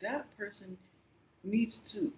that person needs to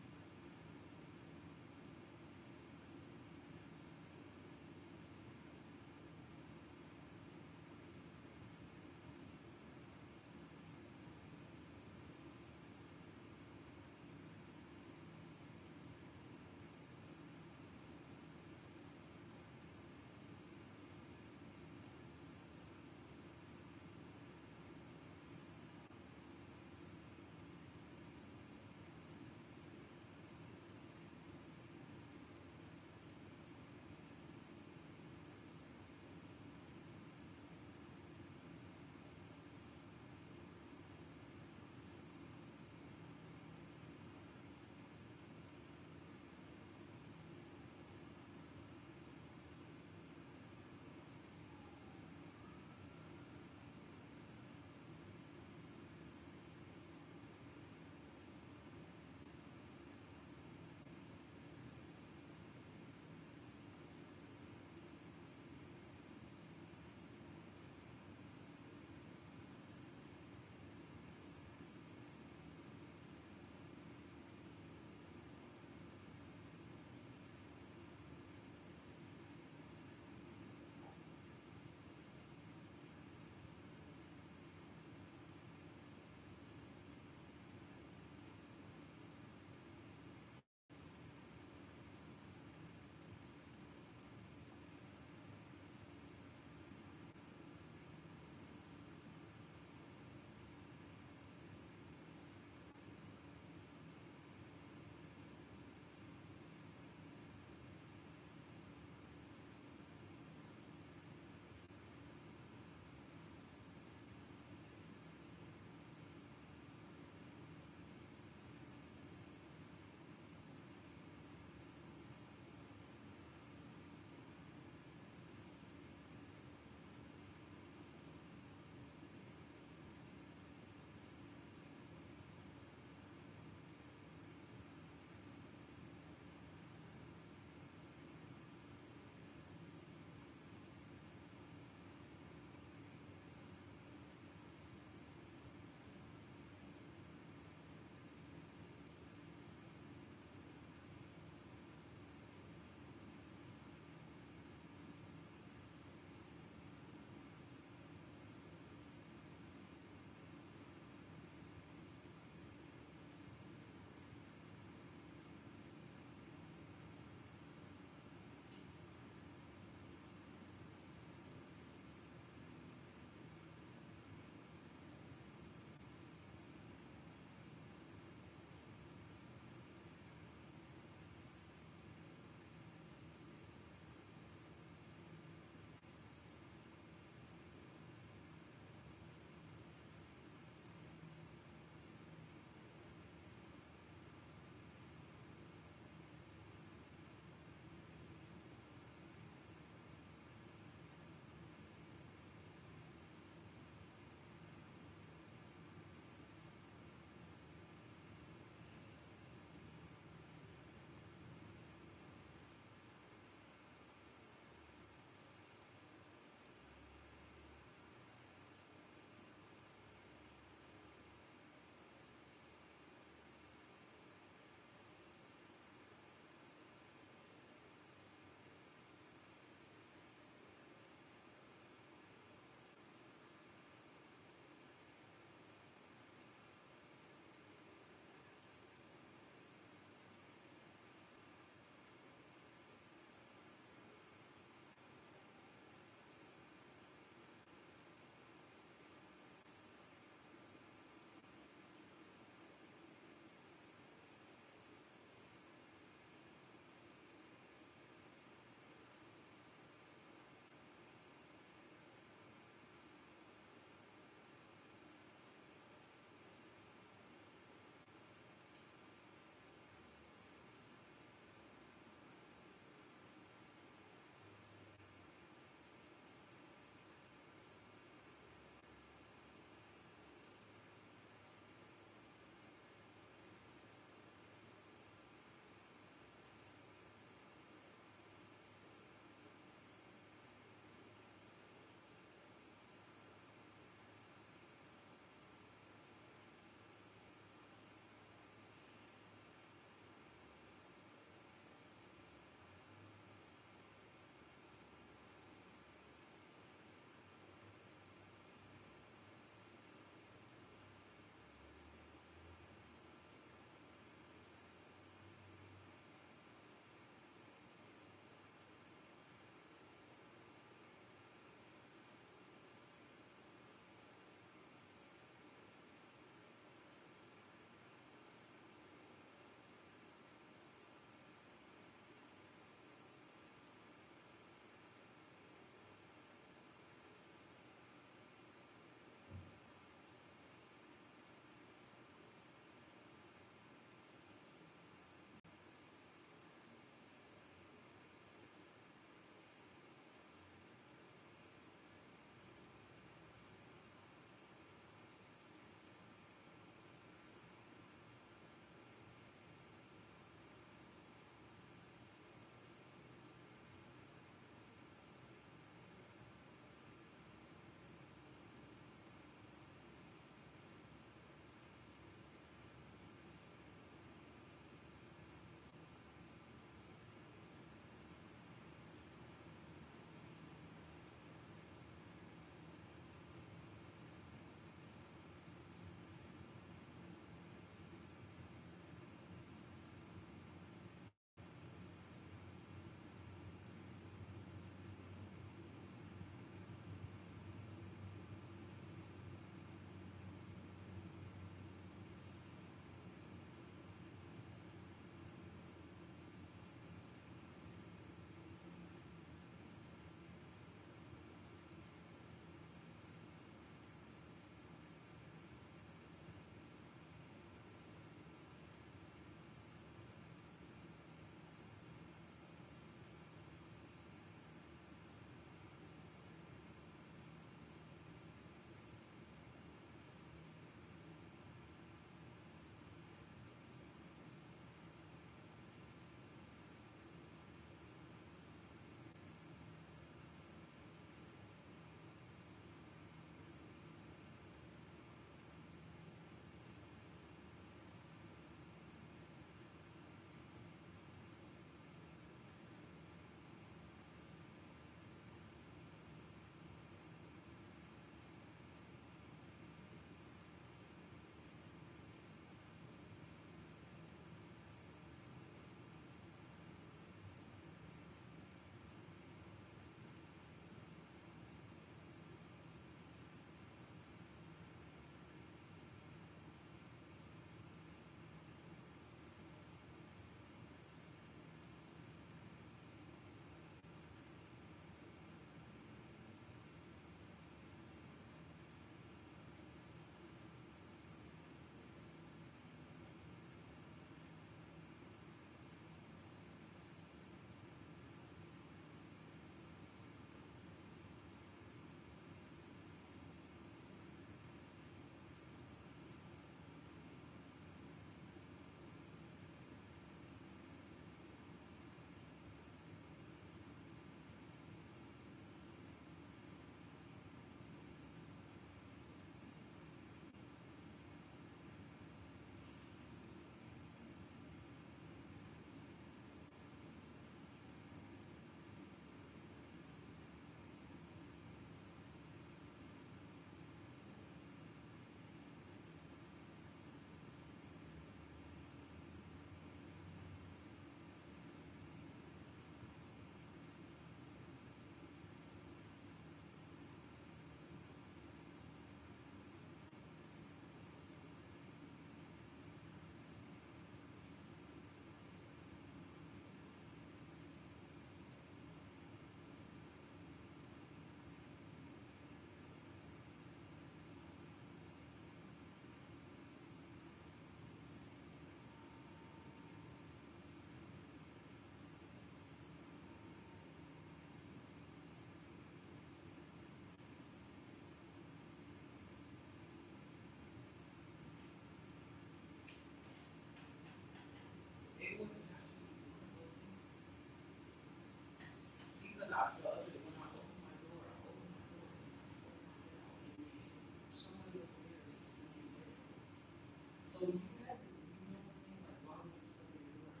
So you had to, you know what I'm saying, like why would you stuff in your door?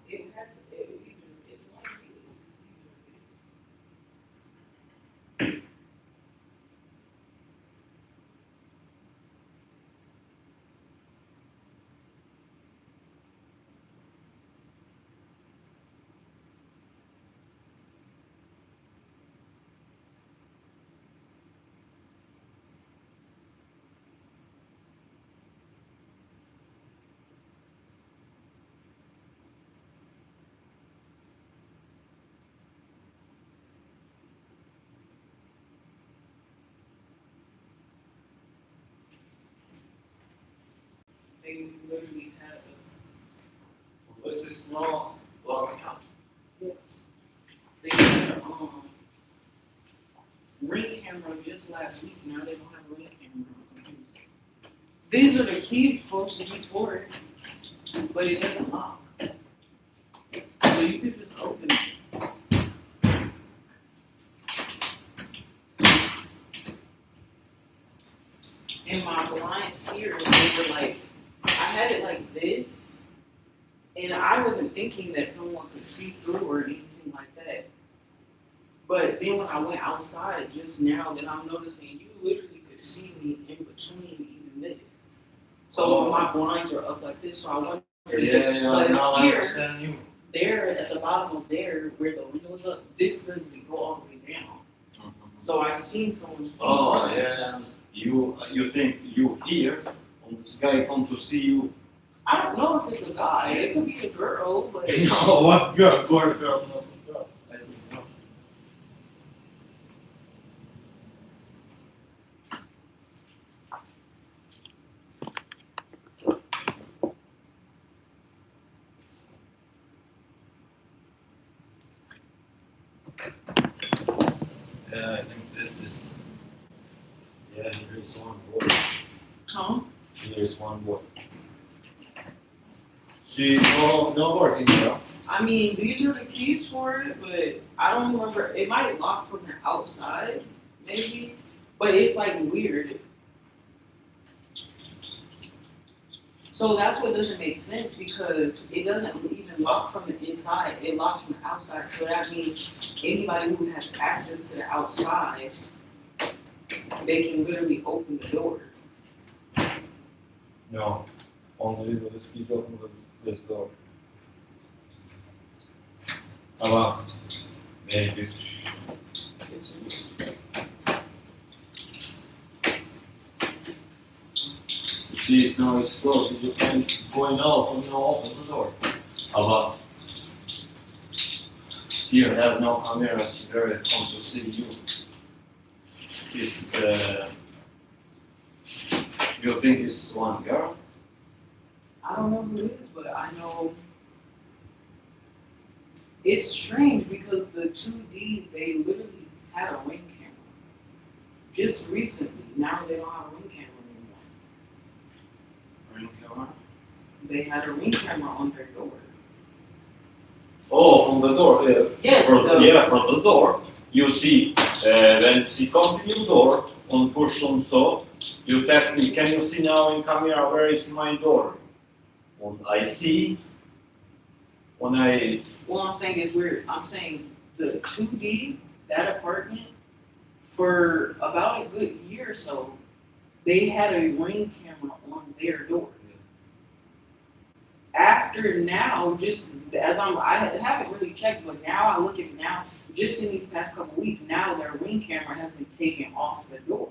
It has to, either it's like it, it's either it's they literally had a This is not blocking out. yes. They had a ring camera just last week. Now they don't have a ring camera on the computer. These are the keys supposed to be for it, but it doesn't lock. So you could just open it. And my blinds here, they were like, I had it like this, and I wasn't thinking that someone could see through or anything like that. But then when I went outside just now, then I'm noticing you literally could see me in between even this. So my blinds are up like this, so I wonder. Yeah, now I here, understand you. there at the bottom of there, where the window is up, this doesn't go all the way down. So I seen someone's feet. Oh, yeah. You think you here, and this guy come to see you. I don't know if it's a guy. It could be a girl, but No, what girl? Girl, not some girl. I don't know. Yeah, I think this is. Yeah, here is one board. huh? Here is one board. See, no working here. I mean, these are the keys for it, but I don't remember. It might lock from the outside, maybe, but it's like weird. So that's what doesn't make sense because it doesn't even lock from the inside. It locks from the outside. So that means anybody who has access to the outside, they can literally open the door. No, only with the keys open with this door. Ama maybe. It's, See, now it's closed. You can going out and now open the door. Ama here have no cameras. Very come to see you. Is you think it's one girl? I don't know who it is, but I know it's strange because the 2D, they literally had a ring camera. Just recently, now they don't have a ring camera anymore. Ring camera? They had a ring camera on their door. Oh, from the door. Yes, From the door. You see, when she come to your door, on push on so, you text me, can you see now in camera where is my door? When I see, when I, What I'm saying is weird. I'm saying the 2D, that apartment, for about a good year or so, they had a ring camera on their door. After now, just as I haven't really checked, but now I look at it now, just in these past couple weeks, now their ring camera has been taken off the door.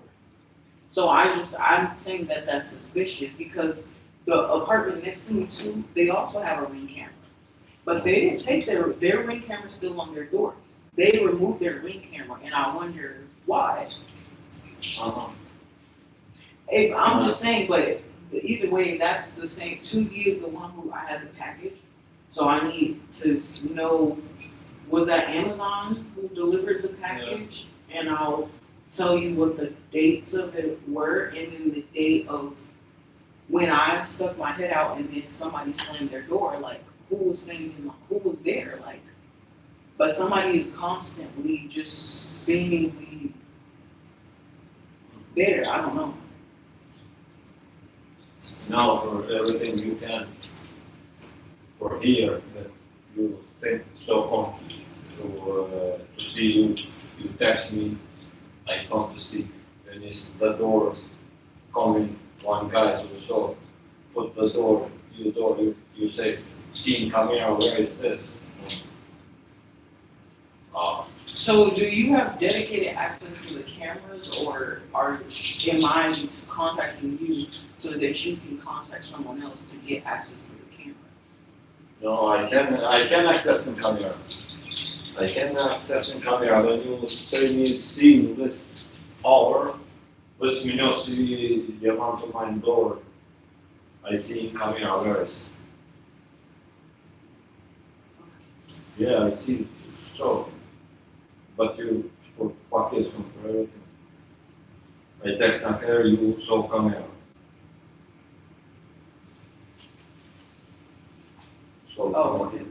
So I'm saying that that's suspicious because the apartment next to me too, they also have a ring camera. But they didn't take their ring camera still on their door. They removed their ring camera, and I wonder why. uh-huh. I'm just saying, but either way, that's the same. 2D is the one who I had the package, so I need to know, was that Amazon who delivered the package? And I'll tell you what the dates of it were, and then the date of when I stuck my head out, and then somebody slammed their door. Like, who was who was there? Like, but somebody is constantly just seemingly there. I don't know. now for everything you can, for here, that you think so comfortable to see you, you text me, I come to see, and it's the door coming, one guy, so put the door, you say, seeing camera, where is this? So do you have dedicated access to the cameras, or am I contacting you so that you can contact someone else to get access to the cameras? No, I can access in camera. I can access in camera. When you say me see this hour, let me know see the amount of my door. I see in camera where is. Yeah, I see. So, but you for package from everything. I text and her, you saw camera. So, Oh, okay.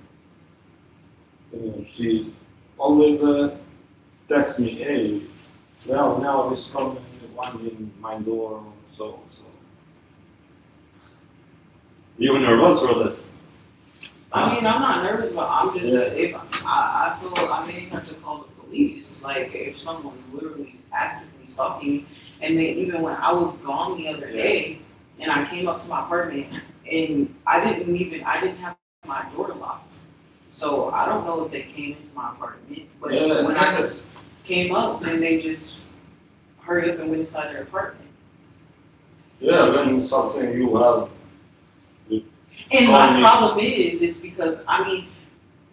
You see, only the text me, hey, well, now it's coming one in my door, so. You nervous for this? I mean, I'm not nervous, but I'm just, Yeah. if, I feel I may have to call the police, like, if someone's literally actively stalking me, and then even when I was gone the other day, and I came up to my apartment, and I didn't have my door locked. So I don't know if they came into my apartment, but Yeah, when I exactly. just came up, then they just hurried up and went inside their apartment. Yeah, when something you have, And Call my me. problem is because, I mean,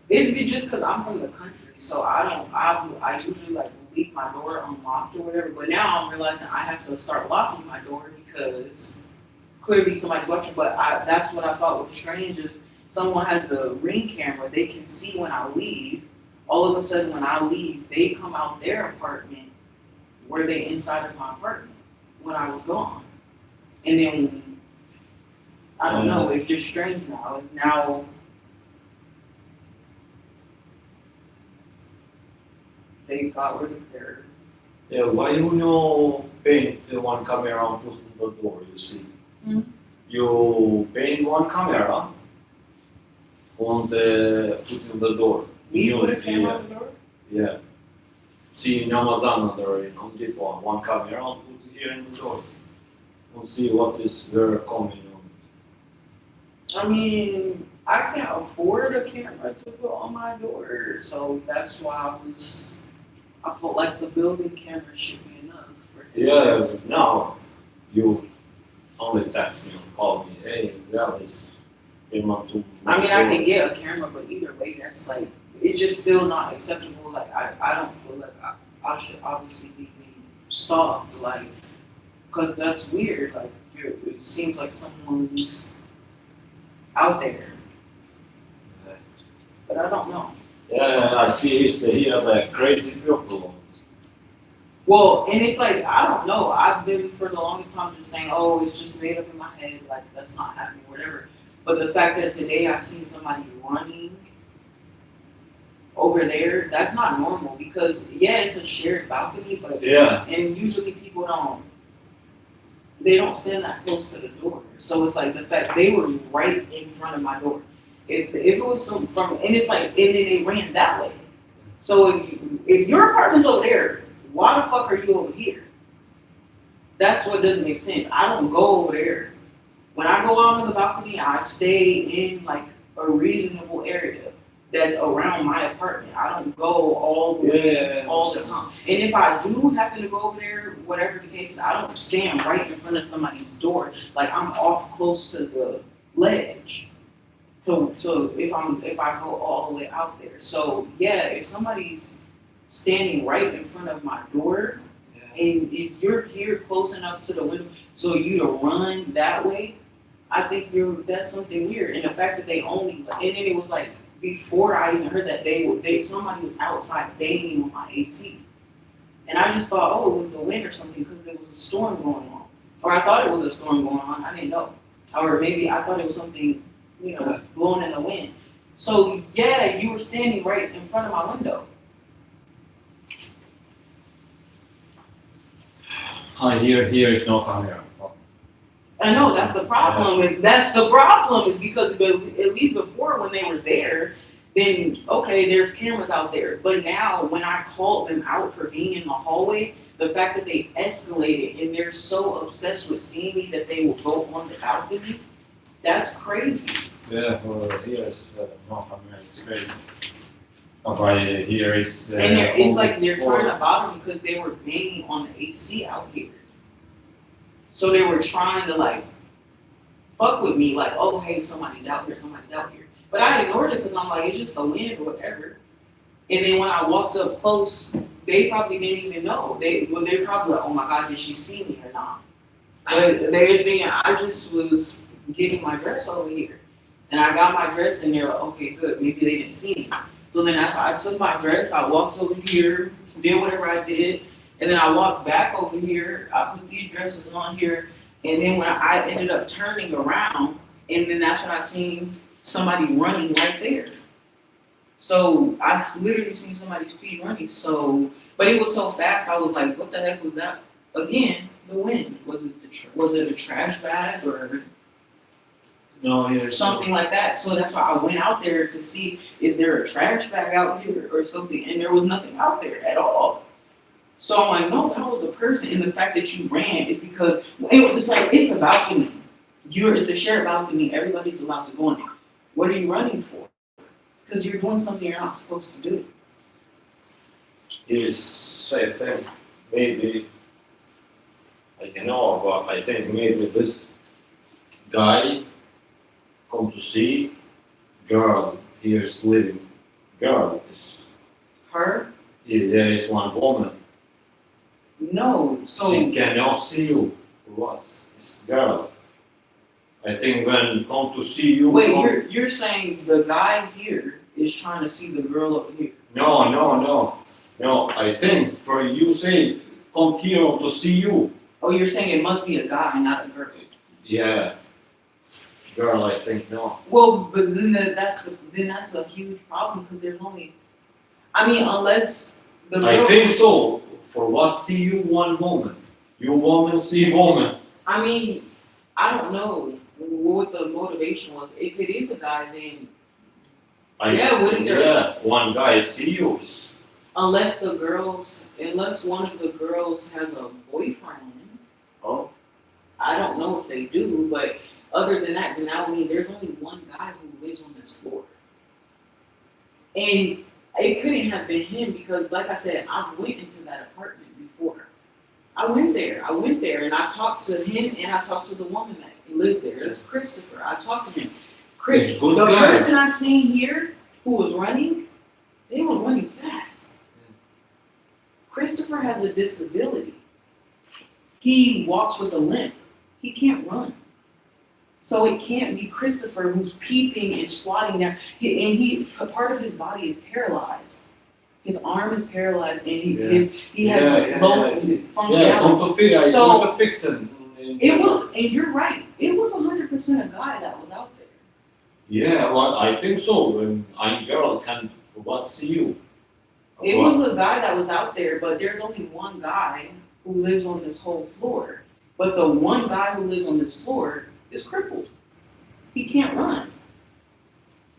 it's just because I'm from the country, so I usually like leave my door unlocked or whatever, but now I'm realizing I have to start locking my door because clearly somebody's watching, but that's what I thought was strange is someone has the Ring camera, they can see when I leave, all of a sudden when I leave, they come out their apartment, were they inside of my apartment when I was gone? And then, I don't know, it's just strange now, it's now they got rid of their. yeah, why you know paint the one camera and put in the door, you see? Hmm. You paint one camera on the, put in the door. We put a Yeah. camera on the door? Yeah. See in Amazon or in Home Depot, one camera and put it here in the door. We'll see what is there coming on. I mean, I can't afford a camera to put on my door, so that's why I felt like the building camera should be enough for. Yeah, now you only text me and call me, hey, yeah, it's came up to. I mean, I can get a camera, but either way, that's like, it's just still not acceptable, like, I don't feel like I should obviously be being stalked, like, cause that's weird, like, it seems like someone's out there, but I don't know. Yeah, I see he's here the crazy people. Well, and it's like, I don't know, I've been for the longest time just saying, oh, it's just made up in my head, like, that's not happening, whatever. But the fact that today I've seen somebody running over there, that's not normal because, yeah, it's a shared balcony, but, Yeah. and usually people they don't stand that close to the door. So it's like the fact they were right in front of my door. If it was some from, and it's like, and then they ran that way. So if your apartment's over there, why the fuck are you over here? That's what doesn't make sense. I don't go over there. When I go out on the balcony, I stay in like a reasonable area that's around my apartment. I don't go all the way all the time. And if I do happen to go over there, whatever the case is, I don't stand right in front of somebody's door. Like I'm off close to the ledge. So if I go all the way out there. So yeah, if somebody's standing right in front of my door, and if you're here close enough to the window so you to run that way, I think that's something weird. And the fact that they only, and then it was like before I even heard that somebody was outside banging on my AC, and I just thought, oh, it was the wind or something because there was a storm going on, or I thought it was a storm going on. I didn't know, or maybe I thought it was something, blowing in the wind. So yeah, you were standing right in front of my window. Here is no camera. I know that's the problem. And that's the problem is because at least before when they were there, then okay, there's cameras out there. But now when I called them out for being in the hallway, the fact that they escalated and they're so obsessed with seeing me that they will go on the balcony, that's crazy. Yeah, well, here is North America, it's crazy. But here is. And it's only like they're four- trying to bother me because they were banging on the AC out here. So they were trying to like fuck with me, like, oh hey, somebody's out here, somebody's out here. But I ignored it because I'm like, it's just the wind or whatever. And then when I walked up close, they probably didn't even know. They're probably like, oh my God, did she see me or not? But they're thinking I just was getting my dress over here. And I got my dress and they're like, okay, good, maybe they didn't see me. So then I took my dress, I walked over here, did whatever I did, and then I walked back over here, I put these dresses on here, and then when I ended up turning around, and then that's when I seen somebody running right there. So I literally seen somebody's feet running, so, but it was so fast, I was like, what the heck was that? Again, the wind. Was it a trash bag or No, here's. something like that? So that's why I went out there to see, is there a trash bag out here or something? And there was nothing out there at all. So I'm like, no, that was a person. And the fact that you ran is because it's like, it's a balcony. It's a shared balcony. Everybody's allowed to go in there. What are you running for? Because you're doing something you're not supposed to do. Here's same thing. Maybe, I don't know, but I think maybe this guy come to see girl here is living. Girl is, Her? there is one woman. No. So She cannot see you. What's this girl? I think when come to see you. wait, you're saying the guy here is trying to see the girl over here. No. I think for you say come here to see you. Oh, you're saying it must be a guy, not a girl. Yeah. Girl, I think no. Well, but then that's a huge problem because there's only, I mean, unless the girl. I think so. For what see you one woman? You woman see woman. I mean, I don't know what the motivation was. If it is a guy, then Yeah, wouldn't there- Yeah, one guy see you. unless one of the girls has a boyfriend, Oh. I don't know if they do, but other than that, then I mean, there's only one guy who lives on this floor. And it couldn't have been him because, like I said, I've went into that apartment before. I went there and I talked to him and I talked to the woman that lives there. It's Christopher. I talked to him. He's good The guy. person I seen here who was running, they were running fast. Christopher has a disability. He walks with a limp. He can't run. So it can't be Christopher who's peeping and squatting there. A part of his body is paralyzed. His arm is paralyzed, and he has low functionality. Yeah, come to fix. So- I want to fix him. It was, and you're right. It was 100% a guy that was out there. Yeah, well, I think so. When a girl can what see you. It was a guy that was out there, but there's only one guy who lives on this whole floor. But the one guy who lives on this floor is crippled. He can't run.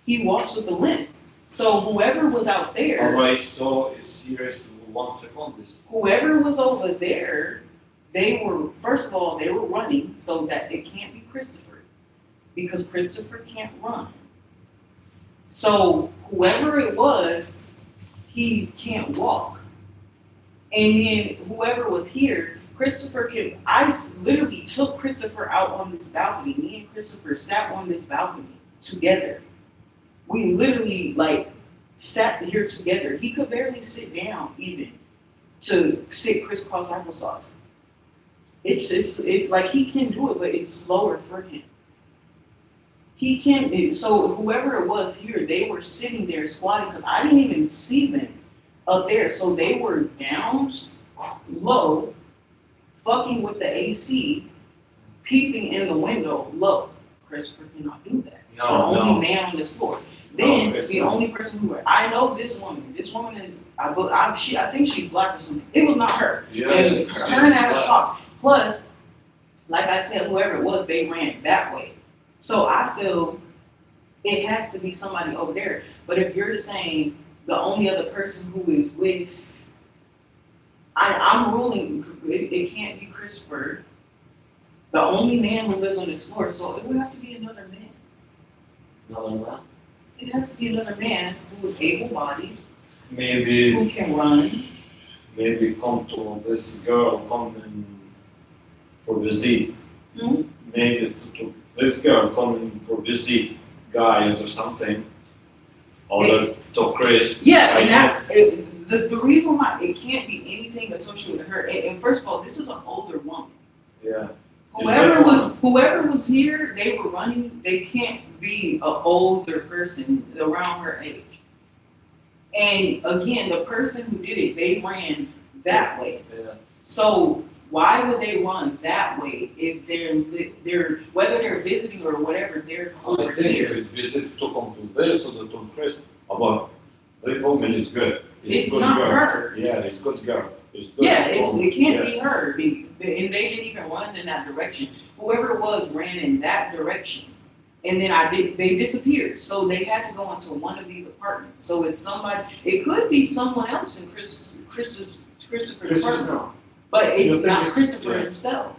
He walks with a limp. So whoever was out there, Alright, so it's here is 1 second. whoever was over there, first of all, they were running so that it can't be Christopher. Because Christopher can't run. So whoever it was, he can't walk. And then whoever was here, I literally took Christopher out on this balcony. Me and Christopher sat on this balcony together. We literally sat here together. He could barely sit down even to sit crisscross applesauce. It's like he can do it, but it's slower for him. He can't, so whoever it was here, they were sitting there squatting because I didn't even see them up there. So they were down low, fucking with the AC, peeping in the window low. Christopher cannot do that. The only man on this floor. Then the only person I know this woman is, I think she's black or something. It was not her. Yeah, And her and I had a talk. Plus, like I said, whoever it was, they ran that way. So I feel it has to be somebody over there. But if you're saying the only other person who is with, I'm ruling, it can't be Christopher, the only man who lives on this floor, so it would have to be another man. Another man? It has to be another man who is able-bodied, Maybe who can run. maybe come to this girl coming for visit. Hmm? Maybe to this girl coming for visit guy or something. Or to Chris. Yeah, and I the reason why it can't be anything associated with her, and first of all, this is an older woman. Yeah. Whoever was here, they were running, they can't be an older person around her age. And again, the person who did it, they ran that way. Yeah. So why would they run that way if they're whether they're visiting or whatever, they're I over think here? if visit to come to this or to Chris, but the woman is good. It's good not girl. her. Yeah, it's good girl. It's good Yeah, it can't yeah. be her, and they didn't even run in that direction. Whoever it was ran in that direction, and then they disappeared. So they had to go into one of these apartments. So it's somebody. It could be someone else in Christopher's apartment, but You it's think not it's- Christopher yeah. himself.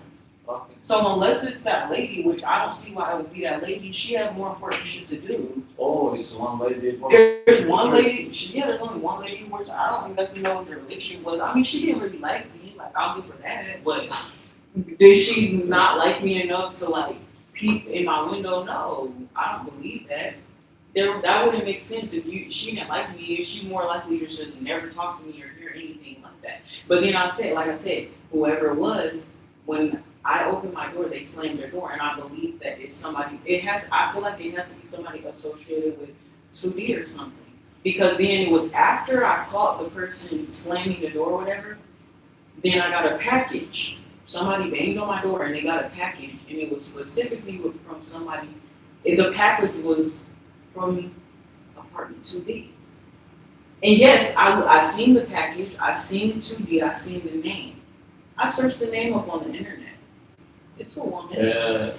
Okay. So unless it's that lady, which I don't see why it would be that lady, she has more important shit to do. Oh, it's one lady. There's one lady, there's only one lady who works. I don't exactly know what their relationship was. I mean, she didn't really like me. Like, I'll give her that. But did she not like me enough to like peep in my window? No, I don't believe that. That wouldn't make sense if she didn't like me. She more likely to just never talk to me or hear anything like that. But then like I said, whoever it was, when I opened my door, they slammed their door, and I believe that it's somebody. I feel like it has to be somebody associated with 2D or something. Because then it was after I caught the person slamming the door or whatever, then I got a package. Somebody banged on my door and they got a package, and it was specifically from somebody. The package was from apartment 2D. And yes, I seen the package, I seen 2D, I seen the name. I searched the name up on the internet. It's a woman.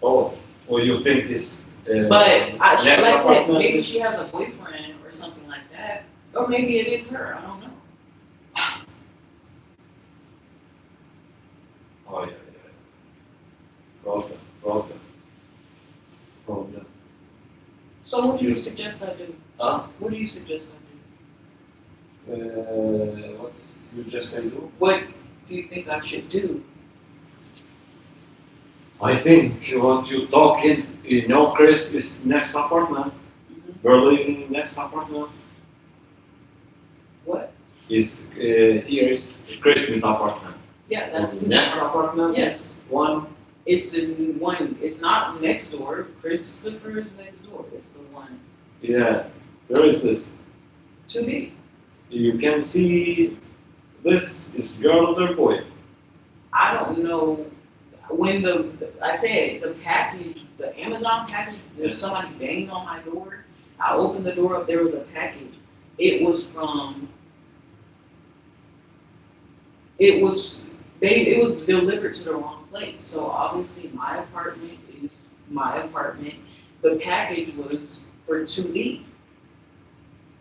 Oh, you think this? But like I said, apartment maybe is- she has a boyfriend or something like that. Or maybe it is her, I don't know. Oh yeah. Problem. So what do you suggest I do? Huh? What do you suggest I do? What you just say do? What do you think I should do? I think what you talking, Chris is next apartment. Berlin next apartment What? is here is Chris with apartment. Yeah, that's Next apartment. Yes. One. It's the one. It's not next door. Christopher is next door. It's the one. Yeah. Where is this? 2D. You can see this is girl or boy. I don't know when I said the package, the Amazon package. There's somebody banged on my door. I opened the door up. There was a package. It was delivered to the wrong place. So obviously my apartment is my apartment. The package was for 2D.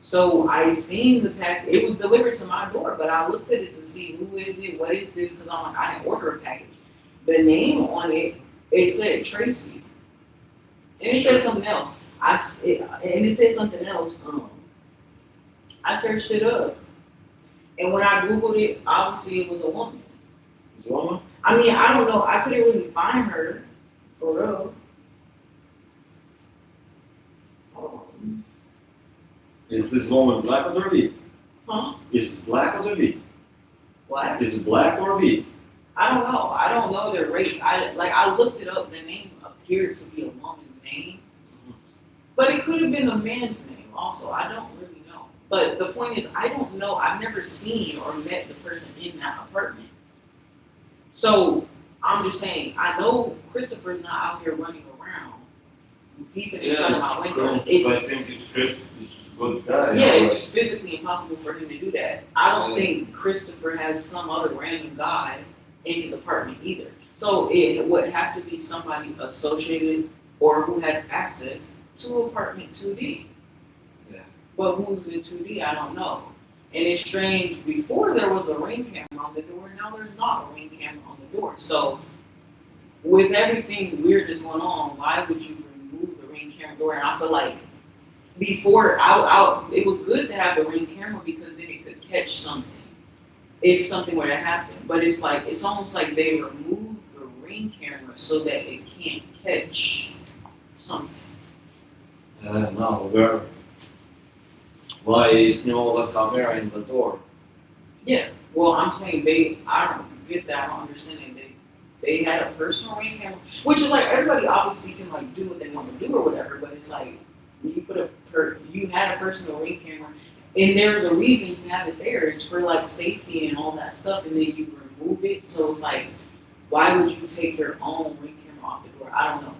So I seen the package. It was delivered to my door, but I looked at it to see who is it, what is this? Because I'm like, I didn't order a package. The name on it, it said Tracy, and it said something else. I searched it up, and when I googled it, obviously it was a woman. Is woman? I mean, I don't know. I couldn't really find her for real. Is this woman black or white? Huh? Is black or white? What? Is black or white? I don't know. I don't know their race. I looked it up. The name appeared to be a woman's name, but it could have been a man's name also. I don't really know. But the point is, I don't know. I've never seen or met the person in that apartment. So I'm just saying. I know Christopher's not out here running around, peeping inside my window. I think it's Chris is a good guy. Yeah, it's physically impossible for him to do that. I don't think Christopher has some other random guy in his apartment either. So it would have to be somebody associated or who has access to apartment 2D. Yeah. But who's in 2D, I don't know. And it's strange, before there was a ring camera on the door, now there's not a ring camera on the door. So with everything weird that's going on, why would you remove the ring camera door? And I feel like before, it was good to have the ring camera because then it could catch something if something were to happen. But it's like, it's almost like they removed the ring camera so that it can't catch something. No, why is no camera in the door? Yeah, well, I'm saying I don't get that, I don't understand it. They had a personal ring camera, which is like, everybody obviously can like do what they want to do or whatever, but it's like, you had a personal ring camera, and there's a reason you have it there, it's for like safety and all that stuff, and then you remove it, so it's like, why would you take your own ring camera off the door? I don't know.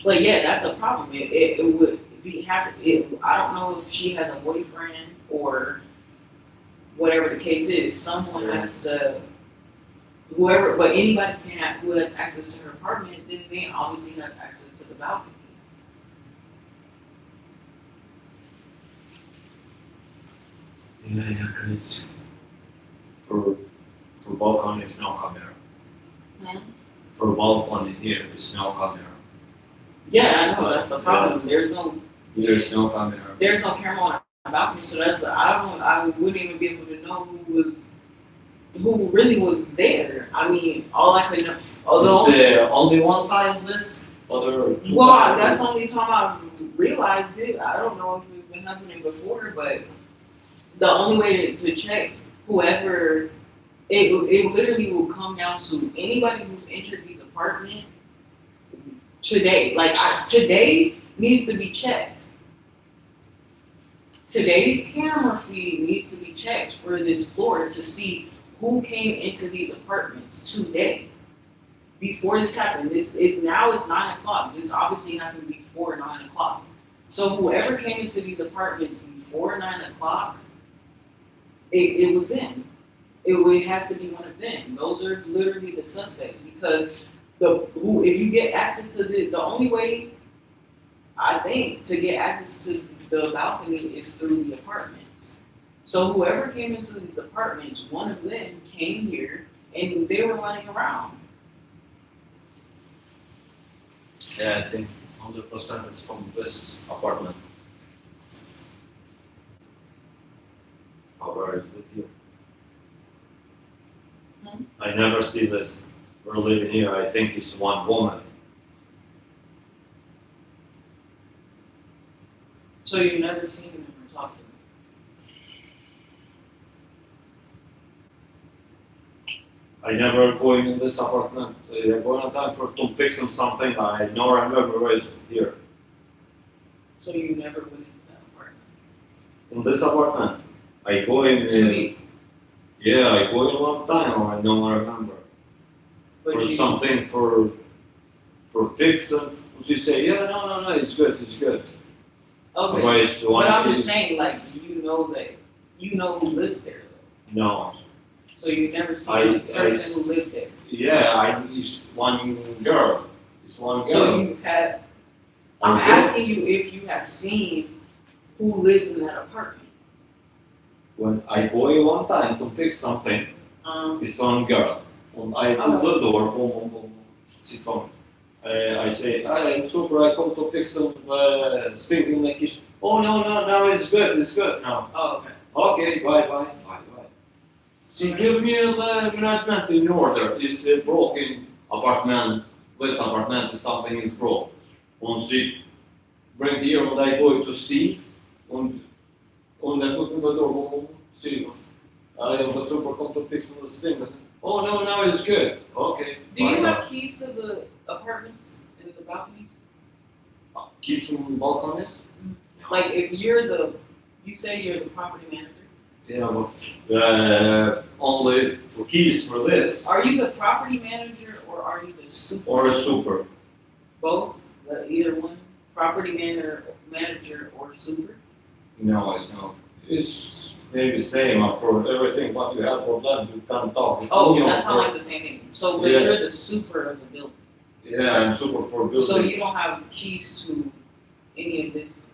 But yeah, that's a problem. It would be I don't know if she has a boyfriend or whatever the case is. Someone has to, whoever, but anybody who has access to her apartment, then they obviously have access to the balcony. Yeah, because for balcony it's no camera. For balcony here it's no camera. Yeah, I know, that's the problem. There's no camera. There's no camera on our balcony, so I wouldn't even be able to know who really was there. I mean, all I could know, although. Is only one time this? Other two Well, times? that's the only time I've realized it. I don't know if it's been happening before, but the only way to check whoever, it literally will come down to anybody who's entered these apartments today. Like, today needs to be checked. Today's camera feed needs to be checked for this floor to see who came into these apartments today. Before this happened, it's 9 o'clock. This obviously happened before 9 o'clock. So whoever came into these apartments before 9 o'clock, it was them. It has to be one of them. Those are literally the suspects, because if you get access to the only way, I think, to get access to the balcony is through the apartments. So whoever came into these apartments, one of them came here and they were running around. Yeah, I think 100% is from this apartment. Where is it here? I never see this. We're living here. I think it's one woman. So you've never seen them or talked to them? I never going in this apartment. Going on time to fix something. I know I remember is here. So you never went into that apartment? In this apartment, I go in. Yeah, I go in one time. Or I don't remember. But For something for fixing. You say, yeah, no, it's good. Okay. Otherwise, But I'm just saying, like, you know who lives there, though. No. So you've never seen the person who lived there. Yeah, it's one girl. It's one girl. So you have. I'm asking you if you have seen who lives in that apartment. When I go in one time to fix something, it's one girl. When I open the door, boom, she comes. I say, I'm super, I come to fix some sink in the kitchen. Oh, no, it's good now. Oh, Okay, okay. bye. She give me the management in order. It's a broken apartment. This apartment, something is broke. When she bring here, when I go to see, when I open the door, see, I am the super come to fix the sink. Oh, no, now it's good. Okay. Do you have keys to the apartments and the balconies? Keys from balconies? Like, if you say you're the property manager. Yeah, but only for keys for this. Are you the property manager or are you the super? Or a super. Both? Either one? Property manager or super? No, it's not. It's maybe same for everything what you have for that you can talk. It's Oh, only that's for- kind of like the same thing. So, but Yeah. you're the super of the building. Yeah, I'm super for building. So you don't have keys to any of this.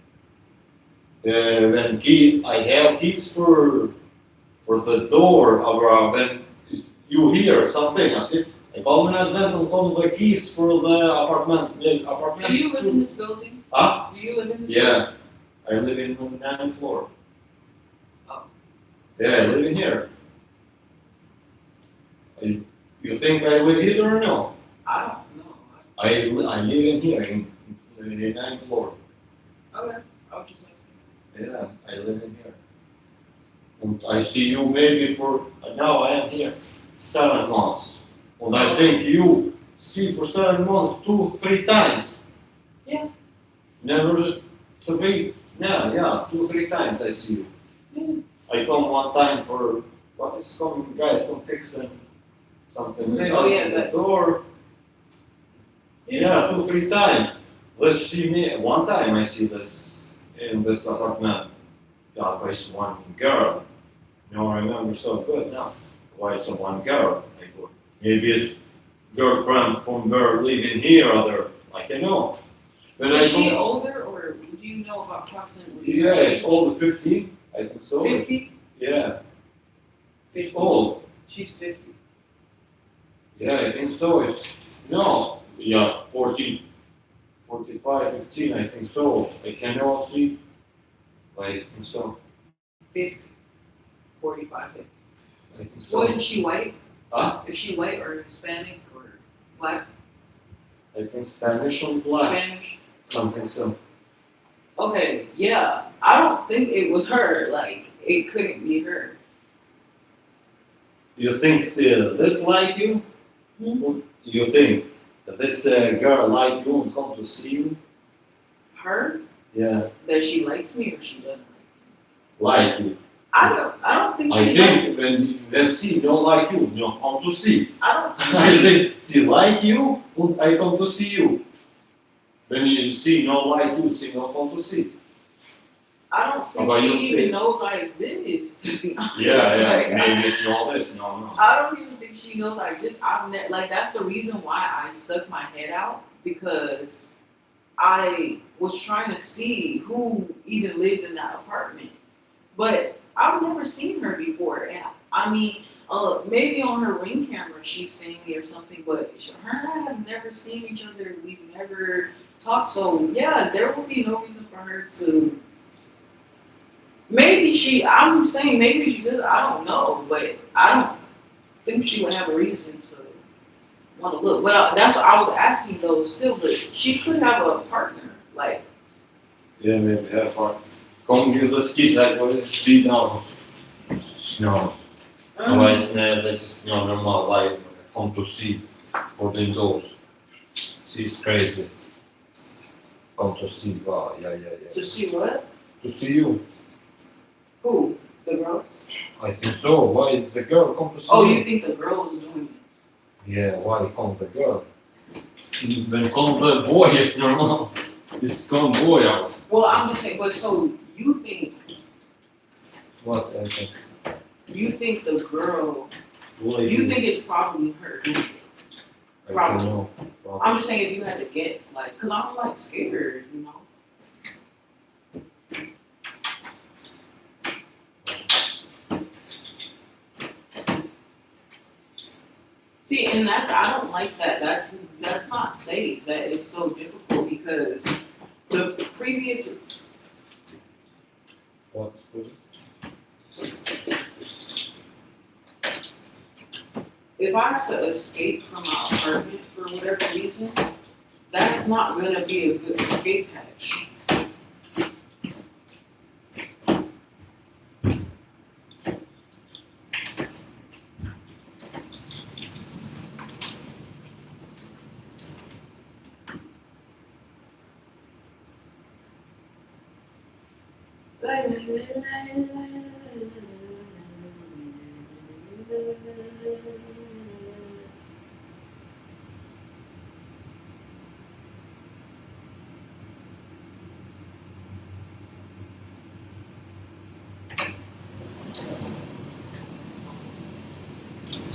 When key, I have keys for the door of when you hear something, I see. I call when I come the keys for the apartment. The apartment. Do you live in this building? Huh? Do you live in this building? Yeah, I live in the 9th floor. Oh. Yeah, I live in here. You think I live here or no? I don't know. I live in here in the 9th floor. Okay, I was just asking. Yeah, I live in here. And I see you maybe for, now I am here 7 months. And I think you see for 7 months 2-3 times. Yeah. Never to be, yeah, 2-3 times I see you. Yeah. I come one time for, what is coming, guys from fixing something. Oh, yeah, The that- door. Yeah, 2-3 times. Let's see me, one time I see this in this apartment. Yeah, there's one girl. I remember so good now. Why is it one girl? I thought maybe it's girlfriend from her living here, other, I can know. When Is I she go, older or do you know about approximately? yeah, it's older 15, I think so. 50? Yeah, 50. it's old. She's 50. Yeah, I think so. It's, no, yeah, 40, 45, 15, I think so. I cannot see. I think so. 50. 45, 50. I think So so. is she white? Huh? Is she white or Hispanic or black? I think Spanish or black, Spanish? something so. Okay, yeah. I don't think it was her. Like, it couldn't be her. You think this like you? Hmm? You think that this girl like you and come to see you? Her? Yeah, That she likes me or she doesn't like like me? you. I don't think I she think when she don't like you, come to see. I don't think I she, think she like you, and I come to see you. When you see no like you, she don't come to see. I don't think How she about you even think? knows I exist, to be honest. Yeah, Like, yeah, maybe it's not this, no. I don't even think she knows I exist. Like, that's the reason why I stuck my head out, because I was trying to see who even lives in that apartment. But I've never seen her before. And I mean, maybe on her Ring camera she's seen me or something, but her and I have never seen each other. We've never talked. So yeah, there would be no reason for her to. I'm saying maybe she does. I don't know, but I don't think she would have a reason to want to look. But that's what I was asking though. Still, but she could have a partner. Like, Yeah, maybe have fun. Kom give the skis like what is see now. Snow. Otherwise, this is not normal life. Come to see what in those. She's crazy. Come to see, wow, yeah. to see what? To see you. Who? The girl? I think so. Why the girl come to see Oh, you? you think the girl is doing this? Yeah, why come the girl? When come the boy is normal. It's come boy out. Well, I'm just saying. But so you think What I think? the girl? What You think it's probably her? I don't know. I'm just saying if you had to guess, like, cause I'm like scared, you know. See, and I don't like that. That's not safe. That it's so difficult because the previous. What? If I have to escape from my apartment for whatever reason, that's not gonna be a good escape hatch.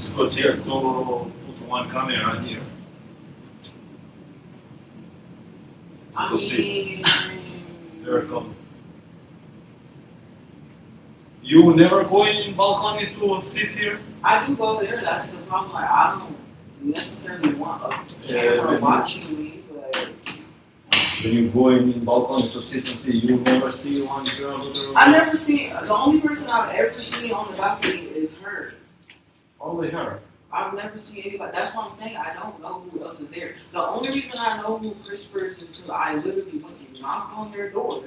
It's good here to put one camera here. I To see. mean, There it comes. You never go in balcony to sit here? I do go there, that's the problem, like, I don't necessarily want a camera when you- watching me, but When you go in balcony to sit and see, you never see one girl over I never seen, the only person I've ever seen on the balcony is her. Only her. I've never seen anybody, that's what I'm saying, I don't know who else is there. The only reason I know who Christopher is because I literally went and knocked on their door,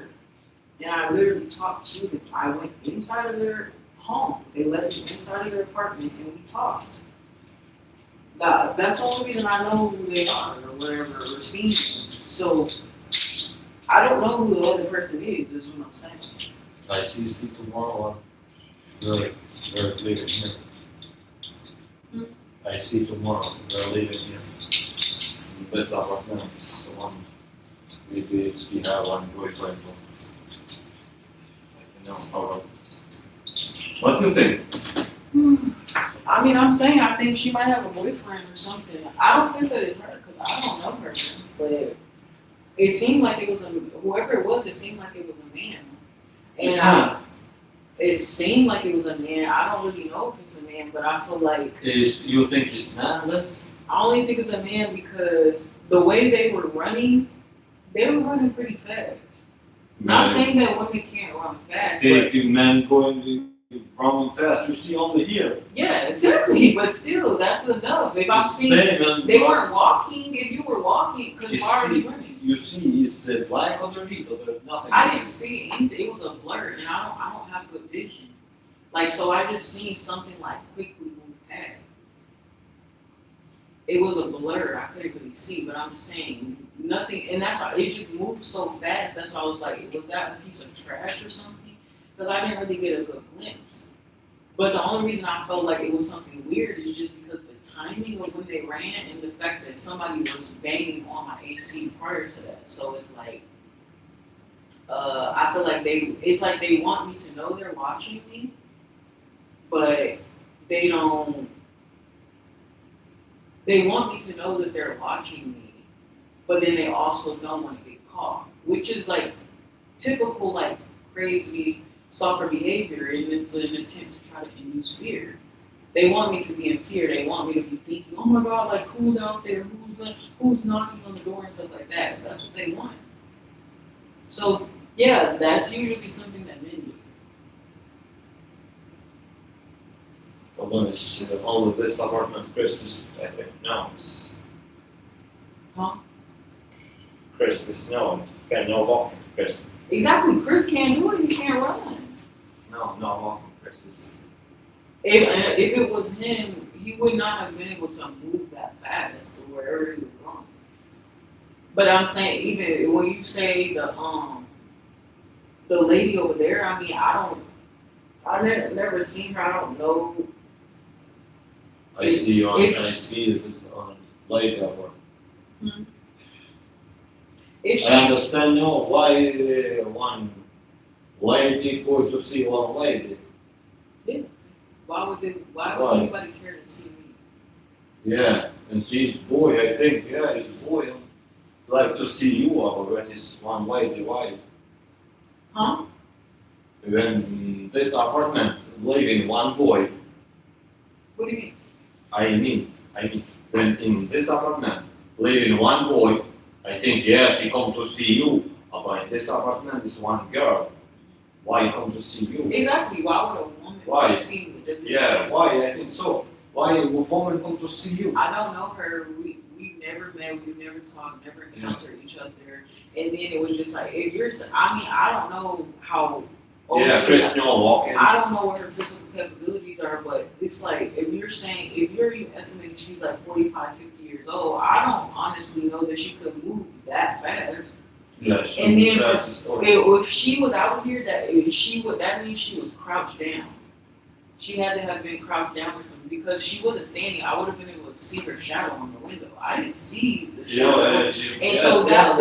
and I literally talked to them. I went inside of their home, they let me inside of their apartment, and we talked. That's the only reason I know who they are, or whatever, or seen them. So, I don't know who the other person is what I'm saying. I see tomorrow. Very clear here. Hmm. I see tomorrow. They're leaving here. This apartment is one. We have one boyfriend. I don't know how. What do you think? I mean, I'm saying I think she might have a boyfriend or something. I don't think that it's her, because I don't know her, but it seemed like it was whoever it was, it seemed like it was a man. It's And not. it seemed like it was a man. I don't really know if it's a man, but I feel like You think it's manless? I only think it's a man because the way they were running pretty fast. Not saying that women can't run fast, but Take men going running fast. You see only here. yeah, exactly. But still, that's enough. If I've seen, they weren't walking. If you were walking, because You why are see- you running? You see, it's black underneath, or there's nothing. I didn't see anything. It was a blur, and I don't have good vision. Like, so I just seen something like quickly move past. It was a blur. I couldn't really see, but I'm just saying nothing. And that's why it just moved so fast. That's why I was like, was that a piece of trash or something? Because I didn't really get a good glimpse. But the only reason I felt like it was something weird is just because the timing of when they ran and the fact that somebody was banging on my AC prior to that. So it's like, I feel like it's like they want me to know they're watching me, but they don't, they want me to know that they're watching me, but then they also don't want to get caught, which is like typical like crazy stalker behavior, and it's an attempt to try to induce fear. They want me to be in fear. They want me to be thinking, oh my God, like who's out there? Who's knocking on the door and stuff like that. That's what they want. So yeah, that's usually something that men do. Although it's all of this apartment, Chris is, I think, no. Huh? Chris is no. Can no walking, Chris. Exactly. Chris can't do it. He can't run. No walking, Chris is. If it was him, he would not have been able to move that fast to wherever he was going. But I'm saying, even when you say the lady over there, I mean, I've never seen her. I don't know. I see on. If- I see it on later. If I she, understand now why one lady go to see one lady. why would Right. anybody care to see me? Yeah, and she's boy. I think it's boy. Like to see you, or when it's one lady, why? Huh? When this apartment living one boy. What do you mean? I mean, when in this apartment living one boy, I think yes, he come to see you. But in this apartment is one girl. Why come to see you? Exactly. Why would a woman Why? see me? Does it Yeah, make why? I think so. Why a woman come to see you? I don't know her. We've never met. We've never talked. Never encountered each other. And then it was just like, if you're, I mean, I don't know how old Yeah, she Chris, is. no walking. I don't know what her physical capabilities are, but it's like, if you're saying, if you're even estimating she's like 45, 50 years old, I don't honestly know that she could move that fast. Yeah, so And then that's his story. If she was out here, that means she was crouched down. She had to have been crouched down or something because she wasn't standing. I would have been able to see her shadow on the window. I didn't see the shadow. And so that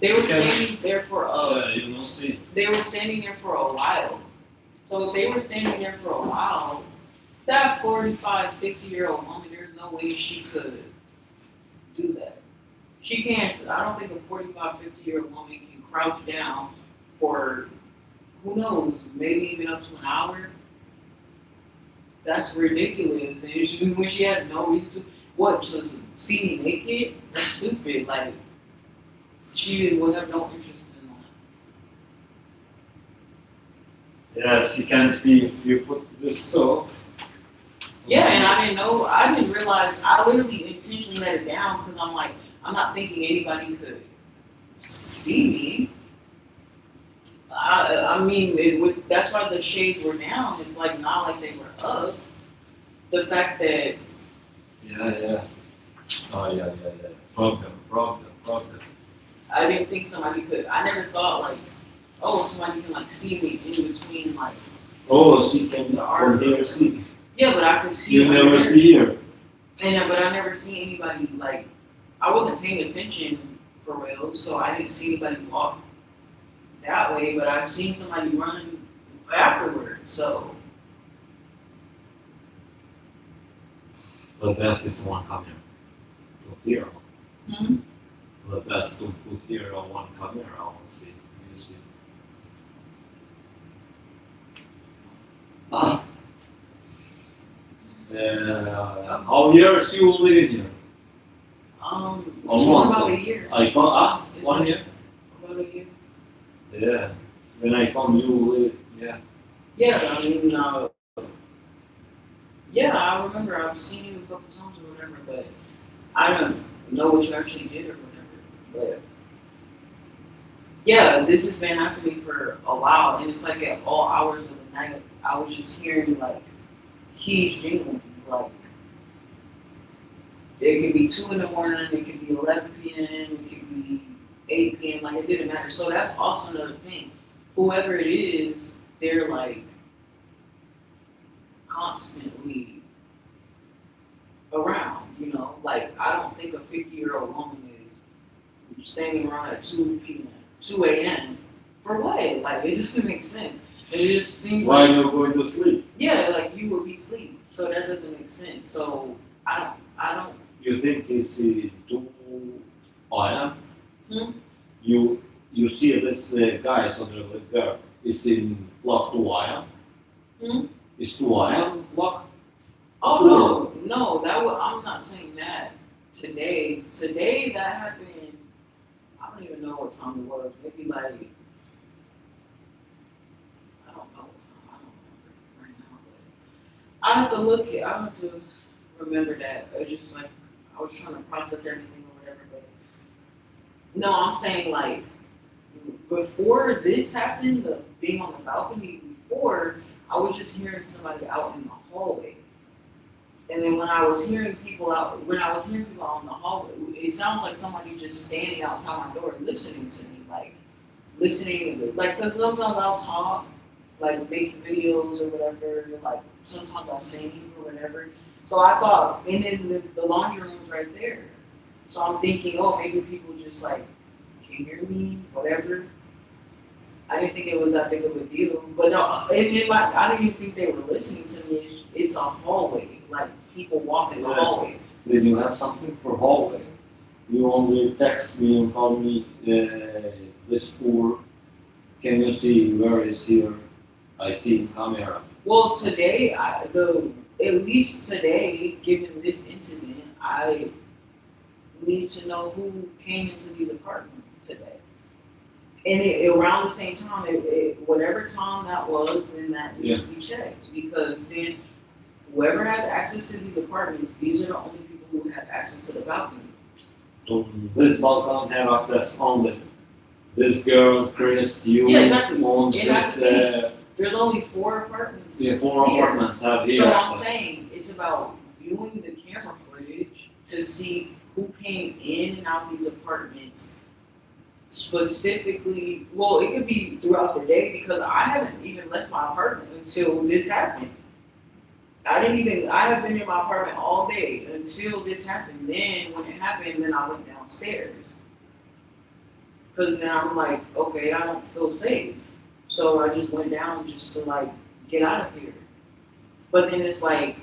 they were standing there for you don't see. they were standing there for a while. So if they were standing there for a while, that 45, 50-year-old woman, there's no way she could do that. She can't, I don't think a 45, 50-year-old woman can crouch down for, who knows, maybe even up to an hour. That's ridiculous. And when she has no reason to, what, so to see me naked? That's stupid. Like, she would have no interest in that. Yes, you can see if you put this so. Yeah, and I didn't realize, I literally intentionally let it down because I'm like, I'm not thinking anybody could see me. I mean, that's why the shades were down. It's like not like they were up. The fact that Yeah. Oh, yeah. Problem. I didn't think somebody could. I never thought like, oh, somebody can like see me in between like. Oh, so you can from here see. Yeah, but I could see. You never see her. And but I never see anybody like. I wasn't paying attention for real, so I didn't see anybody walk that way. But I seen somebody run afterwards, so. The best is one camera. Put here. Hmm? The best to put here on one camera. I want to see. You see. How years you live here? Almost about a year. I come. It's 1 year. About a year. Yeah. When I come, you live. Yeah. Yeah, I mean, yeah, I remember I've seen you a couple times or whatever, but I don't know what you actually did or whatever. But yeah, this has been happening for a while, and it's like at all hours of the night, I was just hearing like keys jingling. Like it could be 2 in the morning, it could be 11 p.m., it could be 8 p.m. Like it didn't matter. So that's also another thing. Whoever it is, they're like constantly around, you know. Like I don't think a 50-year-old woman is standing around at 2 p.m., 2 a.m. for what? Like it doesn't make sense. It just seems Why like you going to sleep? yeah, like you would be asleep. So that doesn't make sense. So I don't. You think it's 2 a.m.? Hmm? You see this guy, so the girl is in clock 2 a.m. Hmm? Is 2 a.m. clock? Oh no, I'm not saying that. Today that happened. I don't even know what time it was. Maybe like I don't know what time. I don't remember right now. But I have to look. I have to remember that. It's just like I was trying to process everything or whatever. But no, I'm saying like before this happened, the being on the balcony before, I was just hearing somebody out in the hallway. And then when I was hearing people out in the hallway, it sounds like somebody just standing outside my door listening to me, like because sometimes I'll talk, like making videos or whatever, like sometimes I'll sing or whatever. So I thought, and then the laundry room's right there. So I'm thinking, oh, maybe people just like can hear me, whatever. I didn't think it was that big of a deal, but no, I didn't even think they were listening to me. It's a hallway, like people walk in the hallway. Did you have something for hallway? You only text me and call me this poor. Can you see where is here? I see camera. Well, today, at least today, given this incident, I need to know who came into these apartments today. And around the same time, whatever time that was, then that needs to be checked. Because then whoever has access to these apartments, these are the only people who have access to the balcony. To this balcony have access only. This girl, Chris, you, Yeah, exactly. on And this, there's only 4 apartments. the 4 here. apartments have here So I'm access. saying it's about viewing the camera footage to see who came in and out these apartments specifically. Well, it could be throughout the day because I haven't even left my apartment until this happened. I have been in my apartment all day until this happened. Then when it happened, then I went downstairs. Because now I'm like, okay, I don't feel safe. So I just went down just to like get out of here. But then it's like,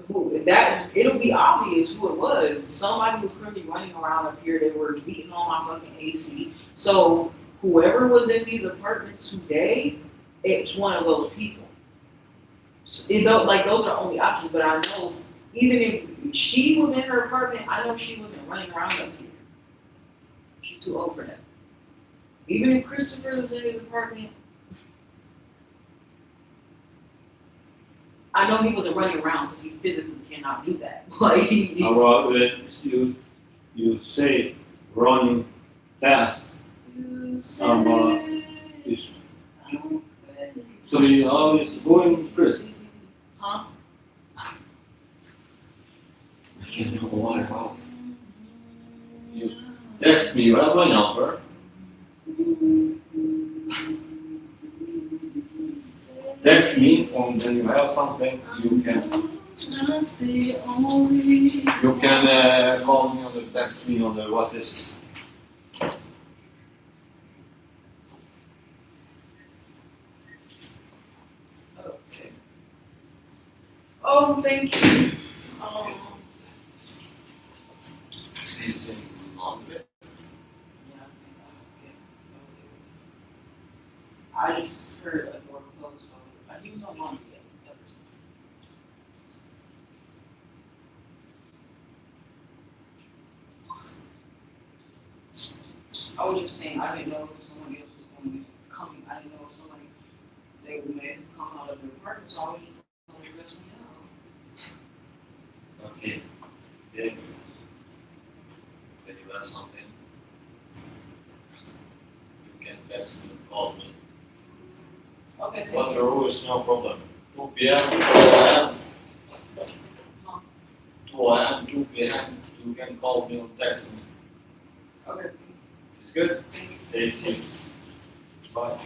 who that it'll be obvious who it was. Somebody was currently running around up here. They were beating on my fucking AC. So whoever was in these apartments today, it's one of those people. It don't, like those are only options. But I know even if she was in her apartment, I know she wasn't running around up here. She's too old for that. Even if Christopher was in his apartment, I know he wasn't running around because he physically cannot do that. Like he's, How about you say running fast? Is 3 hours going, Chris? Huh? I can't know why. How? You text me, you have my number. Text me, and when you have something, you can call me or text me on the what is. Okay. Oh, thank you. Is in London. Yeah, I just heard a door closed. So he was on Monday. I was just saying, I didn't know if somebody else was going to be coming. I didn't know if somebody, they may have come out of their apartment, so I was just going to dress me out. Okay. Yeah. When you have something, you can text me, call me. Okay, thank What you. are always no problem. 2 p.m., 2 a.m., 2 a.m., 2 p.m., you can call me or text me. Okay, It's good? thank you. AC. Bye.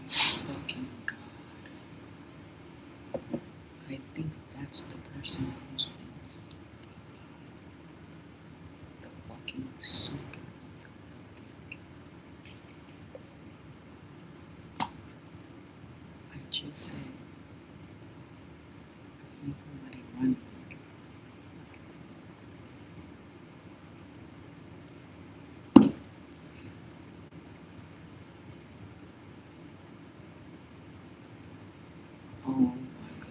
Fucking God. I think that's the person who's famous. The fucking super. I just said, I seen somebody running. Oh my God.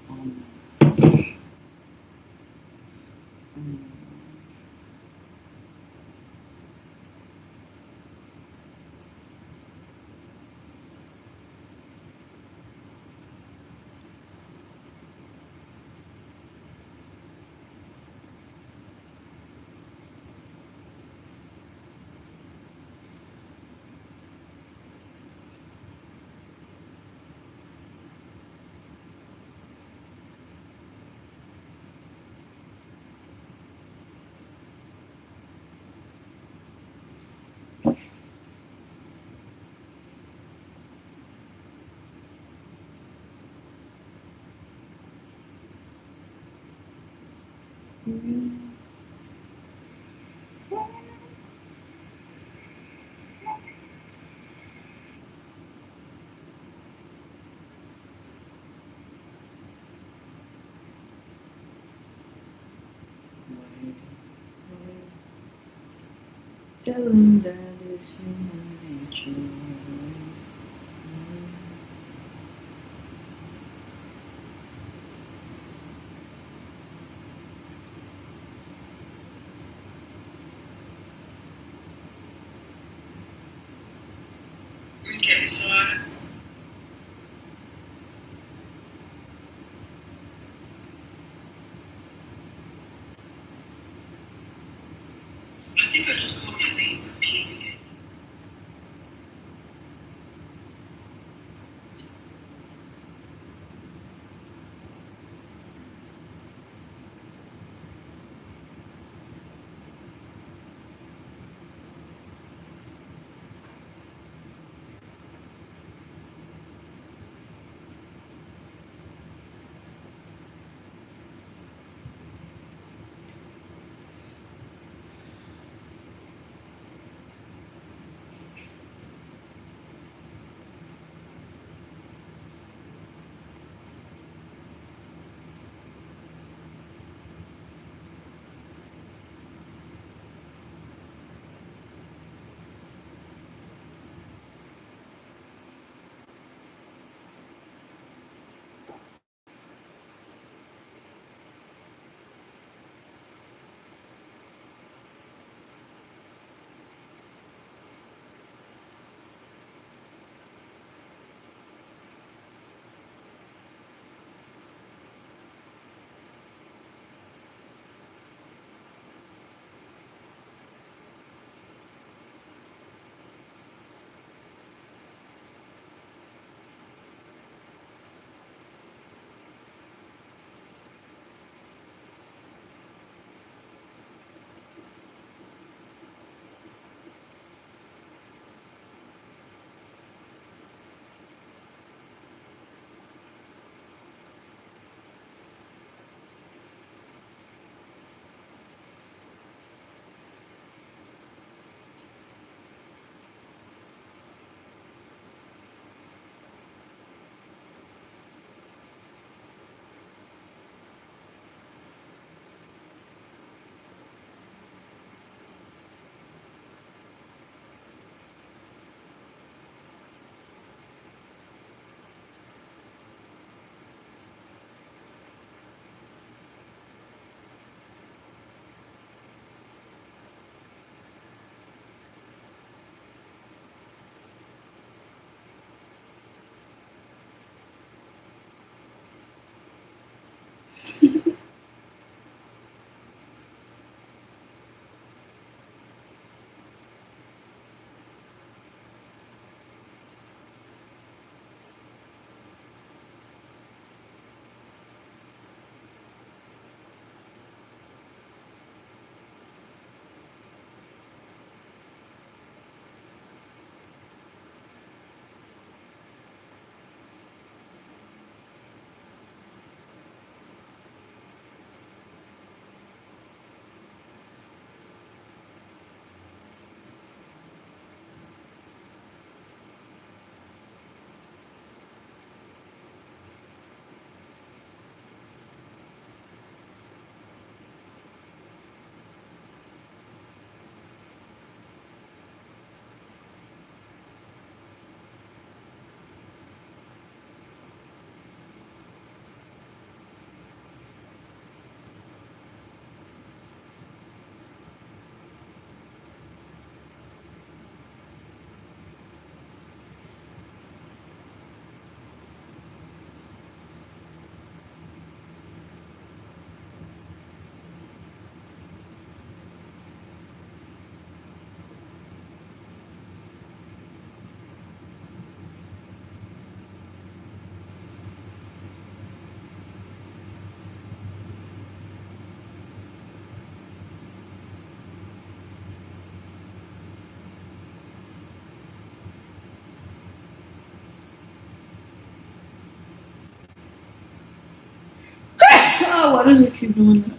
Oh my. Mm. Tell them that it's human nature. Okay, so I think I just called my name repeatedly. Oh, why does it keep doing that?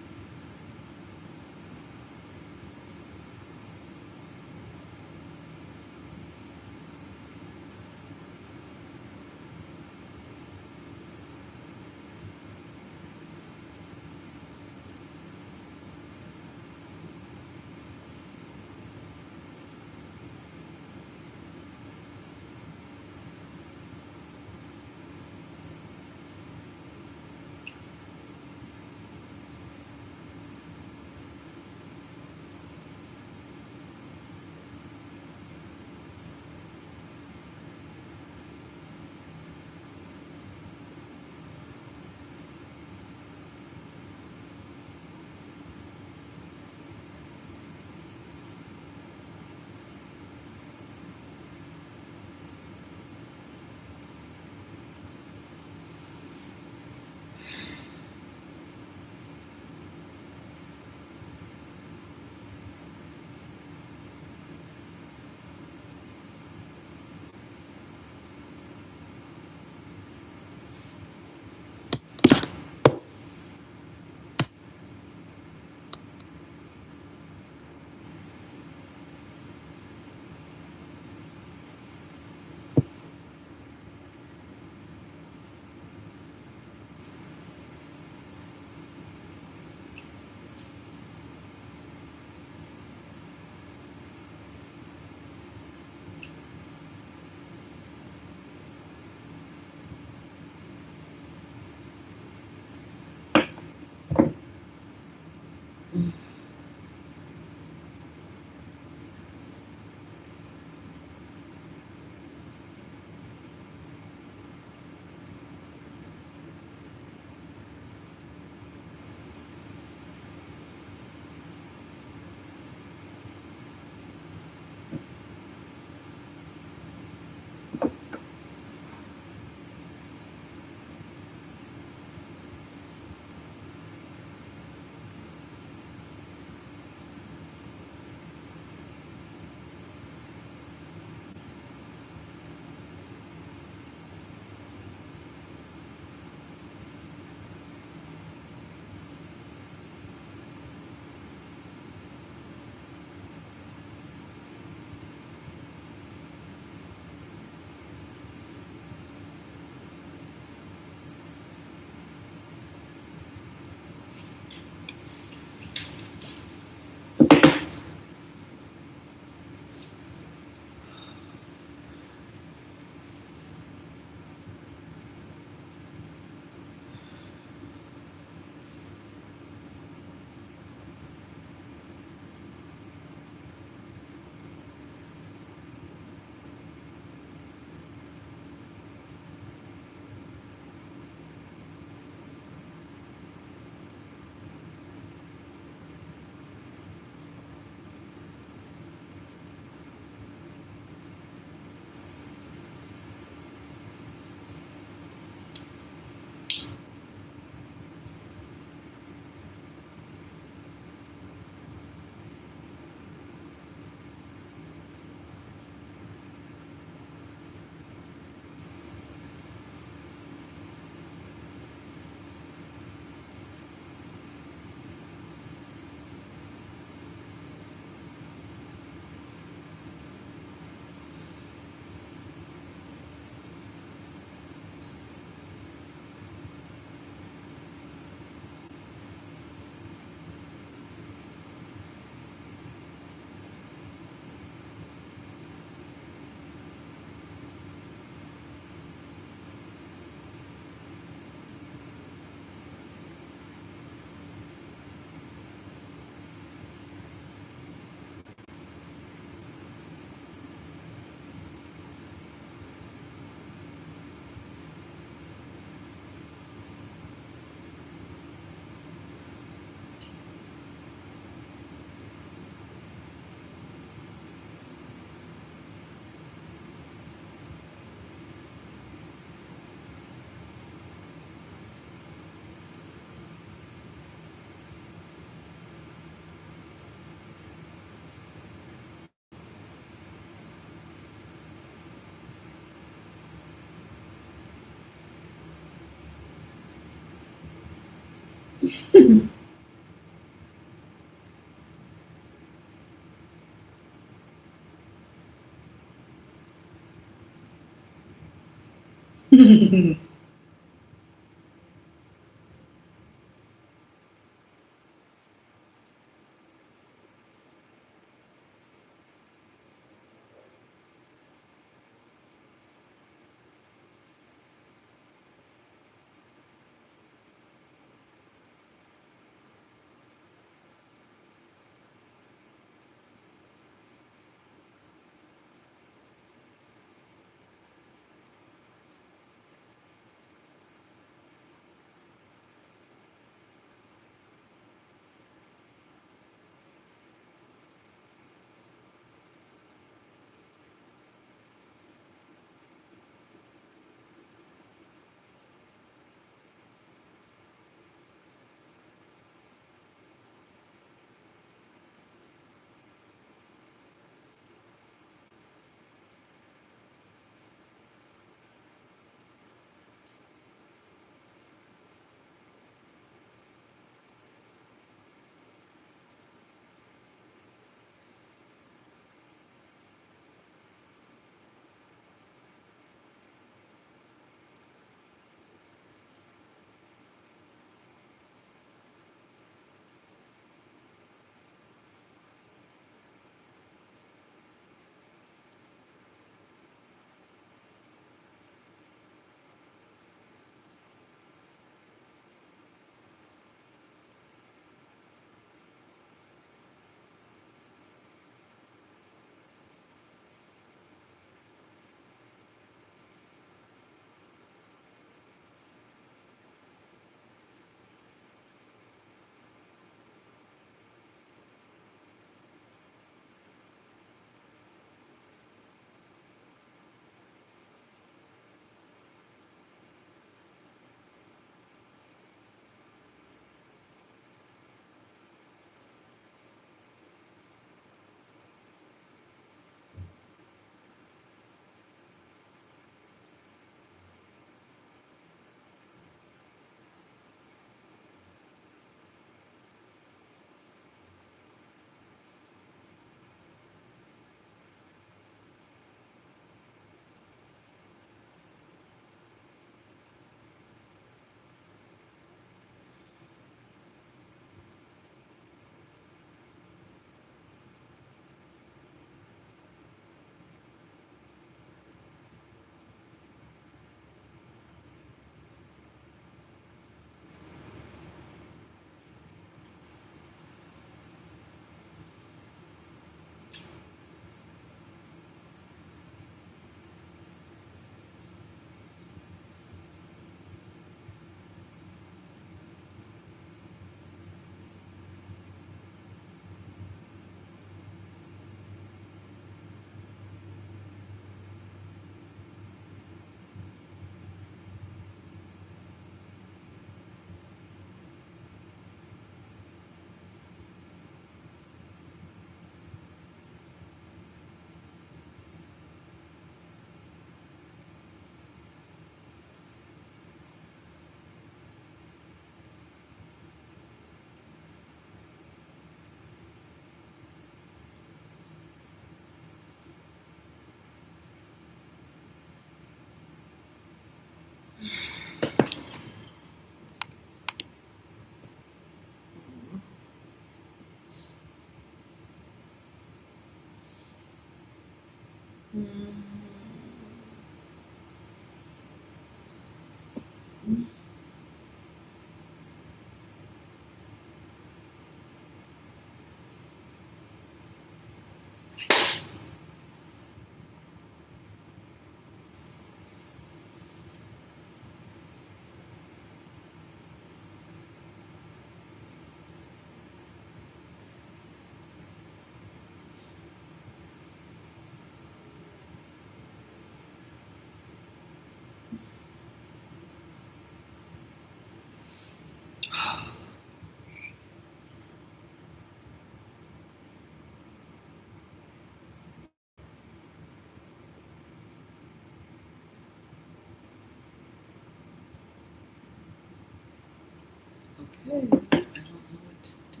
Okay, I don't know what to do.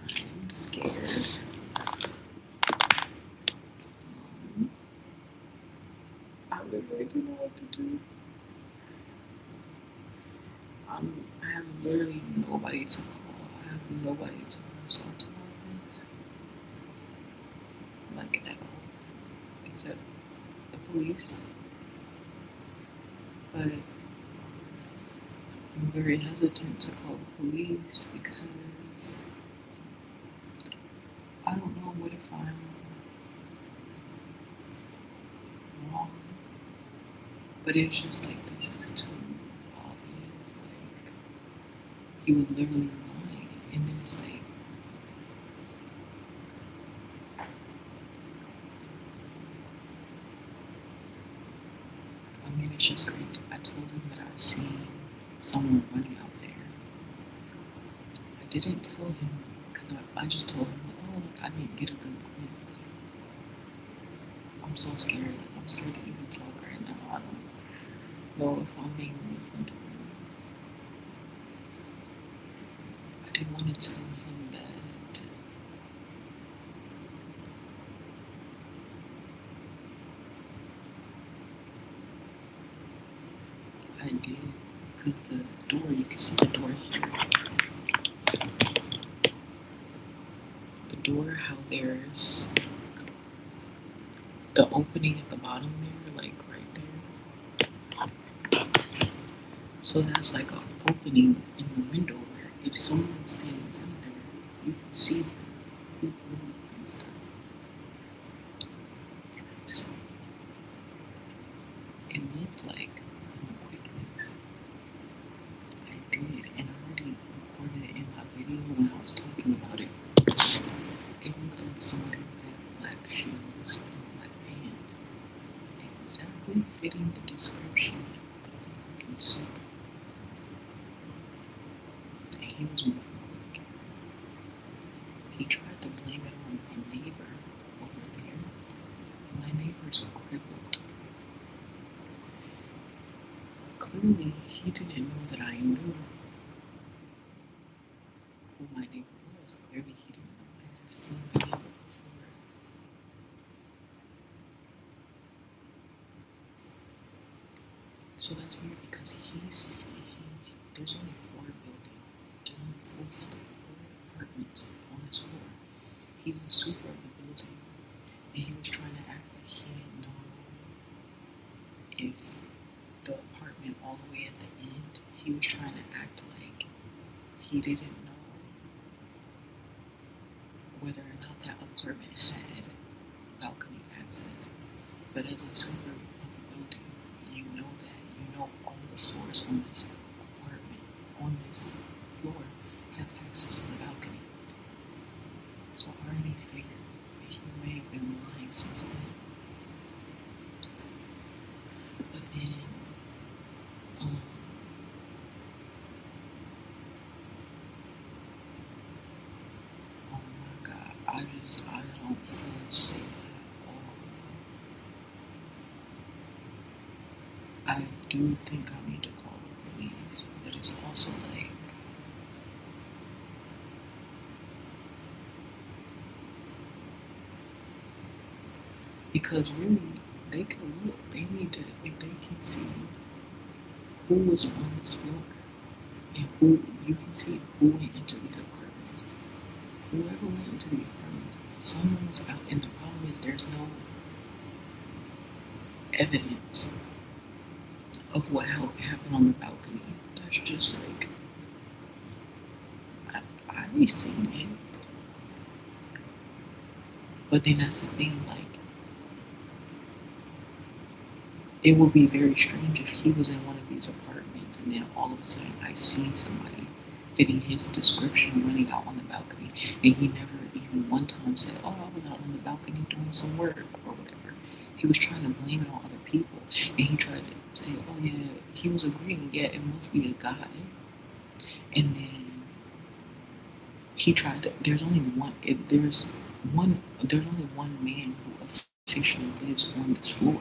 I'm scared. I literally don't know what to do. I have literally nobody to call. I have nobody to resort to about this. Like at all. Except the police. But I'm very hesitant to call the police because I don't know what if I'm wrong. But it's just like this is too obvious. Like he was literally lying. And then it's like I mean it's just crazy. I told him that I seen someone running out there. I didn't tell him because I just told him, oh look, I didn't get a good glimpse. I'm so scared. I'm scared to even talk right now. I don't know if I'm being listened to. I didn't want to tell him that I did because the door, you can see the door here. The door, how there's the opening at the bottom there, like right there. So that's like an opening in the window where if someone's standing in front of there, you can see their feet move and stuff. So it looked like from a quick fix. I did, and I already recorded it in my video when I was talking about it. It looks like somebody who had black shoes and black pants, exactly fitting the description of the fucking super. And he was moving quick. He tried to blame it on a neighbor over there. My neighbors are crippled. Clearly, he didn't know that I knew who my neighbor was. Clearly, he didn't know I have seen my neighbor before. So that's weird because there's only there's only four apartments on this floor. He's the super of the building, and he was trying to act like he didn't know if the apartment all the way at the end. He was trying to act like he didn't know whether or not that apartment had balcony access. But as a super of the building, you know that. You know all the floors on this apartment, on this floor, have access to the balcony. So I already figured that he may have been lying since then. But then, oh my God, I don't feel safe at all. I do think I need to call the police, but it's also like, because really, they can look, they need to, if they can see who was on this floor, and who, you can see who went into these apartments. Whoever went into the apartments, someone was out, and the problem is there's no evidence of what happened on the balcony. That's just like, I've seen it. But then that's the thing, like, it would be very strange if he was in one of these apartments and then all of a sudden I see somebody fitting his description running out on the balcony, and he never even one time said, oh, I was out on the balcony doing some work or whatever. He was trying to blame it on other people, and he tried to say, oh yeah, he was agreeing, yeah, it must be a guy. And then he tried to, there's only one man who officially lives on this floor.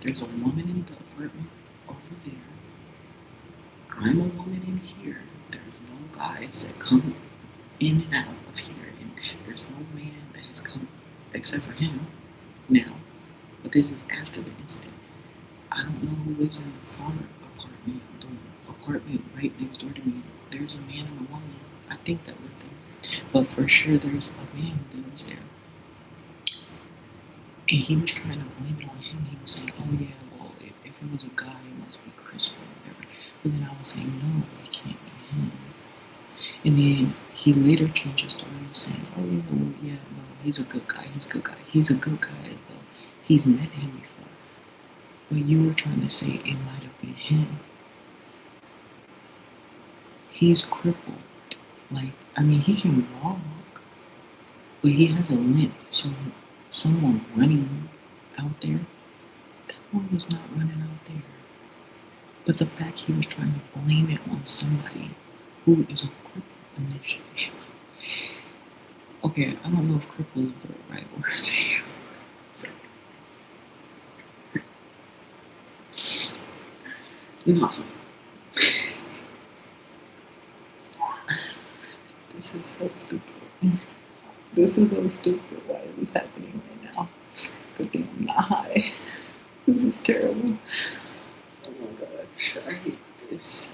There's a woman in the apartment over there. I'm a woman in here. There's no guys that come in and out of here, and there's no man that has come except for him now. But this is after the incident. I don't know who lives in the front apartment, the apartment right next door to me. There's a man and a woman. I think that live there. But for sure there's a man who lives there. And he was trying to blame it on him. He was saying, oh yeah, well, if it was a guy, it must be Chris or whatever. But then I was saying, no, it can't be him. And then he later changed his story and saying, oh, yeah, no, he's a good guy. He's a good guy. He's a good guy, as though he's met him before. But you were trying to say it might have been him. He's crippled. Like, I mean, he can walk, but he has a limp. So someone running out there, that one was not running out there. But the fact he was trying to blame it on somebody who is a cripple initially. Okay, I don't know if cripple is the right word to use. Nothing. This is so stupid. This is so stupid. Why is this happening right now? Good thing I'm not high. This is terrible. Oh my gosh, I hate this.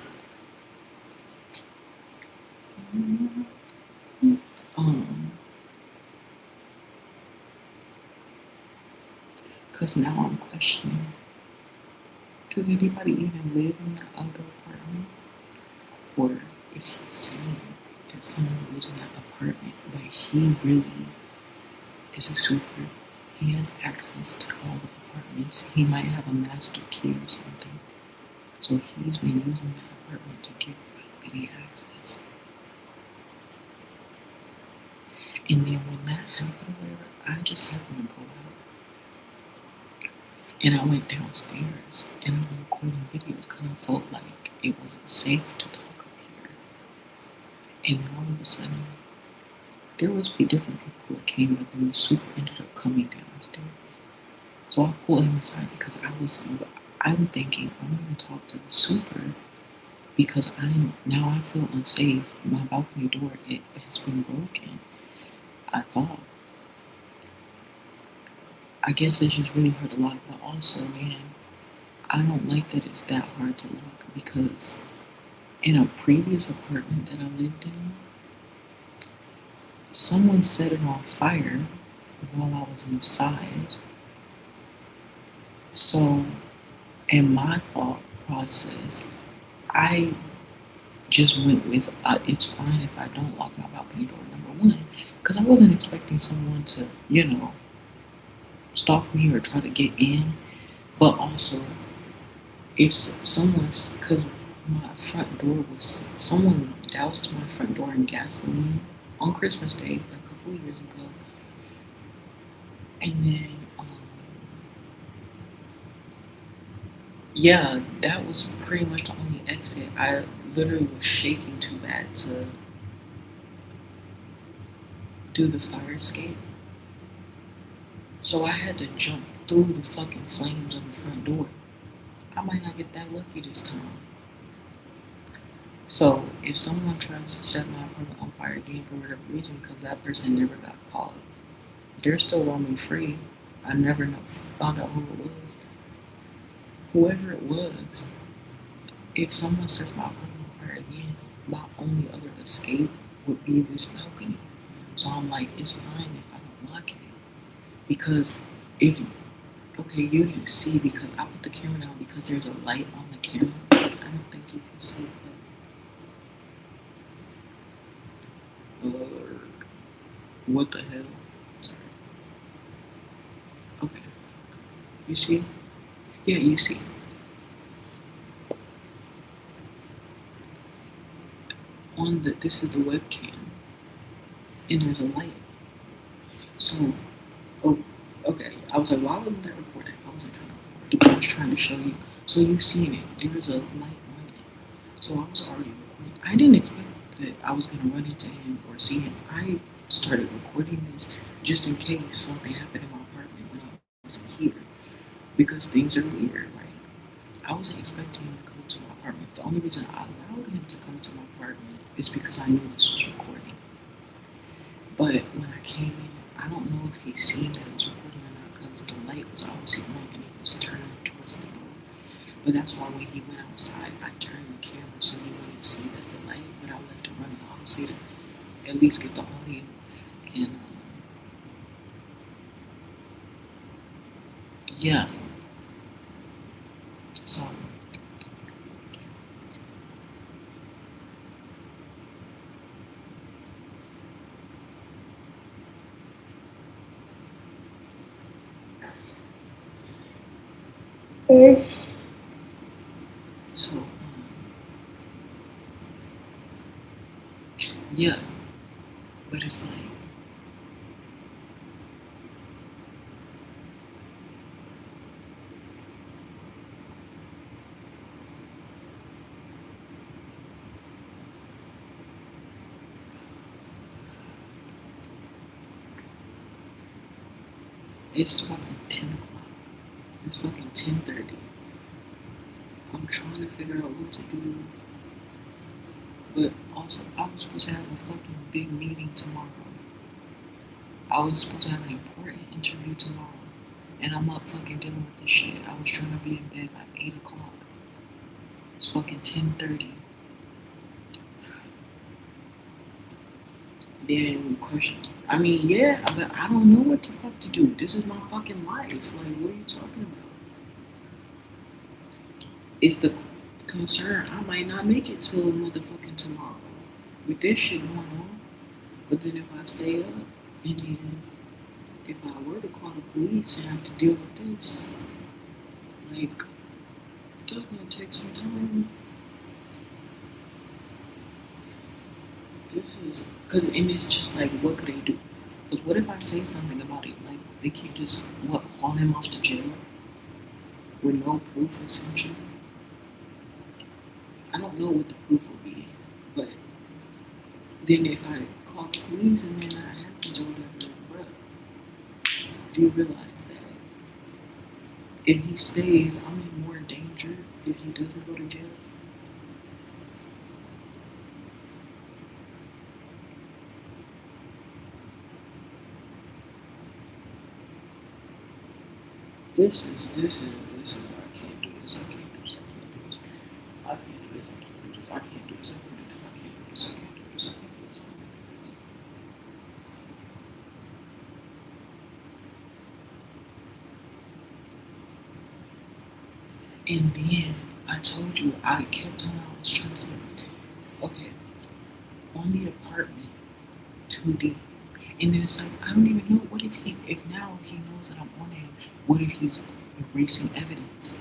Cause now I'm questioning. Does anybody even live in that other apartment? Or is he saying that someone lives in that apartment, but he really is a super? He has access to all the apartments. He might have a master key or something. So he's been using that apartment to get balcony access. And then when that happened, whatever, I just happened to go out. And I went downstairs and I was recording videos because I felt like it wasn't safe to talk up here. And then all of a sudden, there was different people that came up, and the super ended up coming downstairs. So I pulled him aside because I'm thinking I'm going to talk to the super because now I feel unsafe. My balcony door, it has been broken. I thought. I guess it's just really hard to lock, but also, man, I don't like that it's that hard to lock because in a previous apartment that I lived in, someone set it on fire while I was inside. So, in my thought process, I just went with it's fine if I don't lock my balcony door, number one, because I wasn't expecting someone to, stalk me or try to get in. But also, if someone's, because my front door was, someone doused my front door in gasoline on Christmas Day a couple years ago. And then, yeah, that was pretty much the only exit. I literally was shaking too bad to do the fire escape. So I had to jump through the fucking flames of the front door. I might not get that lucky this time. So if someone tries to set my apartment on fire again for whatever reason, because that person never got caught, they're still roaming free. I never found out who it was. Whoever it was, if someone sets my apartment on fire again, my only other escape would be this balcony. So I'm like, it's fine if I don't lock it. Because you didn't see because I put the camera down because there's a light on the camera. I don't think you can see it. What the hell? Sorry. Okay. You see? Yeah, you see. This is the webcam, and there's a light. So, okay. I was like, why wasn't that recorded? I wasn't trying to record. I was trying to show you. So you seen it. There was a light on it. So I was already recording. I didn't expect that I was gonna run into him or see him. I started recording this just in case something happened in my apartment when I wasn't here. Because things are weird, right? I wasn't expecting him to come to my apartment. The only reason I allowed him to come to my apartment is because I knew this was recording. But when I came in, I don't know if he seen that it was recording or not because the light was obviously on and he was turning towards the door. But that's why when he went outside, I turned the camera so he wouldn't see that the light, but I left it running obviously to at least get the audio. And yeah, so so yeah, but it's like it's fucking 10 o'clock. It's fucking 10:30. I'm trying to figure out what to do. But also, I was supposed to have a fucking big meeting tomorrow. I was supposed to have an important interview tomorrow. And I'm up fucking dealing with this shit. I was trying to be in bed by 8 o'clock. It's fucking 10:30. Then question. I mean, yeah, but I don't know what the fuck to do. This is my fucking life. Like, what are you talking about? It's the concern I might not make it till motherfucking tomorrow with this shit going on. But then if I stay up and then if I were to call the police and have to deal with this, like, that's gonna take some time. This is, cause, and it's just like, what could they do? Cause what if I say something about it? Like, they can't just, what, haul him off to jail? With no proof, essentially? I don't know what the proof will be, but then if I call the police and then that happens or whatever, bruh, do you realize that if he stays, I'm in more danger if he doesn't go to jail? This is, I can't do this, I can't do this, I can't do this, I can't do this, I can't do this, I can't do this, I can't do this, I can't do this, I can't do this, I can't do this, I can't do this. And then I told you, I kept on, I was trying to say, okay, on the apartment, 2D. And then it's like, I don't even know, what if now he knows that I'm on him, what if he's erasing evidence?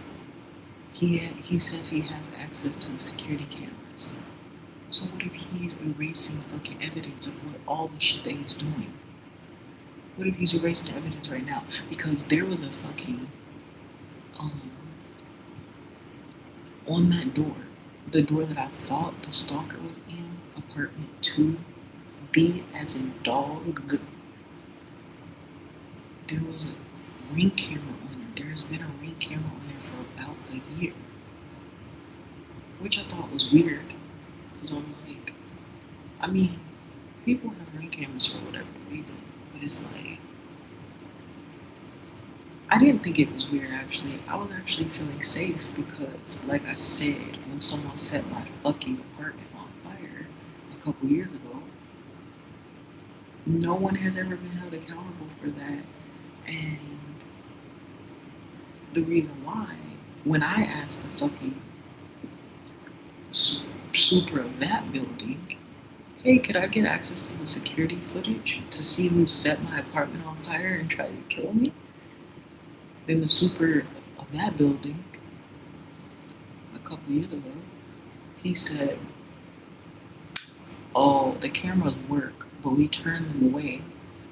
He says he has access to the security cameras. So what if he's erasing fucking evidence of what all the shit that he's doing? What if he's erasing evidence right now? Because there was a fucking, on that door, the door that I thought the stalker was in, apartment 2B as in dog, there was a Ring camera on there. There's been a Ring camera on there for about a year, which I thought was weird. Because I'm like, I mean, people have Ring cameras for whatever reason, but it's like, I didn't think it was weird actually. I was actually feeling safe because, like I said, when someone set my fucking apartment on fire a couple years ago, no one has ever been held accountable for that. And the reason why, when I asked the fucking super of that building, hey, could I get access to the security footage to see who set my apartment on fire and tried to kill me? Then the super of that building, a couple years ago, he said, oh, the cameras work, but we turn them away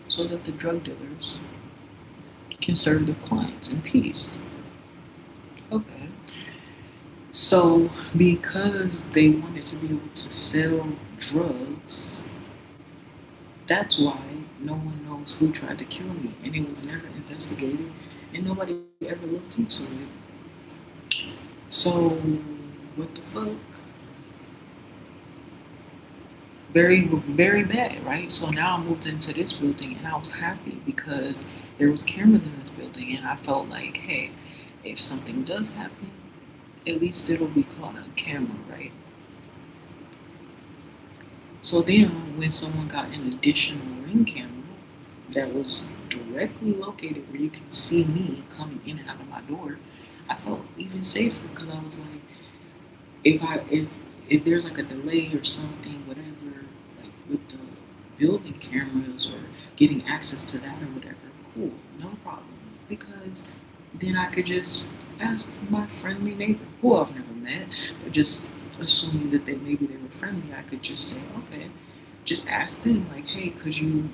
so that the drug dealers can serve their clients in peace. Okay. So, because they wanted to be able to sell drugs, that's why no one knows who tried to kill me. And it was never investigated, and nobody ever looked into it. So, what the fuck? Very, very bad, right? So now I moved into this building and I was happy because there was cameras in this building and I felt like, hey, if something does happen, at least it'll be caught on camera, right? So then when someone got an additional ring camera that was directly located where you can see me coming in and out of my door, I felt even safer because I was like, if there's like a delay or something, whatever, like with the building cameras or getting access to that or whatever, cool, no problem. Because then I could just ask my friendly neighbor, who I've never met, but just assuming that maybe they were friendly, I could just say, okay, just ask them like, hey, could you?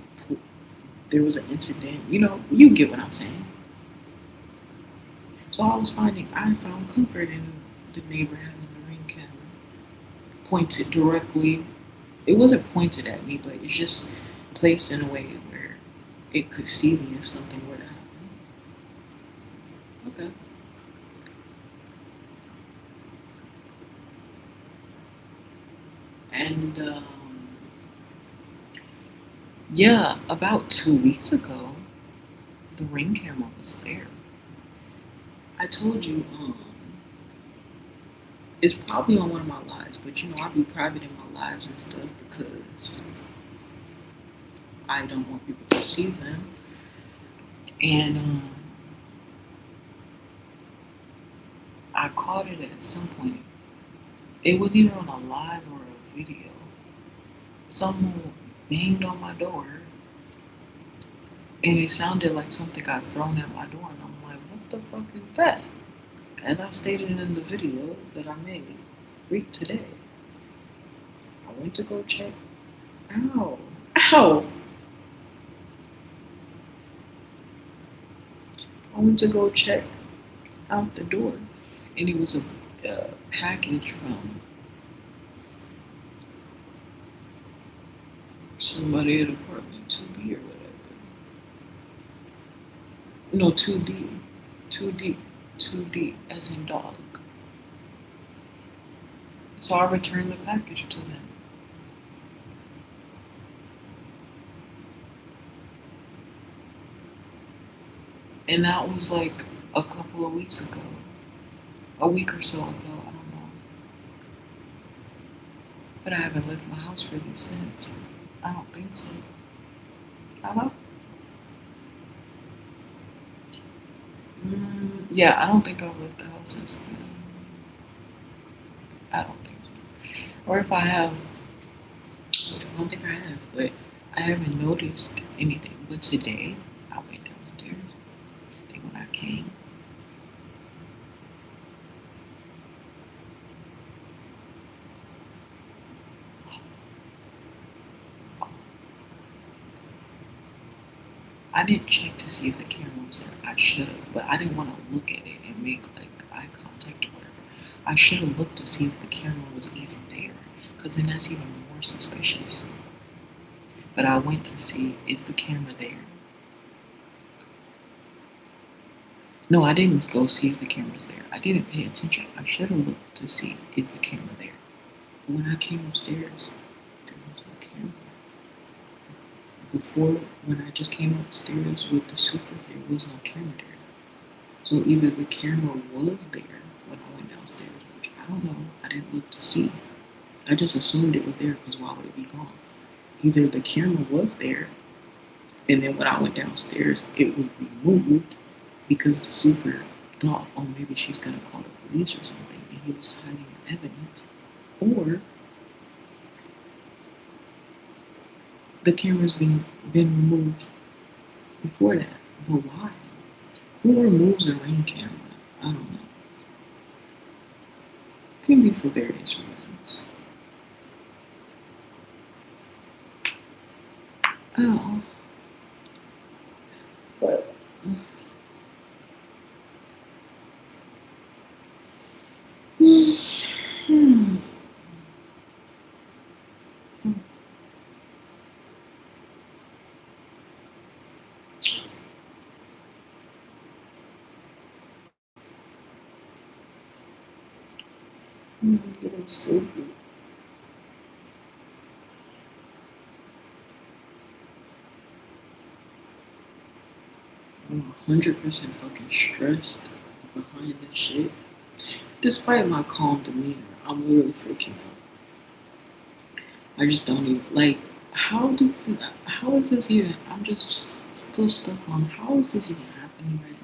There was an incident, you get what I'm saying. So I found comfort in the neighbor having the ring camera pointed directly. It wasn't pointed at me, but it's just placed in a way where it could see me if something were to happen. Okay. And yeah, about 2 weeks ago, the ring camera was there. I told you, it's probably on one of my lives, but I be private in my lives and stuff because I don't want people to see them. And I caught it at some point. It was either on a live or a video. Someone banged on my door, and it sounded like something got thrown at my door, and I'm like, what the fuck is that? As I stated in the video that I made today, I went to go check. Ow. Ow! I went to go check out the door, and it was a package from somebody at apartment 2B or whatever. No, 2D. 2D. 2D, as in dog. So I returned the package to them. And that was like a couple of weeks ago. A week or so ago, I don't know. But I haven't left my house really since. I don't think so. Hello? Yeah, I don't think I've left the house since then. I don't think so. Or if I have, which I don't think I have, but I haven't noticed anything. But today, I went downstairs. And when I came, I didn't check to see if the camera was there. I should have, but I didn't want to look at it and make like eye contact or whatever. I should have looked to see if the camera was even there, because then that's even more suspicious. But I went to see, is the camera there? No, I didn't go see if the camera's there. I didn't pay attention. I should have looked to see, is the camera there? But when I came upstairs, there was no camera. Before, when I just came upstairs with the super, there was no camera there. So either the camera was there when I went downstairs, which I don't know. I didn't look to see. I just assumed it was there because why would it be gone? Either the camera was there, and then when I went downstairs, it was removed because the super thought, oh, maybe she's gonna call the police or something, and he was hiding evidence. Or the camera's been removed before that. But why? Who removes a ring camera? I don't know. Could be for various reasons. Oh. But Getting sleepy. I'm 100% fucking stressed behind this shit. Despite my calm demeanor, I'm literally freaking out. I just don't even like. How is this even? I'm just still stuck on how is this even happening right now?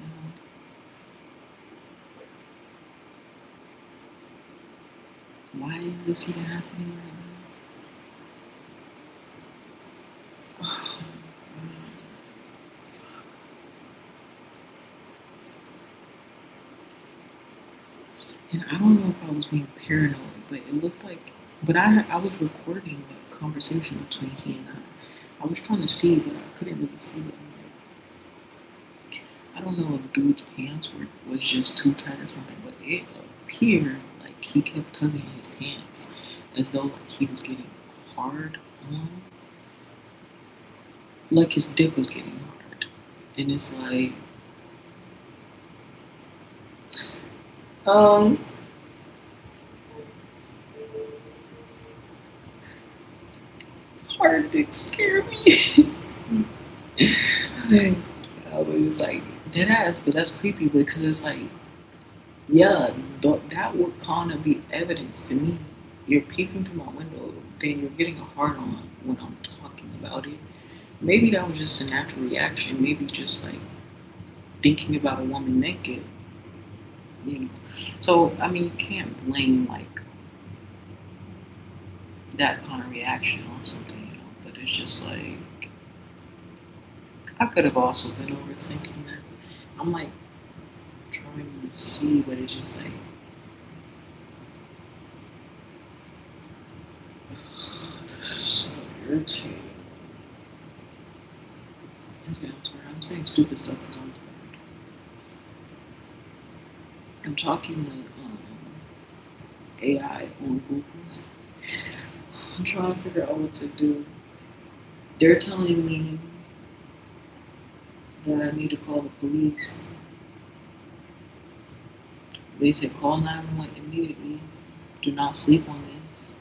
Why is this even happening right now? Oh, and I don't know if I was being paranoid, but it looked like. But I was recording the conversation between he and I. I was trying to see, but I couldn't really see it. I don't know if dude's pants was just too tight or something, but it appeared like he kept tugging his pants as though like he was getting hard on, like his dick was getting hard, and it's like, um, hard dicks scare me. I was like dead ass, but that's creepy because it's like, yeah, that would kind of be evidence to me. You're peeking through my window, then you're getting a hard on when I'm talking about it. Maybe that was just a natural reaction. Maybe just like thinking about a woman naked, you know. So I mean, you can't blame like that kind of reaction on something, you know. But it's just like I could have also been overthinking that. I'm like trying to see, but it's just like this is so irritating. Okay, I'm sorry. I'm saying stupid stuff because I'm tired. I'm talking to AI on Google. I'm trying to figure out what to do. They're telling me that I need to call the police. They said call 911 immediately. Do not sleep on this.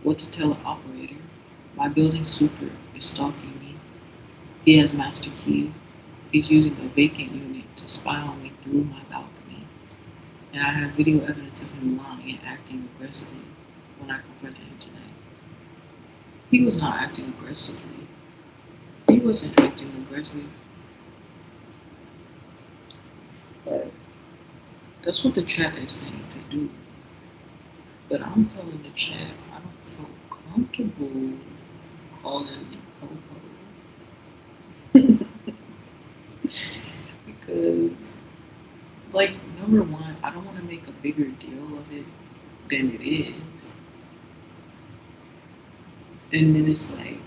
What to tell the operator? My building super is stalking me. He has master keys. He's using a vacant unit to spy on me through my balcony. And I have video evidence of him lying and acting aggressively when I confronted him tonight. He was not acting aggressively. He wasn't acting aggressive. But that's what the chat is saying to do. But I'm telling the chat I don't feel comfortable calling Popo. Because, like, number one, I don't want to make a bigger deal of it than it is. And then it's like,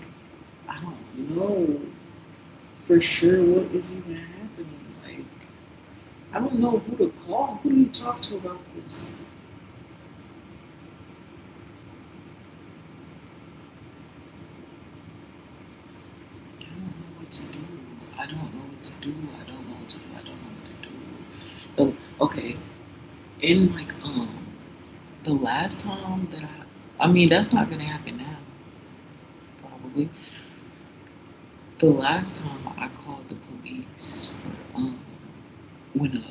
I don't know for sure what is even happening. Like, I don't know who to call. Who do you talk to about this? I don't know what to do. I don't know what to do. I don't know what to do. I don't know what to do. Okay, in like the last time that I mean that's not gonna happen now, probably. The last time I called the police for when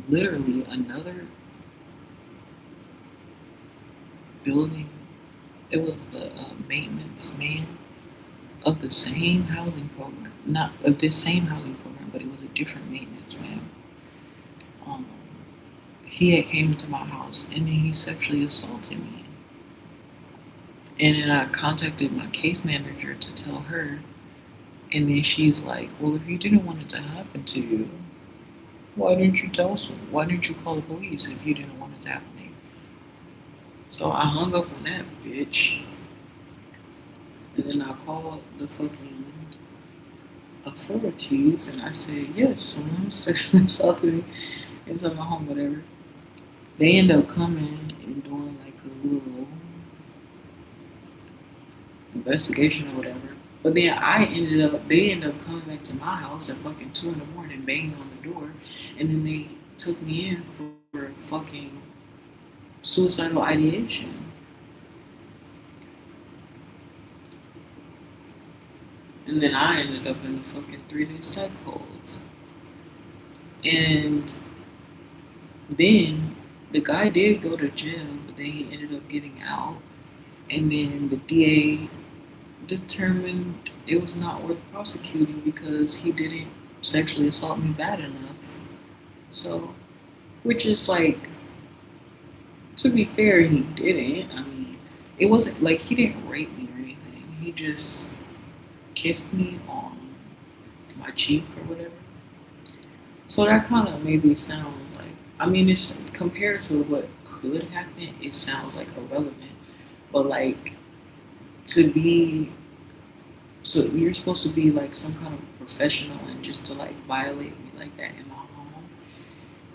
literally another building, it was the maintenance man of the same housing program, not of this same housing program, but it was a different maintenance man. Um, he had came into my house and then he sexually assaulted me. And then I contacted my case manager to tell her, and then she's like, "Well, if you didn't want it to happen to you, why didn't you tell someone? Why didn't you call the police if you didn't want it to happen to you?" So I hung up on that bitch, and then I called the fucking authorities, and I said, "Yes, someone sexually assaulted me inside my home, whatever." They end up coming and doing like a little investigation or whatever. But then they ended up coming back to my house at fucking 2 in the morning, banging on the door, and then they took me in for fucking suicidal ideation. And then I ended up in the fucking 3-day psych holds. And then the guy did go to jail, but then he ended up getting out. And then the DA determined it was not worth prosecuting because he didn't sexually assault me bad enough. So, which is like, to be fair, he didn't. I mean, it wasn't like he didn't rape me or anything. He just kissed me on my cheek or whatever. So that kind of maybe sounds like, I mean, it's compared to what could happen, it sounds like irrelevant. But like, to be, so you're supposed to be like some kind of professional and just to like violate me like that in my home.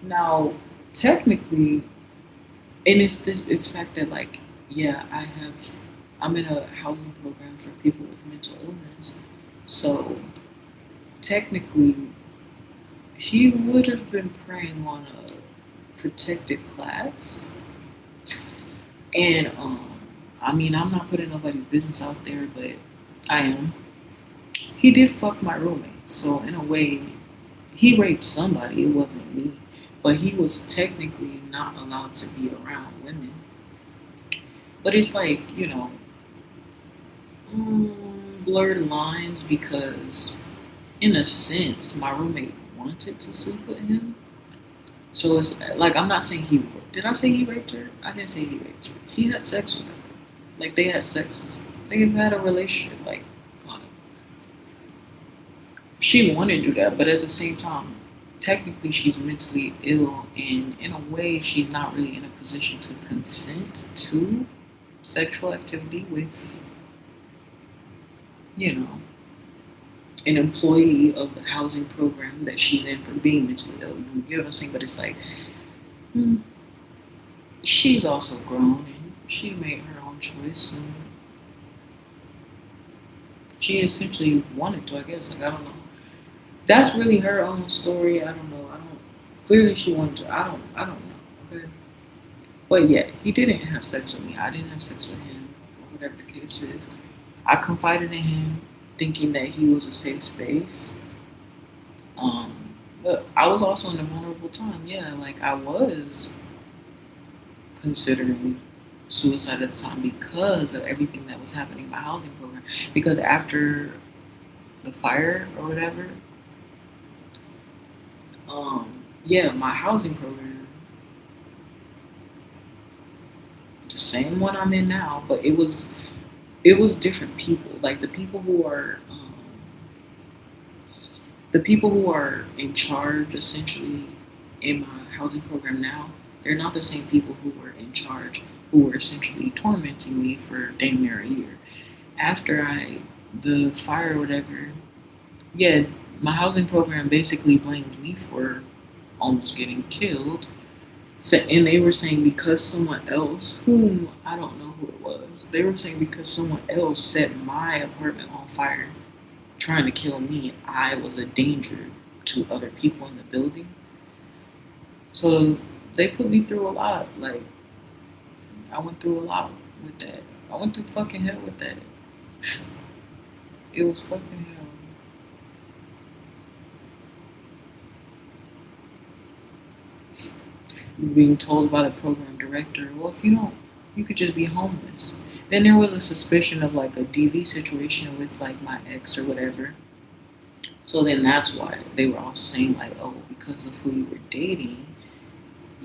Now, technically, and it's fact that like, yeah, I'm in a housing program for people with mental illness. So technically, he would have been preying on a protected class. And I mean, I'm not putting nobody's business out there, but I am. He did fuck my roommate, so in a way, he raped somebody. It wasn't me, but he was technically not allowed to be around women. But it's like, blurred lines because, in a sense, my roommate wanted to sleep with him. So it's like, I'm not saying he. Did I say he raped her? I didn't say he raped her. He had sex with her. Like, they had sex. They've had a relationship, like, kind of. She wanted to do that, but at the same time, technically she's mentally ill, and in a way, she's not really in a position to consent to sexual activity with, an employee of the housing program that she's in for being mentally ill. You get what I'm saying? But it's like, she's also grown and she made her own choice, and she essentially wanted to, I guess. Like, I don't know. That's really her own story. I don't know. Clearly she wanted to. I don't know. Okay. But yeah, he didn't have sex with me. I didn't have sex with him, or whatever the case is. I confided in him, thinking that he was a safe space. But I was also in a vulnerable time. Yeah, like, I was considering suicide at the time because of everything that was happening in my housing program. Because after the fire or whatever, yeah, my housing program, the same one I'm in now, but it was different people. Like, the people who are in charge essentially in my housing program now, they're not the same people who were in charge, who were essentially tormenting me for damn near a year. After the fire or whatever, yeah, my housing program basically blamed me for almost getting killed. So, and they were saying because someone else, whom I don't know who it was, they were saying because someone else set my apartment on fire trying to kill me, I was a danger to other people in the building. So they put me through a lot. Like, I went through a lot with that. I went through fucking hell with that. It was fucking hell. Being told by the program director, well, if you don't, you could just be homeless. Then there was a suspicion of like a DV situation with like my ex or whatever. So then that's why they were all saying like, oh, because of who you were dating,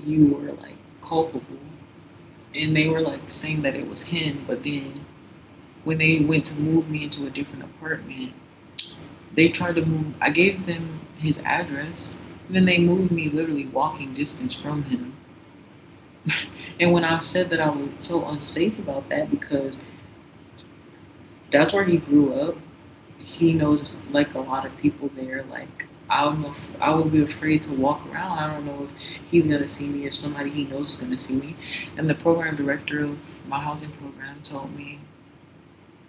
you were like culpable. And they were like saying that it was him, but then when they went to move me into a different apartment, they tried to move, I gave them his address, and then they moved me literally walking distance from him. And when I said that I was so unsafe about that because that's where he grew up, he knows like a lot of people there. Like, I don't know if I would be afraid to walk around. I don't know if he's gonna see me, if somebody he knows is gonna see me. And the program director of my housing program told me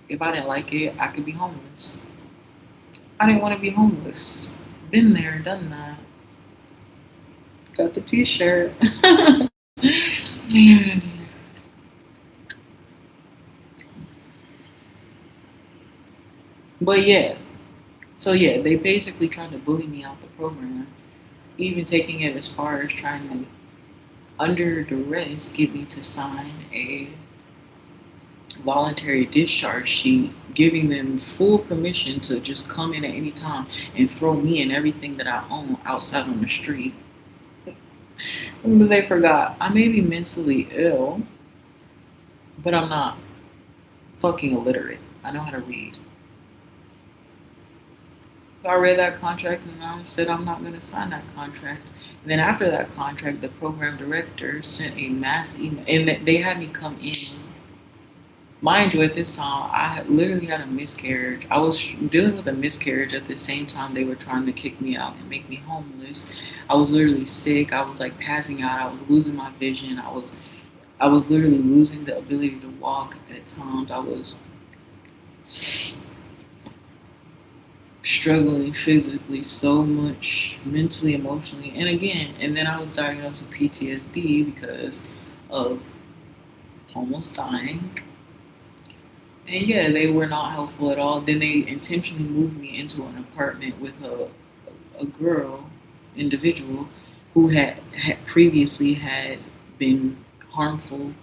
if I didn't like it, I could be homeless. I didn't want to be homeless. Been there, done that. Got the t-shirt. But yeah, so yeah, they basically tried to bully me out the program, even taking it as far as trying to, under duress, get me to sign a voluntary discharge sheet, giving them full permission to just come in at any time and throw me and everything that I own outside on the street. But they forgot I may be mentally ill, but I'm not fucking illiterate. I know how to read. So I read that contract and I said I'm not going to sign that contract. And then after that contract, the program director sent a mass email, and they had me come in. Mind you, at this time, I literally had a miscarriage. I was dealing with a miscarriage at the same time they were trying to kick me out and make me homeless. I was literally sick. I was like passing out. I was losing my vision. I was literally losing the ability to walk at times. I was struggling physically so much, mentally, emotionally, and then I was diagnosed with PTSD because of almost dying. And yeah, they were not helpful at all. Then they intentionally moved me into an apartment with a girl, individual, who had previously had been harmful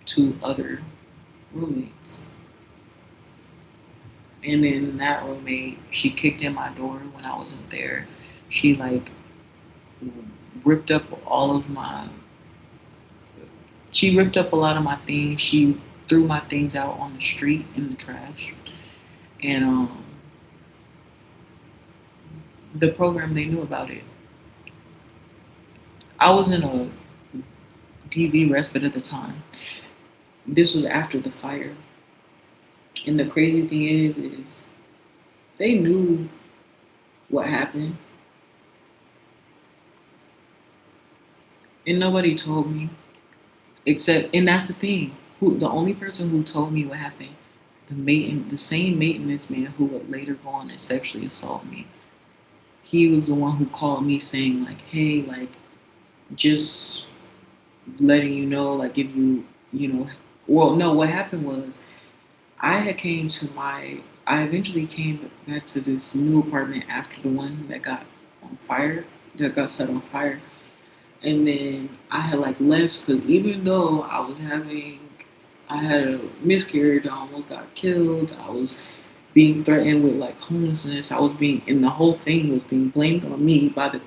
to other roommates. And then that roommate, she kicked in my door when I wasn't there. She like ripped up all of my she ripped up a lot of my things. She threw my things out on the street in the trash. And the program, they knew about it. I was in a DV respite at the time. This was after the fire. And the crazy thing is they knew what happened. And nobody told me. Except, and that's the thing. The only person who told me what happened, the same maintenance man who would later go on and sexually assault me. He was the one who called me saying like, "Hey, like, just letting you know, like, if you know." Well, no, what happened was I eventually came back to this new apartment after the one that got on fire, that got set on fire. And then I had like left because even though I had a miscarriage, I almost got killed. I was being threatened with like homelessness. And the whole thing was being blamed on me by the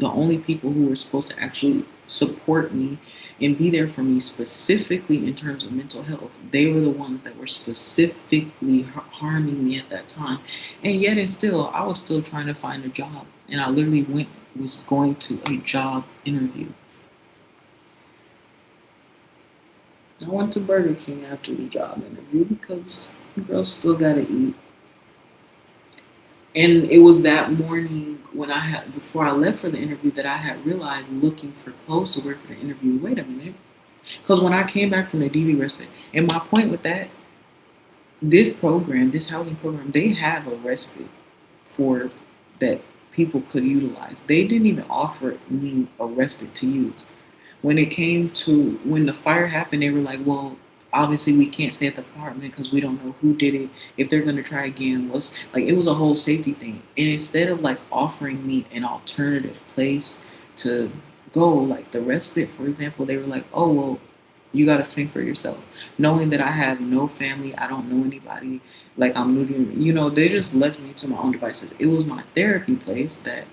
only people who were supposed to actually support me and be there for me specifically in terms of mental health. They were the ones that were specifically harming me at that time. And yet and still, I was still trying to find a job. And I literally was going to a job interview. I went to Burger King after the job interview because girls still gotta eat. And it was that morning before I left for the interview, that I had realized, looking for clothes to wear for the interview, wait a minute. Because when I came back from the DV respite, and my point with that, this housing program, they have a respite for that people could utilize. They didn't even offer me a respite to use. When the fire happened, they were like, well, obviously we can't stay at the apartment because we don't know who did it. If they're going to try again, it was a whole safety thing. And instead of like offering me an alternative place to go, like the respite, for example, they were like, oh, well, you got to think for yourself. Knowing that I have no family, I don't know anybody, like I'm new to, they just left me to my own devices. It was my therapy place that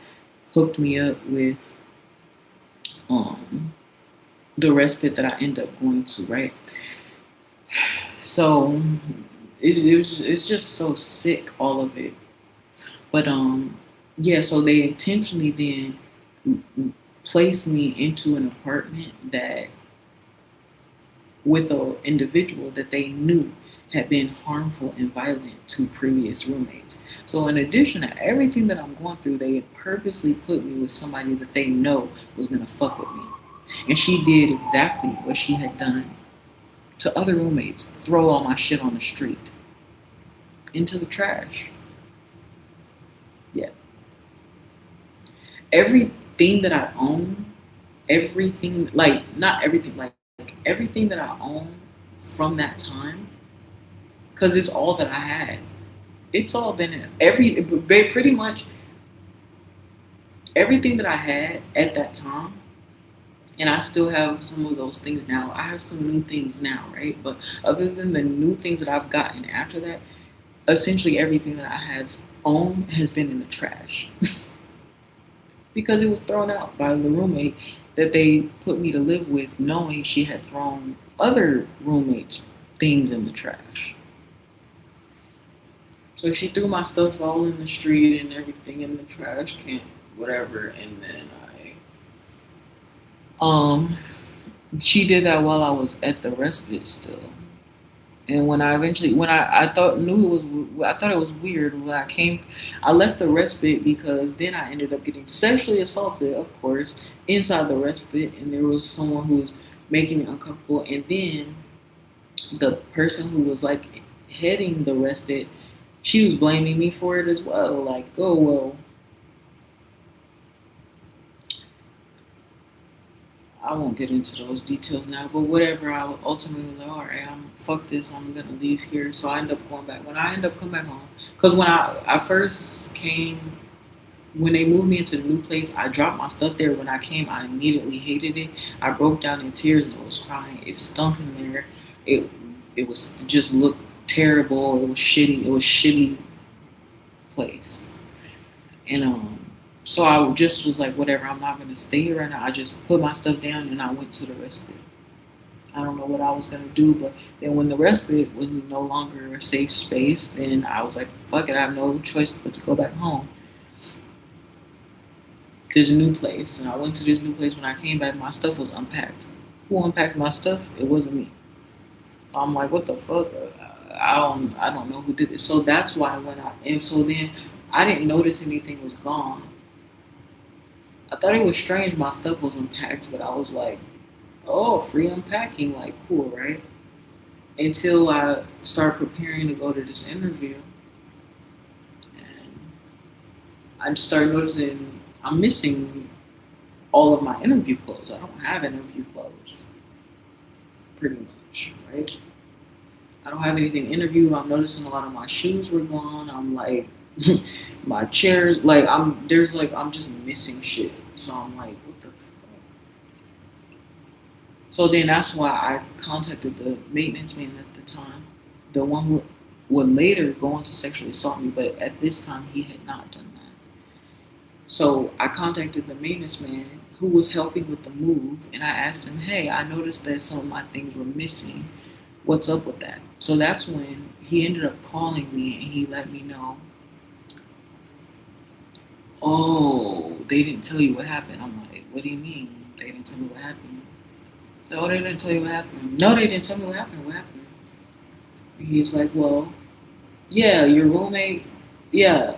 hooked me up with the respite that I end up going to, right? So it's just so sick, all of it. But yeah, so they intentionally then placed me into an apartment that with an individual that they knew had been harmful and violent to previous roommates. So in addition to everything that I'm going through, they had purposely put me with somebody that they know was gonna fuck with me. And she did exactly what she had done to other roommates, throw all my shit on the street, into the trash. Yeah. Everything that I own, everything, like, not everything, like everything that I own from that time, because it's all that I had. It's all been pretty much everything that I had at that time, and I still have some of those things now. I have some new things now, right? But other than the new things that I've gotten after that, essentially everything that I have owned has been in the trash because it was thrown out by the roommate that they put me to live with, knowing she had thrown other roommates' things in the trash. So she threw my stuff all in the street and everything in the trash can, whatever, and then she did that while I was at the respite still. And when I eventually, when I thought knew it was, I thought it was weird when I left the respite because then I ended up getting sexually assaulted, of course, inside the respite, and there was someone who was making me uncomfortable, and then the person who was like heading the respite, she was blaming me for it as well. Like, oh well, I won't get into those details now, but whatever. I ultimately was like, all right, fuck this. I'm gonna leave here. So I ended up going back. When I ended up coming back home, because when I first came, when they moved me into the new place, I dropped my stuff there. When I came, I immediately hated it. I broke down in tears and I was crying. It stunk in there. It it was just looked terrible. It was shitty. It was shitty place. And so I just was like, whatever, I'm not gonna stay here right now. I just put my stuff down and I went to the respite. I don't know what I was gonna do, but then when the respite was no longer a safe space, then I was like, fuck it, I have no choice but to go back home. This new place. And I went to this new place. When I came back, my stuff was unpacked. Who unpacked my stuff? It wasn't me. I'm like, what the fuck? I don't know who did it. So that's why when and so then I didn't notice anything was gone. I thought it was strange my stuff was unpacked, but I was like, oh, free unpacking, like cool, right? Until I started preparing to go to this interview, and I just started noticing I'm missing all of my interview clothes. I don't have interview clothes, pretty much, right? I don't have anything to interview. I'm noticing a lot of my shoes were gone. I'm like, my chairs, like I'm just missing shit. So I'm like, what the fuck? So then that's why I contacted the maintenance man at the time, the one who would later go on to sexually assault me, but at this time he had not done that. So I contacted the maintenance man who was helping with the move, and I asked him, hey, I noticed that some of my things were missing. What's up with that? So that's when he ended up calling me and he let me know, oh, they didn't tell you what happened. I'm like, what do you mean? They didn't tell me what happened. So, oh, they didn't tell you what happened. No, they didn't tell me what happened. What happened? And he's like, well, yeah, your roommate, yeah.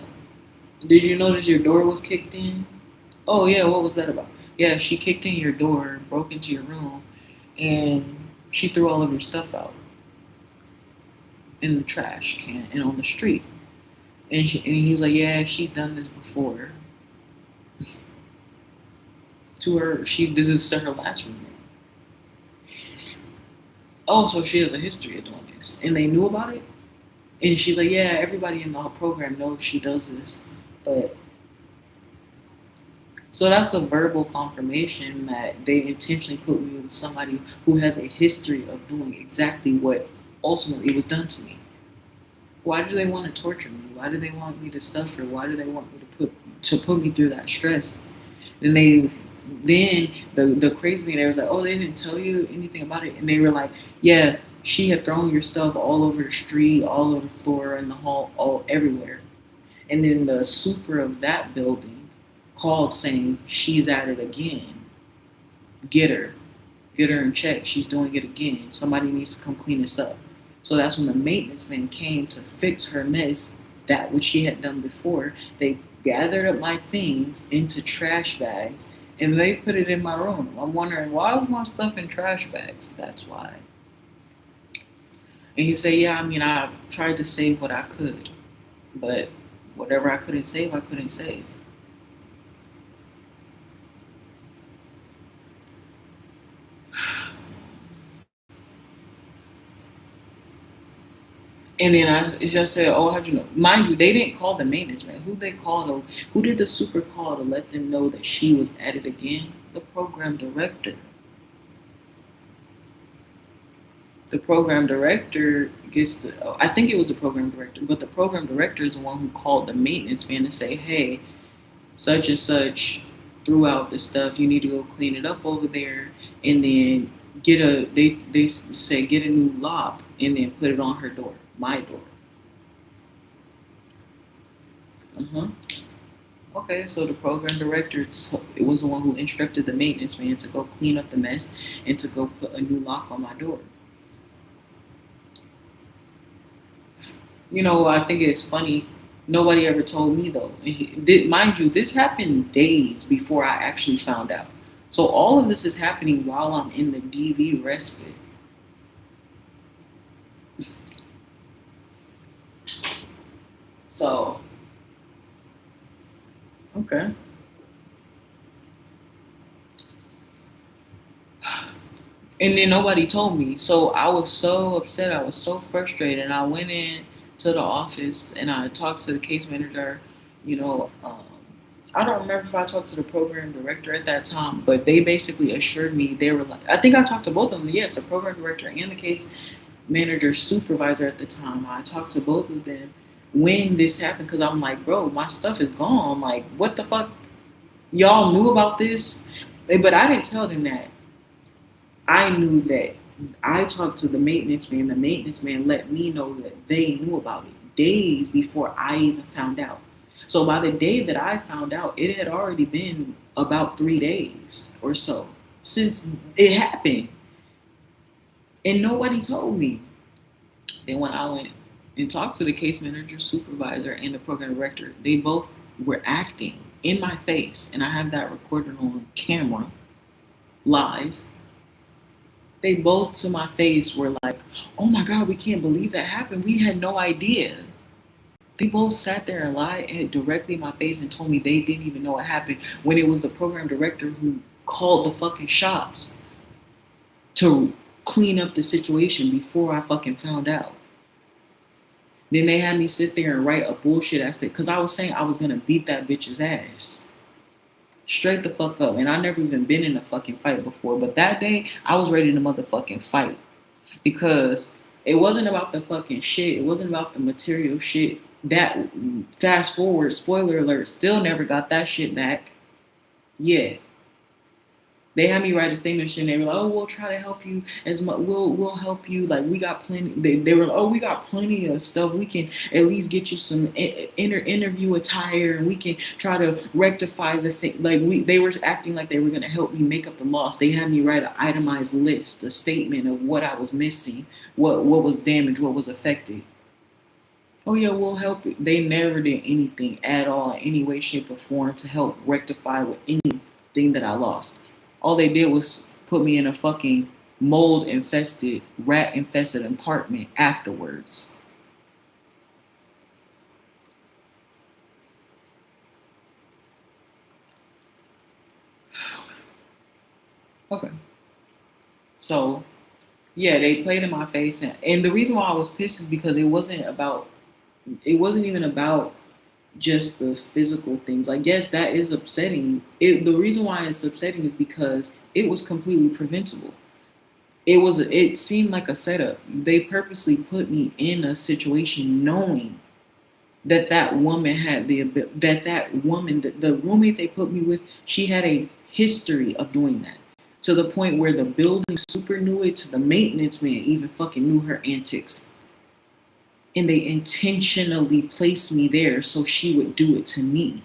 Did you notice your door was kicked in? Oh, yeah, what was that about? Yeah, she kicked in your door, broke into your room, and she threw all of your stuff out in the trash can and on the street. And he was like, yeah, she's done this before. To her, this is to her last roommate. Oh, so she has a history of doing this. And they knew about it? And she's like, yeah, everybody in the whole program knows she does this. But, so that's a verbal confirmation that they intentionally put me with somebody who has a history of doing exactly what ultimately was done to me. Why do they want to torture me? Why do they want me to suffer? Why do they want me to put me through that stress? And then the crazy thing, they was like, oh, they didn't tell you anything about it, and they were like, yeah, she had thrown your stuff all over the street, all over the floor, in the hall, all everywhere. And then the super of that building called saying she's at it again. Get her in check. She's doing it again. Somebody needs to come clean this up. So that's when the maintenance man came to fix her mess, that which she had done before. They gathered up my things into trash bags and they put it in my room. I'm wondering, why was my stuff in trash bags? That's why. And he said, yeah, I mean, I tried to save what I could, but whatever I couldn't save, I couldn't save. And then I just said, "Oh, how'd you know?" Mind you, they didn't call the maintenance man. Who they called? Who did the super call to let them know that she was at it again? The program director. The program director gets to. Oh, I think it was the program director, but the program director is the one who called the maintenance man to say, "Hey, such and such threw out the stuff. You need to go clean it up over there, and then get a." They say get a new lock and then put it on her door, my door. Uh-huh. Okay, so the program director it was the one who instructed the maintenance man to go clean up the mess and to go put a new lock on my door. I think it's funny. Nobody ever told me though. Mind you, this happened days before I actually found out. So all of this is happening while I'm in the DV respite. So, okay. And then nobody told me. So I was so upset. I was so frustrated. And I went in to the office and I talked to the case manager. You know, um, I don't remember if I talked to the program director at that time, but they basically assured me they were like, I think I talked to both of them. Yes, the program director and the case manager supervisor at the time. I talked to both of them when this happened because I'm like, bro, my stuff is gone. Like, what the fuck? Y'all knew about this? But I didn't tell them that. I knew that I talked to the maintenance man. The maintenance man let me know that they knew about it days before I even found out. So by the day that I found out, it had already been about 3 days or so since it happened. And nobody told me. Then when I went and talked to the case manager, supervisor, and the program director, they both were acting in my face. And I have that recorded on camera, live. They both to my face were like, "Oh my God, we can't believe that happened. We had no idea." They both sat there and lied directly in my face and told me they didn't even know what happened when it was the program director who called the fucking shots to clean up the situation before I fucking found out. Then they had me sit there and write a bullshit ass thing because I was saying I was gonna beat that bitch's ass. Straight the fuck up. And I never even been in a fucking fight before. But that day, I was ready to motherfucking fight. Because it wasn't about the fucking shit. It wasn't about the material shit. That, fast forward, spoiler alert, still never got that shit back. Yeah. They had me write a statement and they were like, "Oh, we'll try to help you as much. We'll help you. Like we got plenty." They were like, "Oh, we got plenty of stuff. We can at least get you some interview attire, and we can try to rectify the thing." Like they were acting like they were gonna help me make up the loss. They had me write an itemized list, a statement of what I was missing, what was damaged, what was affected. Oh yeah, we'll help you. They never did anything at all in any way, shape, or form to help rectify with anything that I lost. All they did was put me in a fucking mold infested, rat infested apartment afterwards. Okay. So, yeah, they played in my face. And the reason why I was pissed is because it wasn't even about just the physical things. Like, yes, that is upsetting. The reason why it's upsetting is because it was completely preventable. It seemed like a setup. They purposely put me in a situation knowing that that woman had that woman, the roommate they put me with, she had a history of doing that. To the point where the building super knew it, to the maintenance man even fucking knew her antics. And they intentionally placed me there so she would do it to me.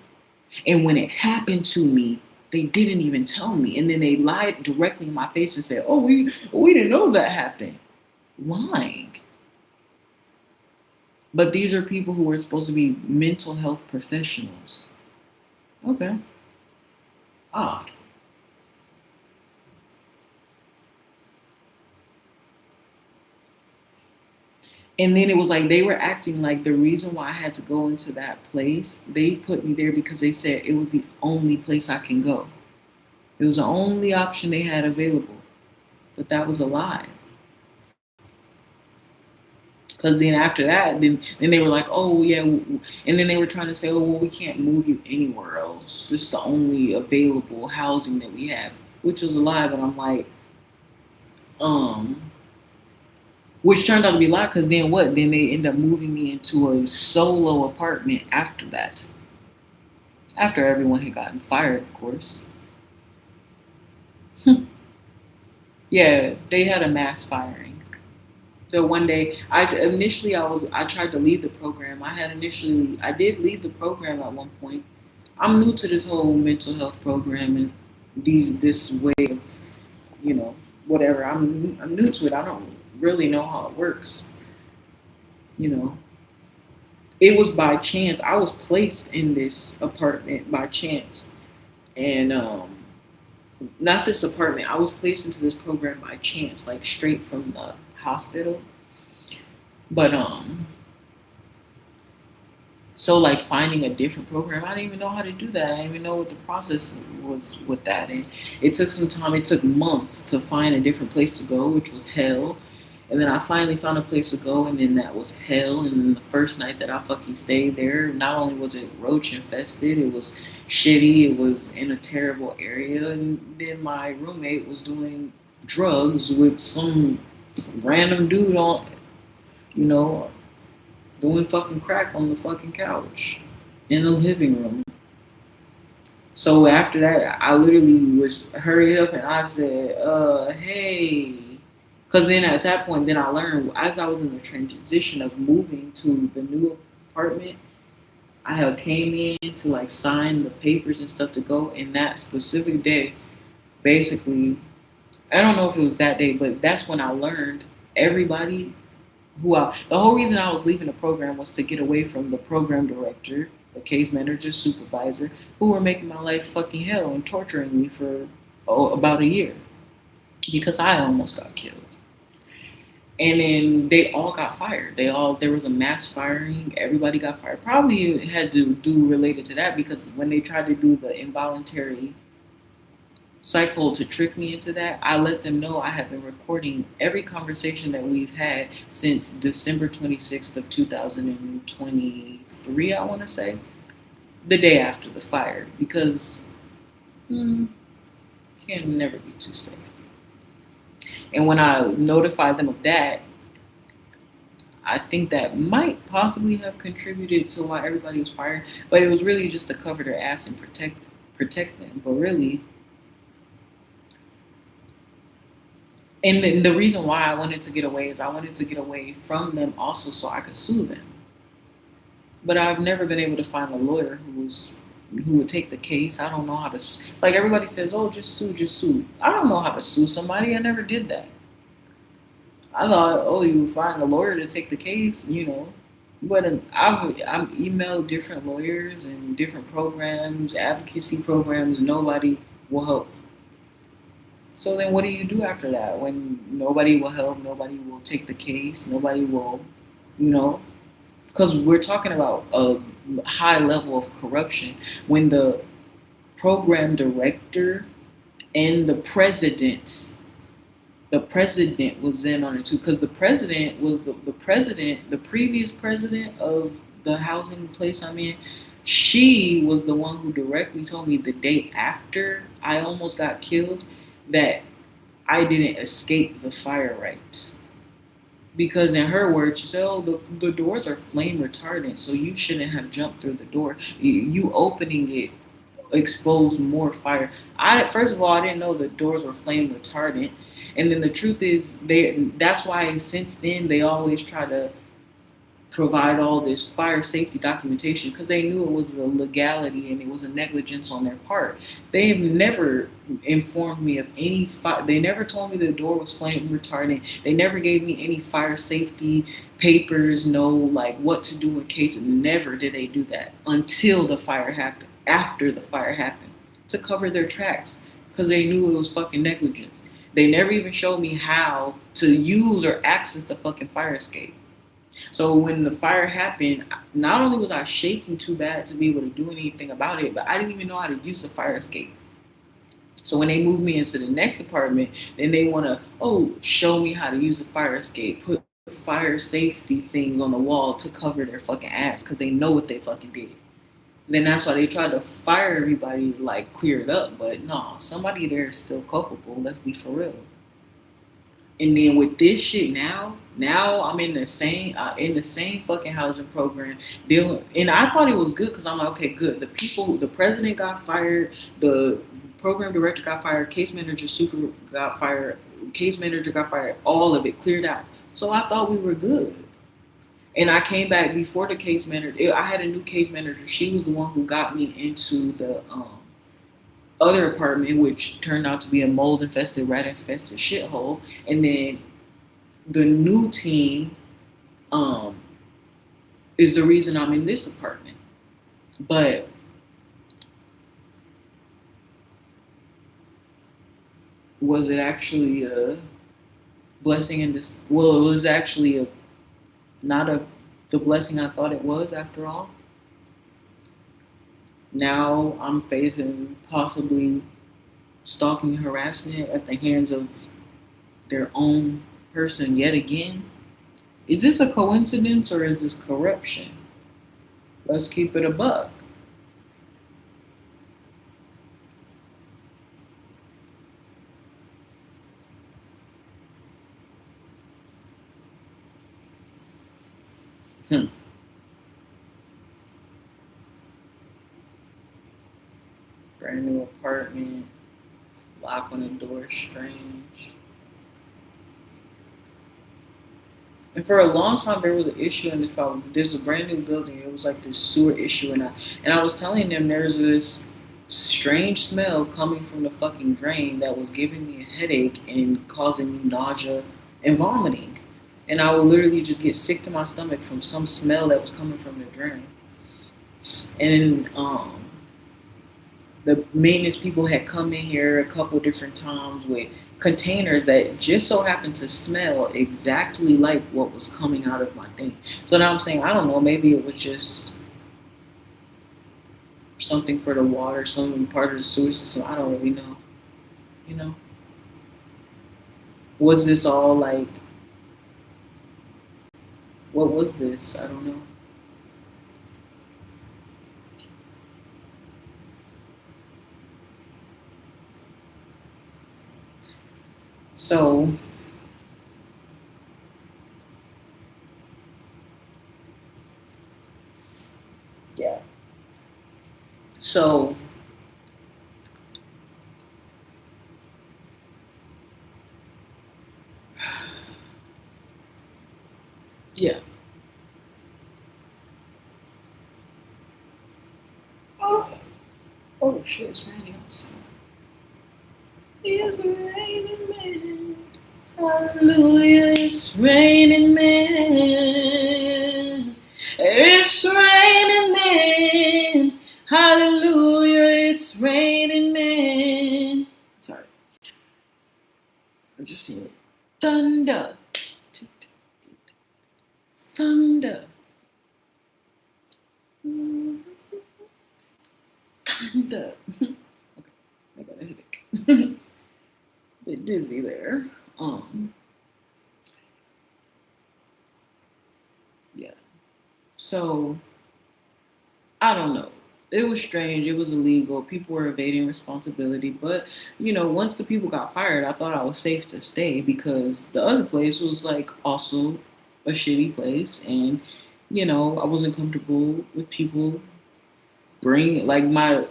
And when it happened to me, they didn't even tell me. And then they lied directly in my face and said, "Oh, we didn't know that happened." Lying. But these are people who are supposed to be mental health professionals. Okay. Odd. And then it was like they were acting like the reason why I had to go into that place, they put me there because they said it was the only place I can go. It was the only option they had available. But that was a lie. Because then after that, then they were like, oh yeah, and then they were trying to say, oh well, we can't move you anywhere else. This is the only available housing that we have, which is a lie. But I'm like, um, which turned out to be a lie. Because then what? Then they end up moving me into a solo apartment after that. After everyone had gotten fired, of course. Yeah, they had a mass firing. So one day, I tried to leave the program. I did leave the program at one point. I'm new to this whole mental health program and this way of, you know, whatever. I'm new to it. I don't really know how it works. You know, it was by chance. I was placed in this apartment by chance, and not this apartment. I was placed into this program by chance, like straight from the hospital. But so like finding a different program, I didn't even know how to do that. I didn't even know what the process was with that, and it took some time. It took months to find a different place to go, which was hell. And then I finally found a place to go, and then that was hell. And then the first night that I fucking stayed there, not only was it roach infested, it was shitty. It was in a terrible area, and then my roommate was doing drugs with some random dude on, you know, doing fucking crack on the fucking couch in the living room. So after that, I literally was hurried up and I said, hey. Because then at that point, then I learned as I was in the transition of moving to the new apartment, I had came in to like sign the papers and stuff to go. And that specific day, basically, I don't know if it was that day, but that's when I learned everybody the whole reason I was leaving the program was to get away from the program director, the case manager, supervisor, who were making my life fucking hell and torturing me for about a year because I almost got killed. And then they all got fired. There was a mass firing. Everybody got fired. Probably had to do related to that because when they tried to do the involuntary cycle to trick me into that, I let them know I have been recording every conversation that we've had since December 26th of 2023, I want to say, the day after the fire, because can never be too safe. And when I notified them of that, I think that might possibly have contributed to why everybody was fired, but it was really just to cover their ass and protect them. But really, and the reason why I wanted to get away is I wanted to get away from them also so I could sue them. But I've never been able to find a lawyer who would take the case. I don't know how to, like everybody says, oh, just sue, just sue. I don't know how to sue somebody. I never did that. I thought, oh, you find a lawyer to take the case, you know. But I've emailed different lawyers and different programs, advocacy programs. Nobody will help. So then what do you do after that? When nobody will help, nobody will take the case, nobody will, you know, because we're talking about a high level of corruption when the program director and the president was in on it too, because the president was the previous president of the housing place I'm in. She was the one who directly told me the day after I almost got killed that I didn't escape the fire rights. Because in her words, she said, oh, the doors are flame retardant, so you shouldn't have jumped through the door. You opening it exposed more fire. First of all, I didn't know the doors were flame retardant. And then the truth is, that's why since then they always try to provide all this fire safety documentation because they knew it was a legality and it was a negligence on their part. They have never informed me of any fire. They never told me the door was flame retardant. They never gave me any fire safety papers, no like what to do in case. Never did they do that until the fire happened, after the fire happened, to cover their tracks because they knew it was fucking negligence. They never even showed me how to use or access the fucking fire escape. So when the fire happened, not only was I shaking too bad to be able to do anything about it, but I didn't even know how to use the fire escape. So when they moved me into the next apartment, then they want to, show me how to use the fire escape, put fire safety things on the wall to cover their fucking ass because they know what they fucking did. Then that's why they tried to fire everybody to like clear it up. But no, somebody there is still culpable. Let's be for real. And then with this shit now I'm in the same fucking housing program dealing. And I thought it was good because I'm like, okay, good. The president got fired, the program director got fired, case manager got fired, all of it cleared out. So I thought we were good. And I came back before the case manager. I had a new case manager. She was the one who got me into the other apartment, which turned out to be a mold-infested, rat-infested shithole. And then the new team is the reason I'm in this apartment. But was it actually a blessing in this? Well, it was actually the blessing I thought it was after all. Now I'm facing possibly stalking harassment at the hands of their own person yet again. Is this a coincidence or is this corruption? Let's keep it a buck. Brand new apartment, lock on the door, strange. And for a long time, there was an issue in this problem. There's a brand new building. It was like this sewer issue, and I was telling them there's this strange smell coming from the fucking drain that was giving me a headache and causing me nausea and vomiting. And I would literally just get sick to my stomach from some smell that was coming from the drain. And the maintenance people had come in here a couple different times with containers that just so happened to smell exactly like what was coming out of my thing. So now I'm saying, I don't know, maybe it was just something for the water, something part of the sewer system. I don't really know. You know? Was this all like, what was this? I don't know. So, yeah. So, yeah. Oh shit, it's raining outside. It's raining, man. Hallelujah, it's raining, man. It's raining, man. Hallelujah, it's raining, man. Sorry. I just seen it. Thunder. Thunder. Thunder. Okay, I got a headache. Bit dizzy there. Yeah. So I don't know. It was strange. It was illegal. People were evading responsibility. But, once the people got fired, I thought I was safe to stay because the other place was like also a shitty place. And, I wasn't comfortable with people my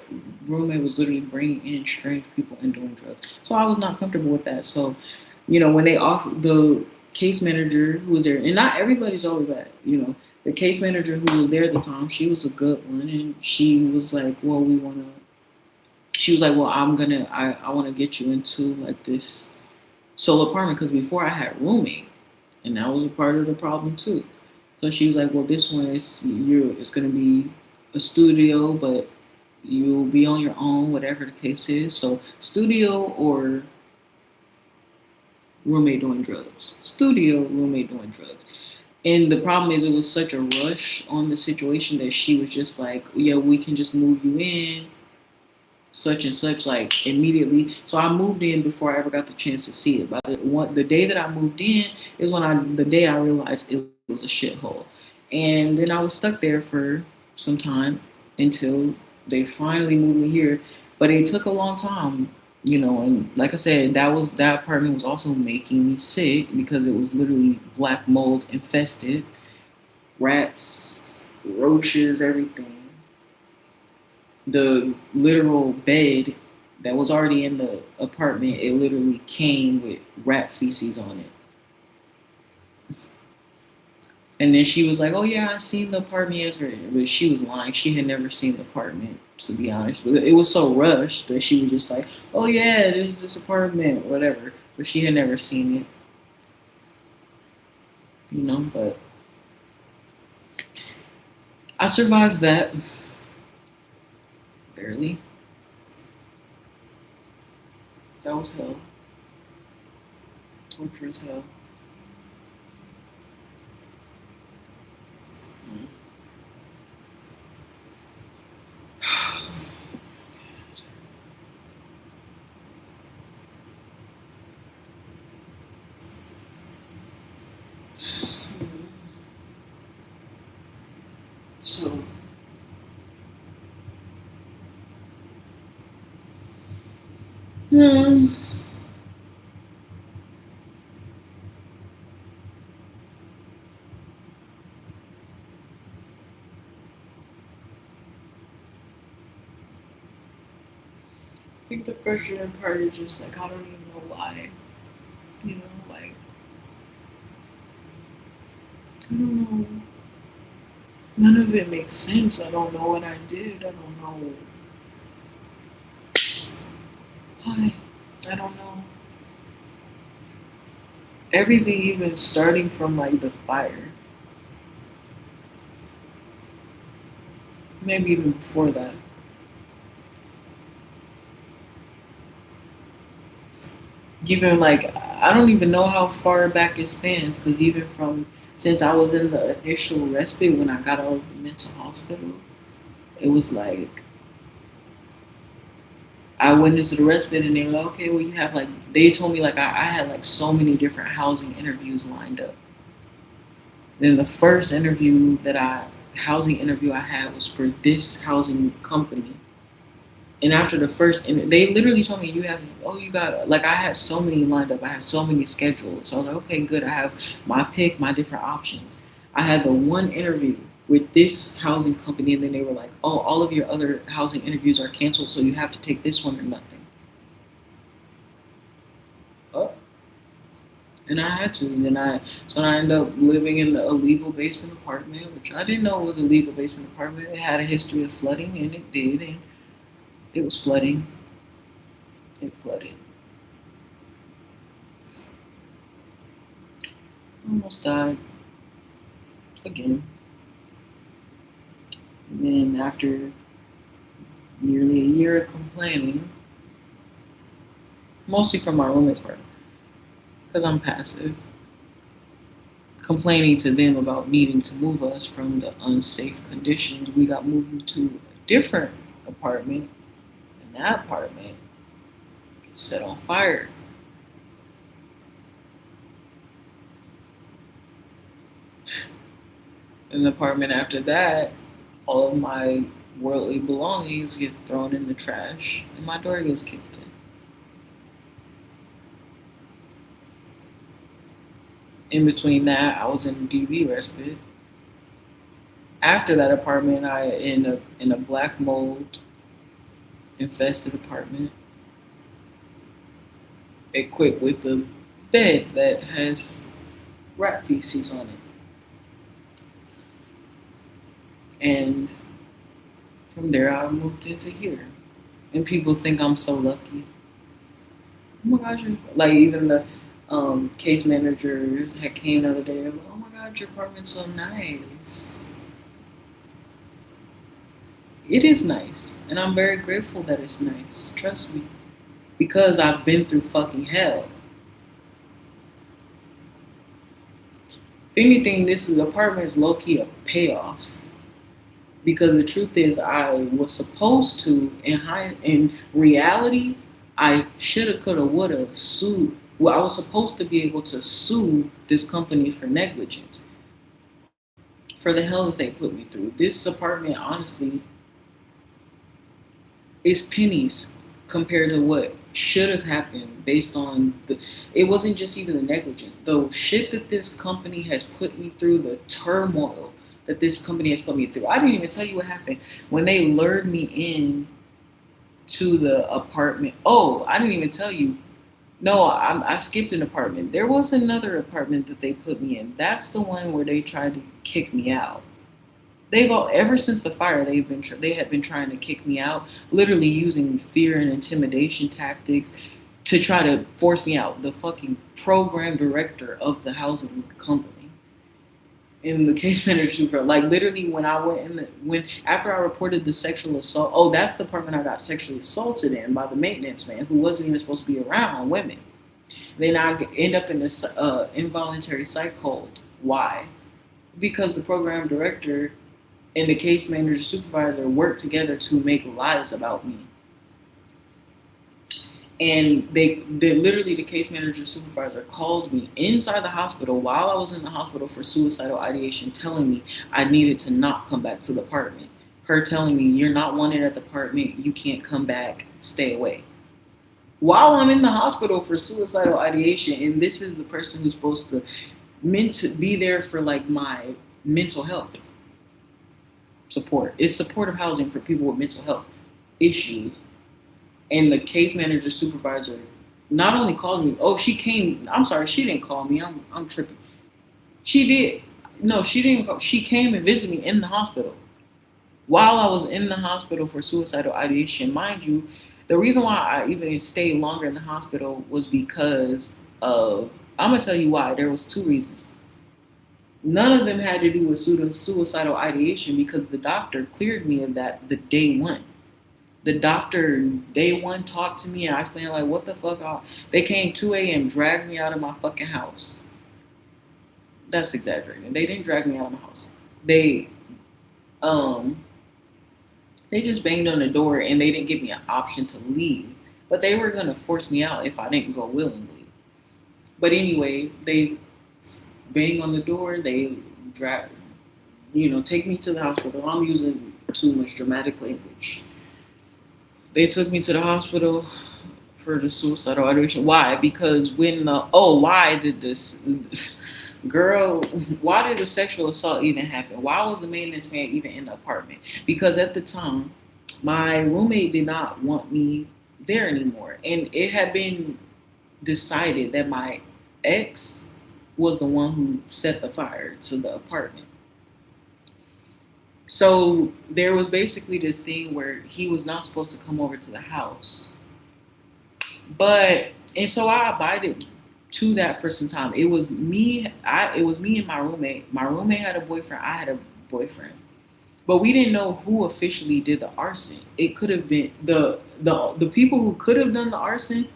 roommate was literally bringing in strange people and doing drugs. So I was not comfortable with that. So, when they offered the case manager who was there, and not everybody's always bad, the case manager who was there at the time, she was a good one. And she was like, I want to get you into like this solo apartment. Cause before I had roommate and that was a part of the problem too. So she was like, well, this one it's going to be a studio, but you'll be on your own, whatever the case is. So studio or roommate doing drugs. Studio, roommate doing drugs. And the problem is it was such a rush on the situation that she was just like, yeah, we can just move you in such and such like immediately. So I moved in before I ever got the chance to see it. But the day that I moved in is the day I realized it was a shithole. And then I was stuck there for some time until they finally moved me here. But it took a long time, and like I said, that apartment was also making me sick because it was literally black mold infested, rats, roaches, everything. The literal bed that was already in the apartment, it literally came with rat feces on it. And then she was like, "Oh yeah, I seen the apartment yesterday," but she was lying. She had never seen the apartment, to be honest. But it was so rushed that she was just like, "Oh yeah, there's this apartment, whatever." But she had never seen it, But I survived that barely. That was hell, torturous hell. Mm. So, hmm. I think the frustrating part is just like I don't even know why. Like I don't know. None of it makes sense. I don't know what I did. I don't know why. I don't know. Everything even starting from like the fire. Maybe even before that. Even like I don't even know how far back it spans because even from since I was in the initial respite when I got out of the mental hospital, it was like I went into the respite and they were like, okay, well you have like they told me like I had like so many different housing interviews lined up. Then the first housing interview I had was for this housing company. And after the first, they literally told me you got, like I had so many lined up. I had so many scheduled. So I was like, okay, good. I have my pick, my different options. I had the one interview with this housing company and then they were like, oh, all of your other housing interviews are canceled. So you have to take this one or nothing. Oh. And I had to. So I ended up living in the illegal basement apartment, which I didn't know was a legal basement apartment. It had a history of flooding and it did. And it was flooding. It flooded. Almost died again. And then after nearly a year of complaining, mostly from my roommate's part, because I'm passive, complaining to them about needing to move us from the unsafe conditions, we got moved to a different apartment, and that apartment gets set on fire. In the apartment after that, all of my worldly belongings get thrown in the trash and my door gets kicked in. In between that, I was in DV respite. After that apartment, I ended up in a black mold infested apartment, equipped with a bed that has rat feces on it. And from there, I moved into here. And people think I'm so lucky. Oh my gosh, like even the case managers had came the other day. Like, oh my God, your apartment's so nice. It is nice, and I'm very grateful that it's nice. Trust me, because I've been through fucking hell. If anything, this apartment is low key a payoff. Because the truth is, I was supposed to, in reality, I shoulda, coulda, woulda sued. Well, I was supposed to be able to sue this company for negligence for the hell that they put me through. This apartment, honestly, is pennies compared to what should have happened based on the. It wasn't just even the negligence, the shit that this company has put me through, the turmoil that this company has put me through. I didn't even tell you what happened when they lured me in to the apartment. Oh, I didn't even tell you. No, I skipped an apartment. There was another apartment that they put me in. That's the one where they tried to kick me out. Ever since the fire, they had been trying to kick me out, literally using fear and intimidation tactics to try to force me out. The fucking program director of the housing company and the case manager, for like literally when I went in when after I reported the sexual assault. Oh, that's the apartment I got sexually assaulted in by the maintenance man who wasn't even supposed to be around women. Then I end up in this involuntary psych hold. Why? Because the program director and the case manager supervisor worked together to make lies about me. And they literally, the case manager supervisor called me inside the hospital while I was in the hospital for suicidal ideation, telling me I needed to not come back to the apartment. Her telling me, you're not wanted at the apartment, you can't come back, stay away. While I'm in the hospital for suicidal ideation, and this is the person who's supposed to meant to be there for like my mental health support. It's supportive housing for people with mental health issues. And the case manager supervisor not only called me, oh, she came, I'm sorry, she didn't call me, I'm tripping. She did, no, she didn't call, she came and visited me in the hospital. While I was in the hospital for suicidal ideation, mind you, the reason why I even stayed longer in the hospital was because of, I'm gonna tell you why, there was two reasons. None of them had to do with suicidal ideation because the doctor cleared me of that the day one. The doctor, day one, talked to me and I explained like, what the fuck? They came 2 a.m., dragged me out of my fucking house. That's exaggerating. They didn't drag me out of my house. They just banged on the door and they didn't give me an option to leave. But they were gonna force me out if I didn't go willingly. But anyway, they bang on the door, they drag, take me to the hospital. I'm using too much dramatic language. They took me to the hospital for the suicidal ideation. Why? Because why did this girl, why did the sexual assault even happen? Why was the maintenance man even in the apartment? Because at the time, my roommate did not want me there anymore. And it had been decided that my ex was the one who set the fire to the apartment. So there was basically this thing where he was not supposed to come over to the house. And so I abided to that for some time. It was me and my roommate. My roommate had a boyfriend, I had a boyfriend. But we didn't know who officially did the arson. It could have been the people who could have done the arson.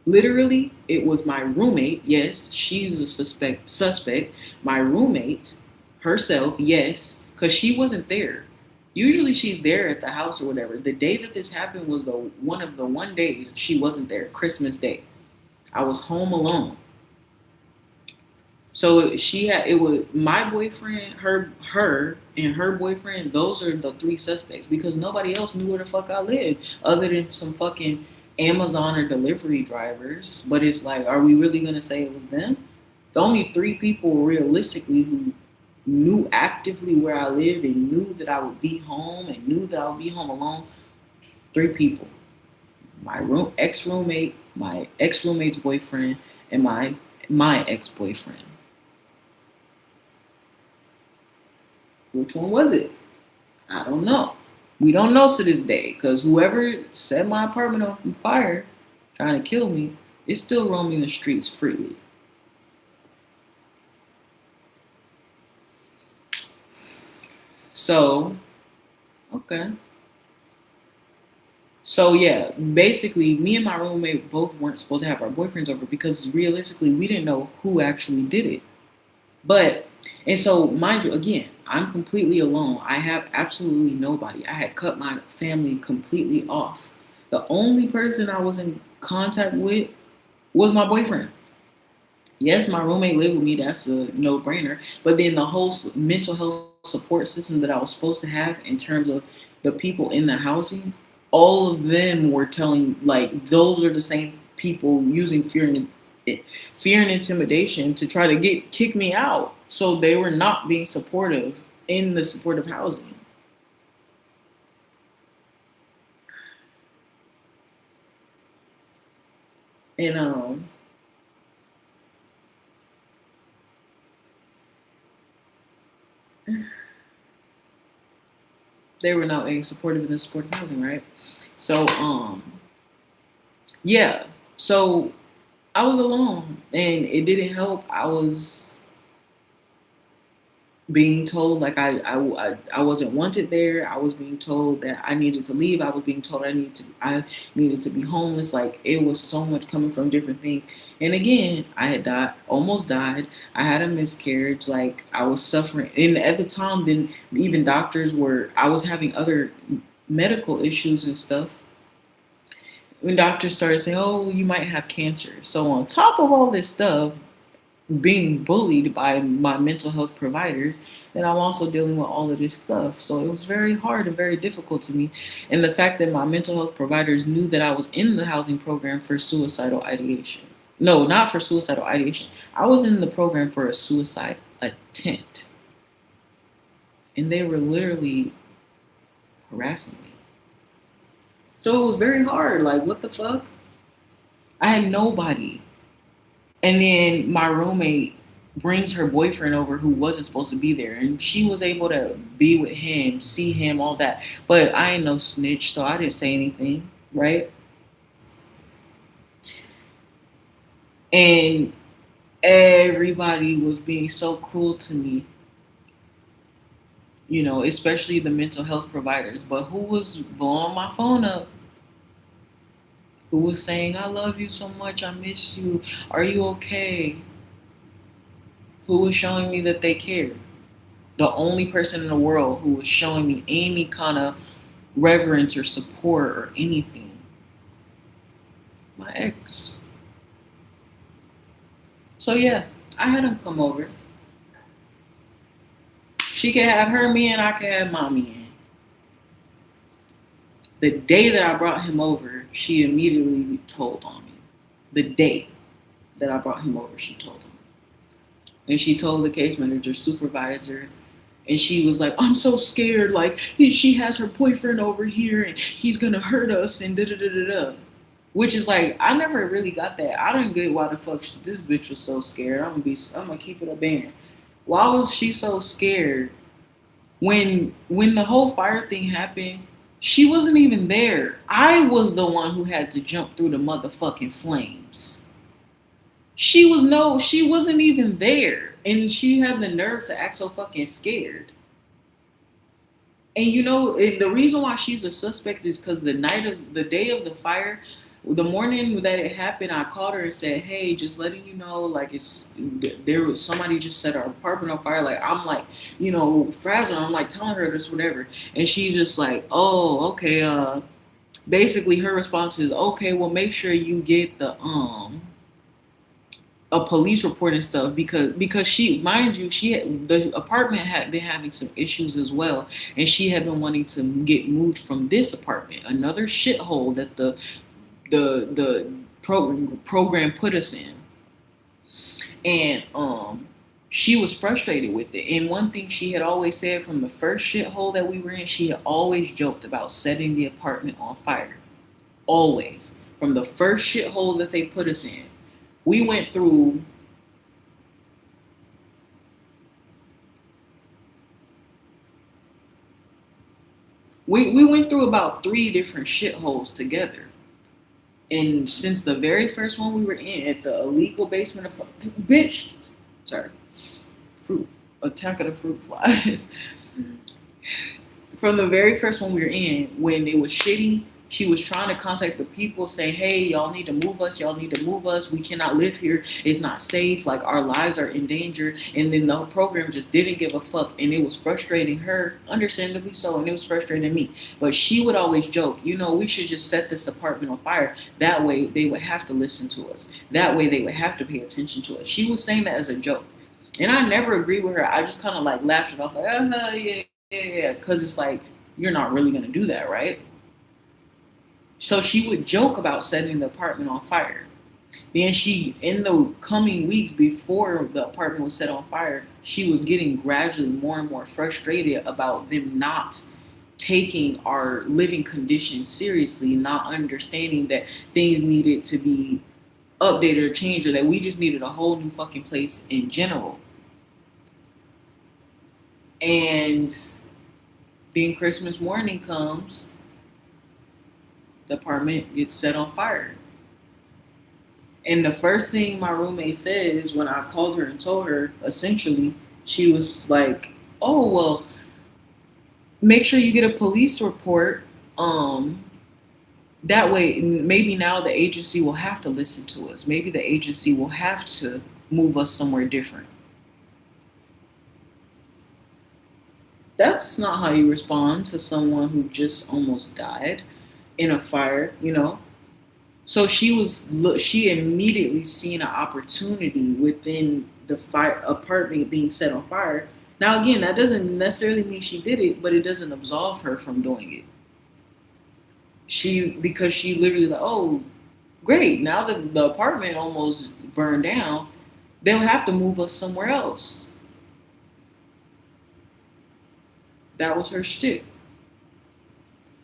Literally, it was my roommate. Yes, she's a suspect. My roommate herself, yes, because she wasn't there. Usually she's there at the house or whatever. The day that this happened was one of the one days she wasn't there, Christmas Day. I was home alone. So it was my boyfriend, her and her boyfriend, those are the three suspects because nobody else knew where the fuck I lived other than some fucking Amazon or delivery drivers. But it's like, are we really gonna say it was them? The only three people realistically who knew actively where I lived and knew that I would be home and knew that I would be home alone, three people. My ex-roommate, my ex-roommate's boyfriend, and my ex-boyfriend. Which one was it? I don't know. We don't know to this day because whoever set my apartment on fire trying to kill me is still roaming the streets freely. So, okay. So yeah, basically me and my roommate both weren't supposed to have our boyfriends over because realistically we didn't know who actually did it. And so mind you, again, I'm completely alone. I have absolutely nobody. I had cut my family completely off. The only person I was in contact with was my boyfriend. Yes, my roommate lived with me. That's a no brainer. But then the whole mental health support system that I was supposed to have in terms of the people in the housing, all of them were telling, like, those are the same people using fear and intimidation to try to kick me out. So they were not being supportive in the supportive housing. And they were not being supportive in the supportive housing, right? So yeah. So I was alone and it didn't help. I was being told like I wasn't wanted there. I was being told that I needed to leave. I was being told I needed to be homeless. Like it was so much coming from different things. And again, I had almost died. I had a miscarriage. Like I was suffering. And at the time, then even doctors were. I was having other medical issues and stuff. When doctors started saying, "Oh, you might have cancer," so on top of all this stuff, being bullied by my mental health providers, and I'm also dealing with all of this stuff. So it was very hard and very difficult to me. And the fact that my mental health providers knew that I was in the housing program for suicidal ideation. No, not for suicidal ideation. I was in the program for a suicide attempt. And they were literally harassing me. So it was very hard. Like, what the fuck? I had nobody. And then my roommate brings her boyfriend over who wasn't supposed to be there. And she was able to be with him, see him, all that. But I ain't no snitch, so I didn't say anything, right? And everybody was being so cruel to me, you know, especially the mental health providers. But who was blowing my phone up? Who was saying, I love you so much, I miss you, are you okay? Who was showing me that they cared? The only person in the world who was showing me any kind of reverence or support or anything. My ex. So yeah, I had him come over. She could have her man, I could have my man. The day that I brought him over, she immediately told on me. The day that I brought him over, she told him. And she told the case manager, supervisor, and she was like, I'm so scared. Like, she has her boyfriend over here and he's going to hurt us and da-da-da-da-da. Which is like, I never really got that. I didn't get why the fuck this bitch was so scared. I'm going to keep it a band. Why was she so scared? When the whole fire thing happened, she wasn't even there. I was the one who had to jump through the motherfucking flames. She wasn't even there. And she had the nerve to act so fucking scared. And you know, the reason why she's a suspect is because the day of the fire, the morning that it happened, I called her and said, hey, just letting you know, like somebody just set our apartment on fire. Like, I'm like, you know, frazzled. I'm like telling her this, whatever. And she's just like, oh, okay. Basically her response is, okay, well, make sure you get a police report and stuff because she, mind you, the apartment had been having some issues as well. And she had been wanting to get moved from this apartment, another shithole that the program put us in. And she was frustrated with it. And one thing she had always said from the first shithole that we were in, she had always joked about setting the apartment on fire. Always. From the first shithole that they put us in. We went through we went through about 3 different shitholes together. And since the very first one we were in, at the illegal basement of attack of the fruit flies. From the very first one we were in, when it was shitty, She was trying to contact the people saying, hey, y'all need to move us. Y'all need to move us. We cannot live here. It's not safe. Like, our lives are in danger. And then the whole program just didn't give a fuck. And it was frustrating her, understandably so. And it was frustrating me. But she would always joke, we should just set this apartment on fire. That way they would have to listen to us. That way they would have to pay attention to us. She was saying that as a joke. And I never agreed with her. I just kind of like laughed it off, like, yeah. Because it's like, you're not really going to do that, right? So she would joke about setting the apartment on fire. Then in the coming weeks before the apartment was set on fire, she was getting gradually more and more frustrated about them not taking our living conditions seriously, not understanding that things needed to be updated or changed, or that we just needed a whole new fucking place in general. And then Christmas morning comes, the apartment gets set on fire. And the first thing my roommate said is, when I called her and told her, essentially, she was like, oh, well, make sure you get a police report. That way, maybe now the agency will have to listen to us. Maybe the agency will have to move us somewhere different. That's not how you respond to someone who just almost died in a fire, So she immediately seen an opportunity within the fire apartment being set on fire. Now, again, that doesn't necessarily mean she did it, but it doesn't absolve her from doing it. Because she literally like, oh, great, now that the apartment almost burned down, they'll have to move us somewhere else. That was her shtick.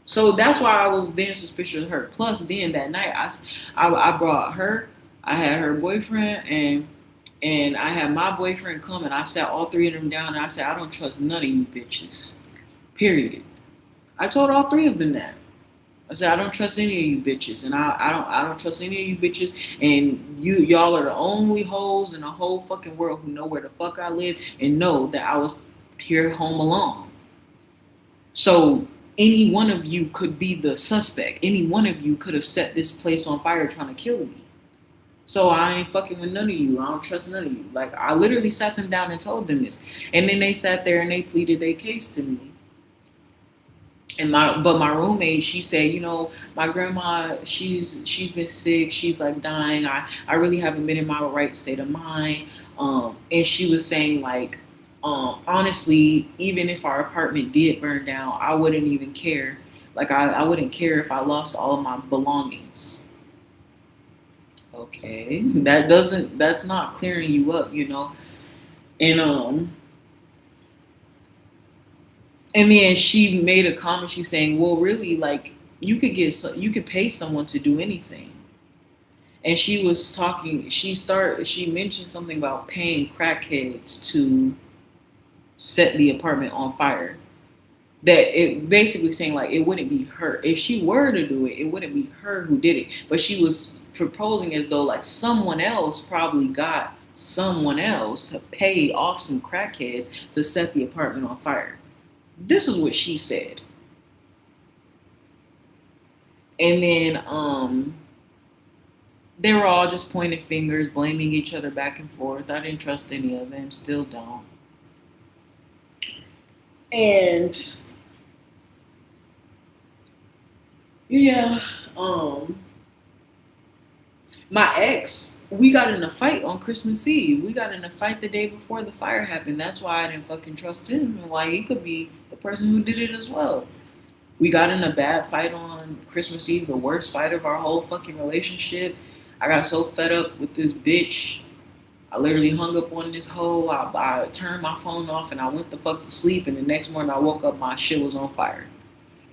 So that's why I was then suspicious of her. Plus, then that night, I brought her, I had her boyfriend, and I had my boyfriend come, and I sat all three of them down, and I said, I don't trust none of you bitches. Period. I told all three of them that. I said, I don't trust any of you bitches, and I don't trust any of you bitches, and y'all are the only hoes in the whole fucking world who know where the fuck I live and know that I was here home alone. So any one of you could be the suspect. Any one of you could have set this place on fire trying to kill me. So I ain't fucking with none of you. I don't trust none of you. Like, I literally sat them down and told them this. And then they sat there and they pleaded their case to me. But my roommate, she said, my grandma, she's been sick. She's like dying. I really haven't been in my right state of mind. And she was saying, like, honestly, even if our apartment did burn down, I wouldn't even care. Like, I wouldn't care if I lost all of my belongings. Okay, that's not clearing you up, And then she made a comment. She's saying, well, really, like, you could pay someone to do anything. And she was talking, she mentioned something about paying crackheads to set the apartment on fire. That it basically saying, like, it wouldn't be her. If she were to do it, it wouldn't be her who did it. But she was proposing as though, like, someone else probably got someone else to pay off some crackheads to set the apartment on fire. This is what she said. And then they were all just pointing fingers, blaming each other back and forth. I didn't trust any of them, still don't. And yeah, my ex, we got in a fight on Christmas Eve. We got in a fight the day before the fire happened. That's why I didn't fucking trust him, and why he could be the person who did it as well. We got in a bad fight on Christmas Eve, the worst fight of our whole fucking relationship. I got so fed up with this bitch. I literally hung up on this hoe. I turned my phone off and I went the fuck to sleep. And the next morning I woke up, my shit was on fire.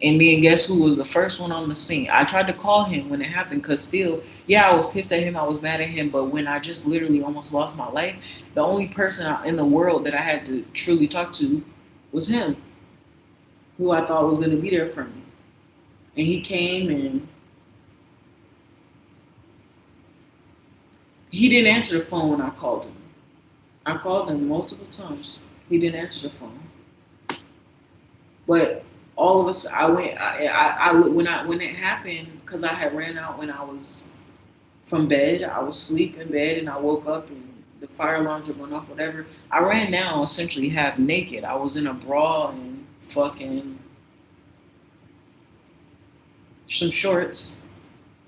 And then guess who was the first one on the scene? I tried to call him when it happened, because still, yeah, I was pissed at him. I was mad at him. But when I just literally almost lost my life, the only person in the world that I had to truly talk to was him, who I thought was going to be there for me. And he came, and he didn't answer the phone when I called him. I called him multiple times. He didn't answer the phone. But all of us, I went, when it happened, because I had ran out when I was from bed, I was asleep in bed and I woke up and the fire alarms were going off, whatever. I ran down essentially half naked. I was in a bra and fucking some shorts.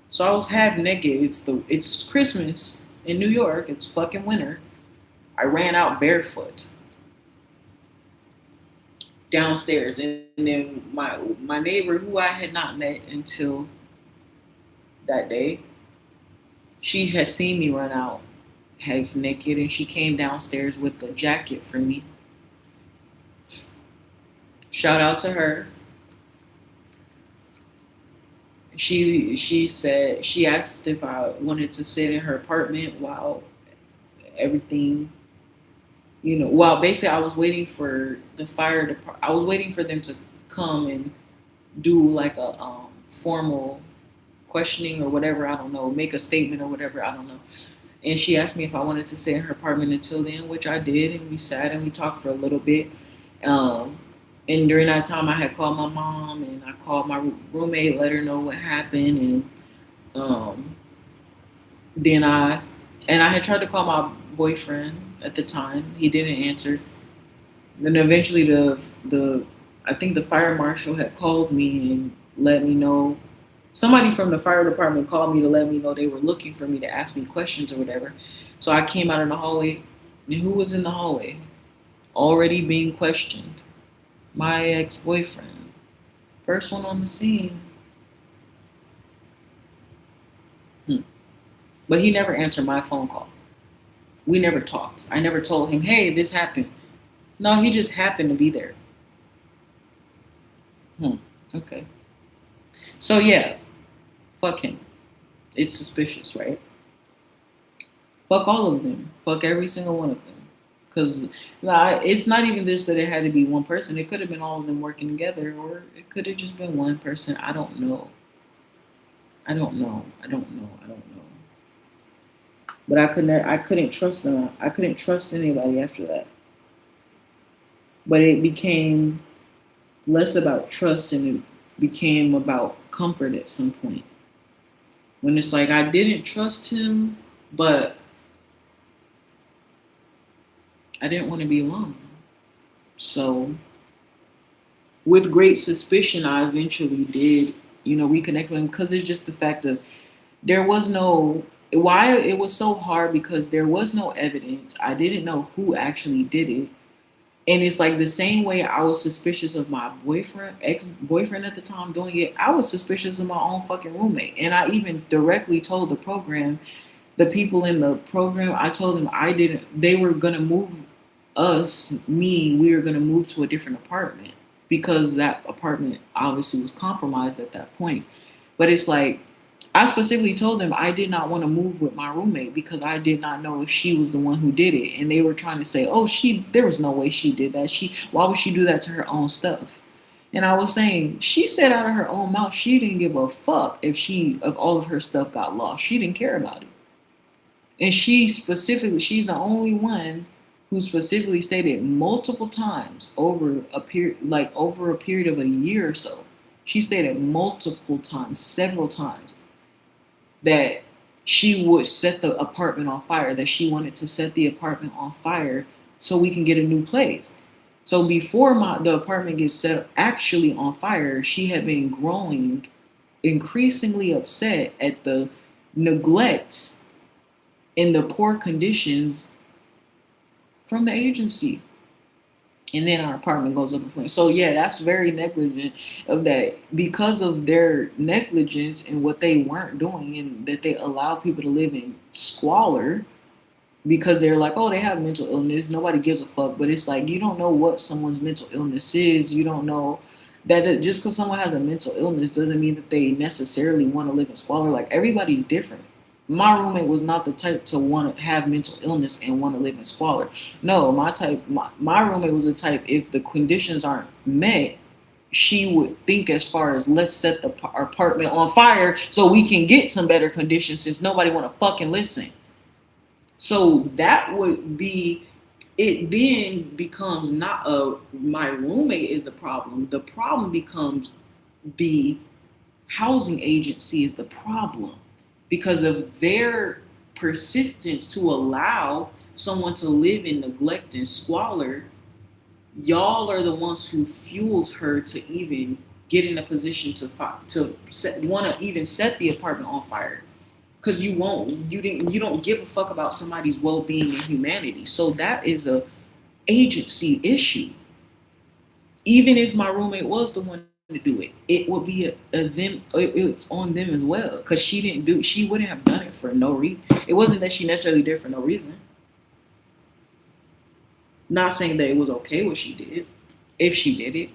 So I was half naked. It's Christmas in New York. It's fucking winter. I ran out barefoot downstairs, and then my neighbor, who I had not met until that day, she had seen me run out half naked, and she came downstairs with a jacket for me. Shout out to her. She said she asked if I wanted to sit in her apartment while everything, while basically I was waiting for the fire department. I was waiting for them to come and do like a formal questioning or whatever. I don't know, make a statement or whatever. I don't know. And she asked me if I wanted to stay in her apartment until then, which I did, and we sat and we talked for a little bit. And during that time, I had called my mom and I called my roommate, let her know what happened, and then I had tried to call my boyfriend at the time. He didn't answer. Then eventually, I think the fire marshal had called me and let me know. Somebody from the fire department called me to let me know they were looking for me to ask me questions or whatever. So I came out in the hallway, and who was in the hallway? Already being questioned. My ex-boyfriend. First one on the scene. But he never answered my phone call. We never talked. I never told him, hey, this happened. No, he just happened to be there. Okay. So yeah, fuck him. It's suspicious, right? Fuck all of them. Fuck every single one of them. Because it's not even just that it had to be one person. It could have been all of them working together, or it could have just been one person. I don't know. But I couldn't trust them. I couldn't trust anybody after that. But it became less about trust and it became about comfort at some point. When it's like I didn't trust him, but I didn't want to be alone. So with great suspicion, I eventually did, reconnect with him, because it's just the fact of why it was so hard, because there was no evidence. I didn't know who actually did it. And it's like the same way I was suspicious of my ex-boyfriend at the time doing it, I was suspicious of my own fucking roommate. And I even directly told the people in the program, I told them they were going to move we were going to move to a different apartment, because that apartment obviously was compromised at that point. But it's like, I specifically told them I did not want to move with my roommate because I did not know if she was the one who did it. And they were trying to say, there was no way she did that. Why would she do that to her own stuff? And I was saying, she said out of her own mouth, she didn't give a fuck if all of her stuff got lost. She didn't care about it. And she's the only one who specifically stated multiple times over a period of a year or so. She stated multiple times, several times, that she would set the apartment on fire, that she wanted to set the apartment on fire so we can get a new place. So before the apartment gets set actually on fire, she had been growing increasingly upset at the neglect and the poor conditions from the agency. And then our apartment goes up in flames. So yeah, that's very negligent of that, because of their negligence and what they weren't doing, and that they allow people to live in squalor because they're like, oh, they have mental illness. Nobody gives a fuck. But it's like, you don't know what someone's mental illness is. You don't know that just because someone has a mental illness doesn't mean that they necessarily want to live in squalor. Like, everybody's different. My roommate was not the type to want to have mental illness and want to live in squalor. No, my roommate was the type, if the conditions aren't met, she would think as far as, let's set the apartment on fire so we can get some better conditions, since nobody want to fucking listen. So that would be it then becomes not my roommate is the problem. The problem becomes the housing agency is the problem because of their persistence to allow someone to live in neglect and squalor. Y'all are the ones who fuels her to even get in a position to want to even set the apartment on fire because you don't give a fuck about somebody's well-being and humanity. So that is a agency issue. Even if my roommate was the one to do it, it would be a them. It's on them as well because she wouldn't have done it for no reason. It wasn't that she necessarily did it for no reason. Not saying that it was okay what she did, if she did it,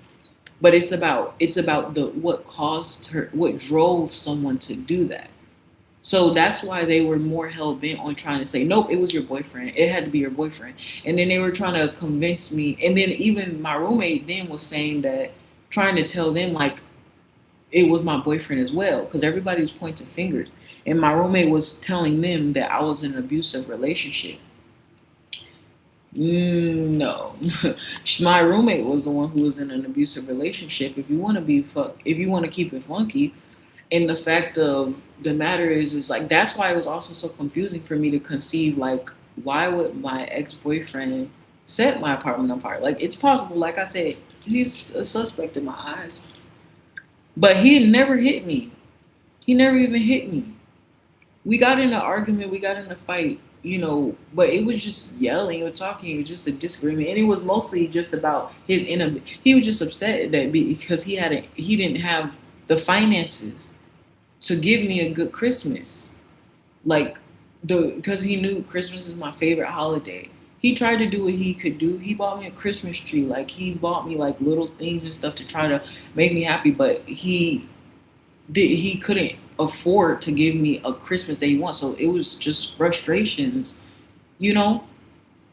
but it's about the what caused her, what drove someone to do that. So that's why they were more hell bent on trying to say, nope, it was your boyfriend. It had to be your boyfriend. And then they were trying to convince me. And then even my roommate then was saying that, trying to tell them like it was my boyfriend as well, because everybody's pointing fingers. And my roommate was telling them that I was in an abusive relationship. No, my roommate was the one who was in an abusive relationship. If you want to keep it funky, and the fact of the matter is like that's why it was also so confusing for me to conceive like why would my ex-boyfriend set my apartment on fire? Like it's possible, like I said, he's a suspect in my eyes, but he never hit me. He never even hit me. We got in an argument, we got in a fight, but it was just yelling or talking. It was just a disagreement, and it was mostly just about his he was just upset that because he didn't have the finances to give me a good Christmas, like because he knew Christmas is my favorite holiday. He tried to do what he could do. He bought me a Christmas tree, like he bought me like little things and stuff to try to make me happy, but he couldn't afford to give me a Christmas that he wants. So it was just frustrations,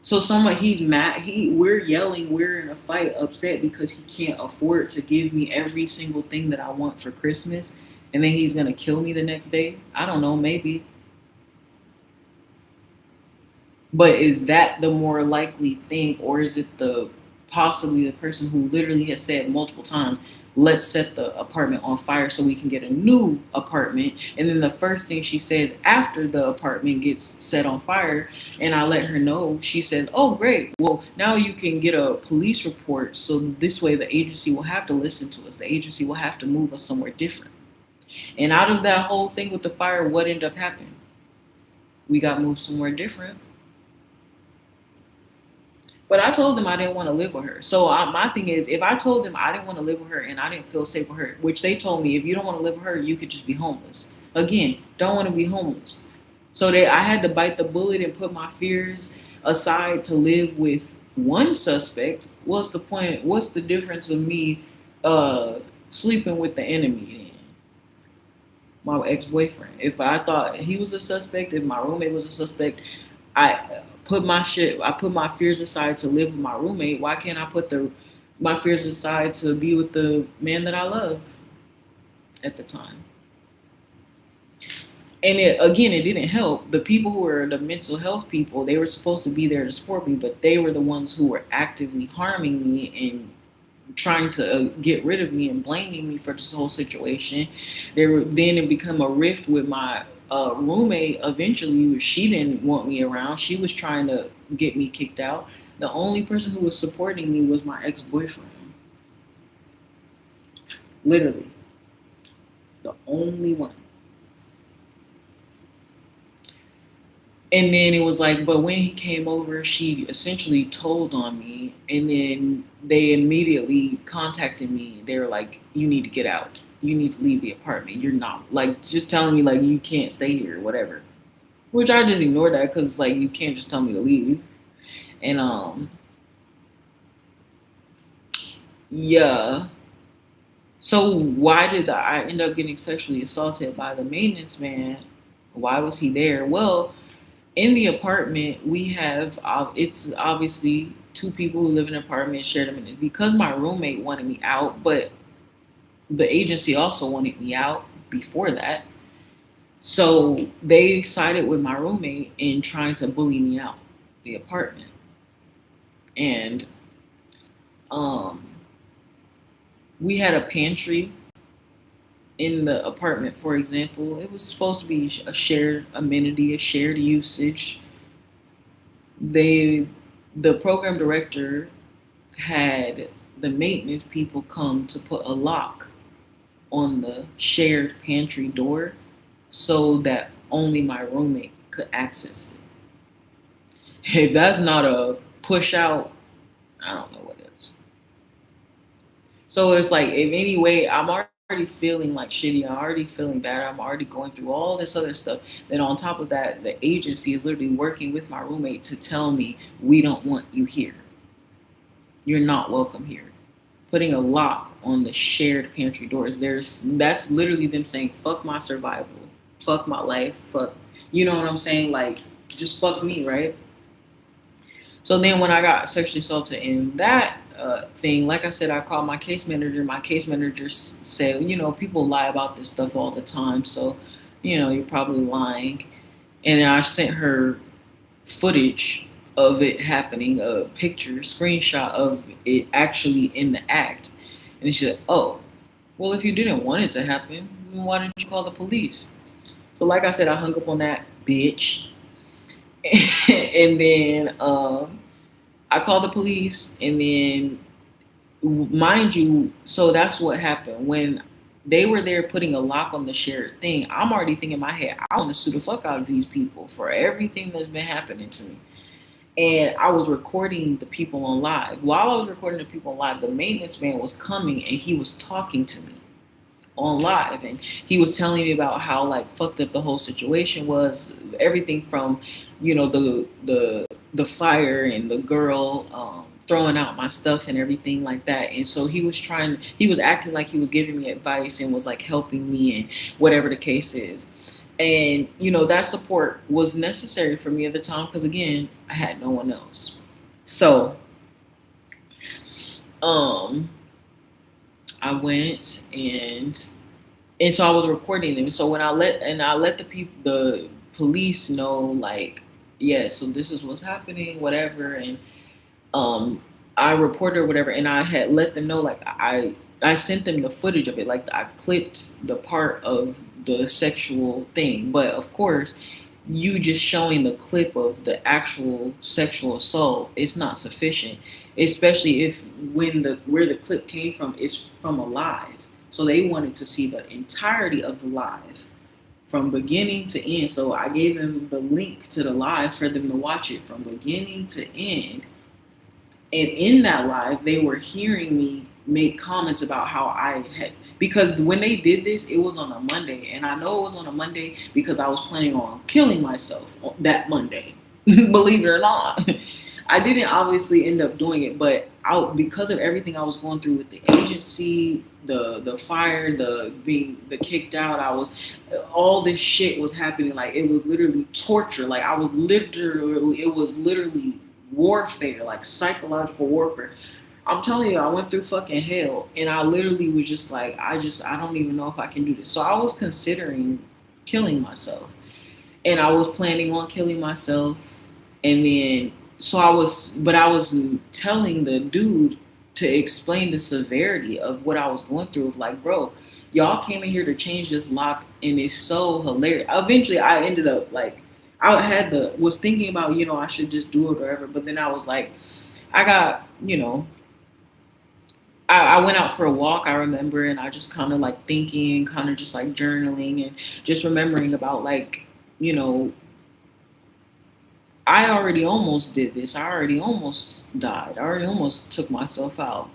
So he's mad. We're yelling. We're in a fight, upset because he can't afford to give me every single thing that I want for Christmas, and then he's gonna kill me the next day. I don't know, maybe. But is that the more likely thing, or is it possibly the person who literally has said multiple times, let's set the apartment on fire so we can get a new apartment. And then the first thing she says after the apartment gets set on fire, and I let her know, she says, oh, great. Well, now you can get a police report. So this way the agency will have to listen to us. The agency will have to move us somewhere different. And out of that whole thing with the fire, what ended up happening? We got moved somewhere different. But I told them I didn't want to live with her. So my thing is, if I told them I didn't want to live with her and I didn't feel safe with her, which they told me, if you don't want to live with her, you could just be homeless. Again, don't want to be homeless. So I had to bite the bullet and put my fears aside to live with one suspect. What's the point? What's the difference of me sleeping with the enemy then? My ex-boyfriend. If I thought he was a suspect, if my roommate was a suspect, I put my fears aside to live with my roommate. Why can't I put my fears aside to be with the man that I love at the time? And it didn't help. The people who were the mental health people, they were supposed to be there to support me, but they were the ones who were actively harming me and trying to get rid of me and blaming me for this whole situation. Then it became a rift with my roommate. Eventually, she didn't want me around. She was trying to get me kicked out. The only person who was supporting me was my ex-boyfriend. Literally. The only one. And then it was like, but when he came over, she essentially told on me, and then they immediately contacted me. They were like, you need to get out. You need to leave the apartment. You're not, like, just telling me, like, you can't stay here or whatever. Which I just ignored that because, like, you can't just tell me to leave. And, yeah. So why did I end up getting sexually assaulted by the maintenance man? Why was he there? Well, in the apartment, we have, it's obviously two people who live in an apartment, share them. And because my roommate wanted me out, but the agency also wanted me out before that. So they sided with my roommate in trying to bully me out the apartment. and we had a pantry in the apartment, for example. It was supposed to be a shared amenity, a shared usage. The program director had the maintenance people come to put a lock on the shared pantry door so that only my roommate could access it. If that's not a push out, I don't know what is. So it's like, if anyway, I'm already feeling like shitty. I'm already feeling bad. I'm already going through all this other stuff. Then on top of that, the agency is literally working with my roommate to tell me, we don't want you here. You're not welcome here. Putting a lock on the shared pantry doors. That's literally them saying, fuck my survival, fuck my life, fuck, you know what I'm saying? Like, just fuck me, right? So then when I got sexually assaulted in that thing, like I said, I called my case manager. My case manager said, people lie about this stuff all the time. So, you're probably lying. And then I sent her footage of it happening, a picture, screenshot of it actually in the act. And she said, oh, well, if you didn't want it to happen, why didn't you call the police? So like I said, I hung up on that bitch. And then I called the police, and then, mind you, so that's what happened. When they were there putting a lock on the shared thing, I'm already thinking in my head, I want to sue the fuck out of these people for everything that's been happening to me. And I was recording the people on live. While I was recording the people on live, the maintenance man was coming and he was talking to me on live, and he was telling me about how like fucked up the whole situation was, everything from the fire and the girl throwing out my stuff and everything like that. And so he was acting like he was giving me advice and was like helping me and whatever the case is. And that support was necessary for me at the time, because again, I had no one else. So I went and so I was recording them. So when I let the police know, like, yeah, so this is what's happening, whatever, and I reported or whatever, and I had let them know, like, I sent them the footage of it, like I clipped the part of the sexual thing. But of course, you just showing the clip of the actual sexual assault is not sufficient, especially if where the clip came from is from a live. So they wanted to see the entirety of the live from beginning to end. So I gave them the link to the live for them to watch it from beginning to end. And in that live, they were hearing me make comments about how because when they did this, it was on a Monday. And I know it was on a Monday because I was planning on killing myself on that Monday. Believe it or not. I didn't obviously end up doing it, but because of everything I was going through with the agency, the fire, the kicked out, all this shit was happening. Like, it was literally torture. Like, it was literally warfare, like psychological warfare. I'm telling you, I went through fucking hell, and I literally was just like, I don't even know if I can do this. So I was considering killing myself, and I was planning on killing myself. And then, I was telling the dude to explain the severity of what I was going through. Of like, bro, y'all came in here to change this lock, and it's so hilarious. Eventually, I ended up like, I was thinking about, I should just do it or whatever. But then I was like, I got, I went out for a walk, I remember, and I just kind of like thinking, kind of just like journaling and just remembering about like, I already almost did this. I already almost died. I already almost took myself out.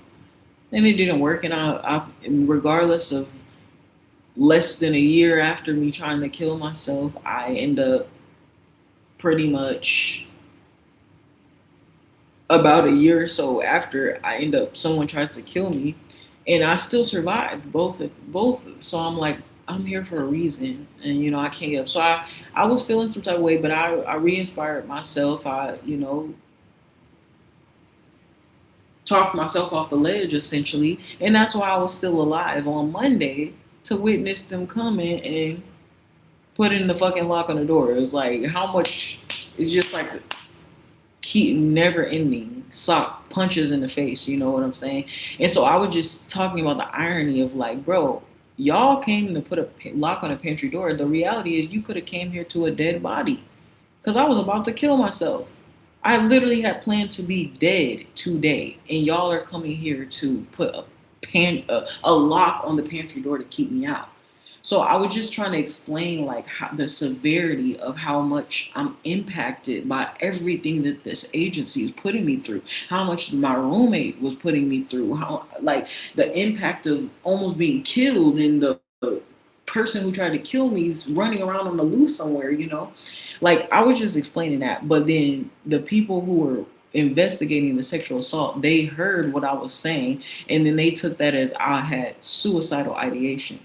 And it didn't work. And I regardless of less than a year after me trying to kill myself, I end up pretty much about a year or so after someone tries to kill me, and I still survived both. So I'm like, I'm here for a reason, and I can't get up. So I was feeling some type of way, but I re-inspired myself. I talked myself off the ledge essentially, and that's why I was still alive on Monday to witness them coming and putting the fucking lock on the door. It was like, how much? It's just like never ending sock punches in the face, you know what I'm saying? And so I was just talking about the irony of like, bro, y'all came to put a lock on a pantry door. The reality is you could have came here to a dead body because I was about to kill myself. I literally had planned to be dead today, and y'all are coming here to put a lock on the pantry door to keep me out. So I was just trying to explain like how, the severity of how much I'm impacted by everything that this agency is putting me through, how much my roommate was putting me through, how like the impact of almost being killed, and the person who tried to kill me is running around on the loose somewhere, you know? Like I was just explaining that, but then the people who were investigating the sexual assault, they heard what I was saying, and then they took that as I had suicidal ideation.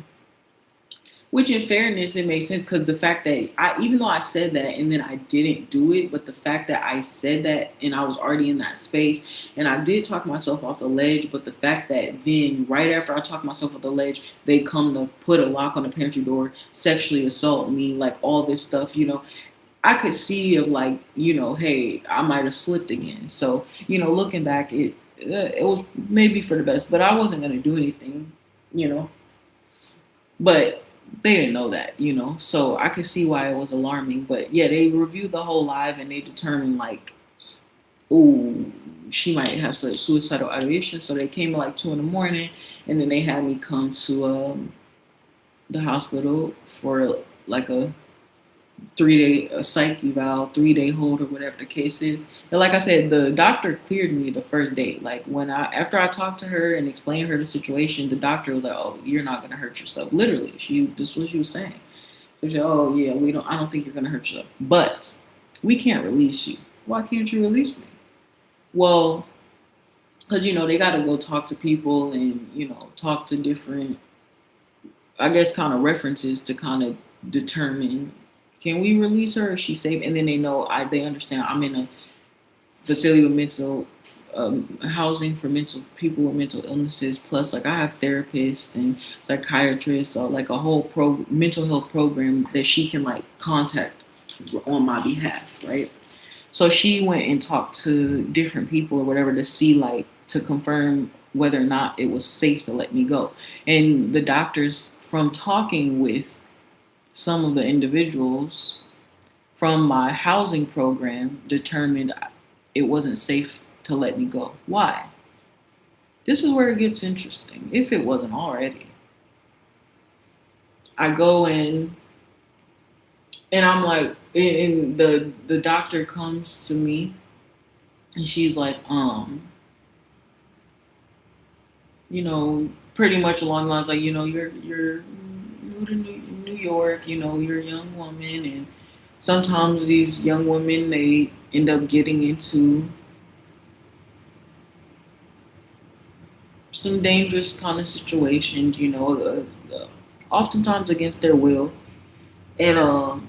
Which, in fairness, it makes sense because the fact that even though I said that and then I didn't do it, but the fact that I said that and I was already in that space and I did talk myself off the ledge, but the fact that then right after I talked myself off the ledge, they come to put a lock on the pantry door, sexually assault me, like all this stuff, you know, I could see of like, you know, hey, I might have slipped again. So, you know, looking back, it was maybe for the best, but I wasn't going to do anything, you know, but they didn't know that, you know, so I could see why it was alarming. But yeah, they reviewed the whole live and they determined like, oh, she might have suicidal ideation. So they came at like 2 a.m, and then they had me come to the hospital for like a 3-day psych eval, 3-day hold, or whatever the case is. And like I said, the doctor cleared me the first day. Like after I talked to her and explained her the situation, the doctor was like, "Oh, you're not gonna hurt yourself." Literally, this is what she was saying. She said, "Oh yeah, I don't think you're gonna hurt yourself, but we can't release you." Why can't you release me? Well, because you know they got to go talk to people and you know talk to different, I guess, kind of references to kind of determine, can we release her? Is she safe? And then they understand I'm in a facility with mental housing for mental people with mental illnesses. Plus, like I have therapists and psychiatrists, or like a whole mental health program that she can like contact on my behalf, right? So she went and talked to different people or whatever to see like to confirm whether or not it was safe to let me go. And the doctors, from talking with some of the individuals from my housing program, determined it wasn't safe to let me go. Why? This is where it gets interesting, if it wasn't already. I go in and I'm like, and the doctor comes to me and she's like, you know, pretty much along the lines like, you know, you're new to New York, you know, you're a young woman, and sometimes these young women, they end up getting into some dangerous kind of situations, you know, oftentimes against their will, and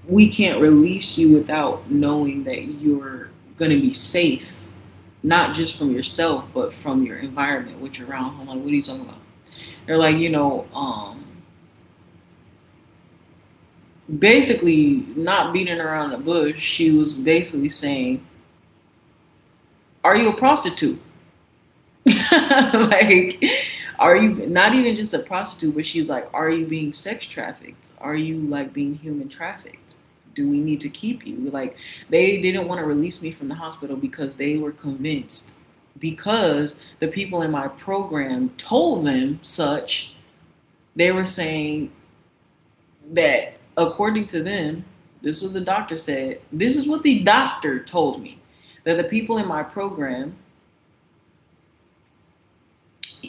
we can't release you without knowing that you're going to be safe, not just from yourself, but from your environment, what you're around. I'm like, what are you talking about? They're like, you know, basically not beating around the bush. She was basically saying, are you a prostitute? Like, are you not even just a prostitute, but she's like, are you being sex trafficked? Are you like being human trafficked? Do we need to keep you? Like, they didn't want to release me from the hospital because they were convinced, because the people in my program told them such. They were saying that according to them, this is what the doctor said, this is what the doctor told me, that the people in my program,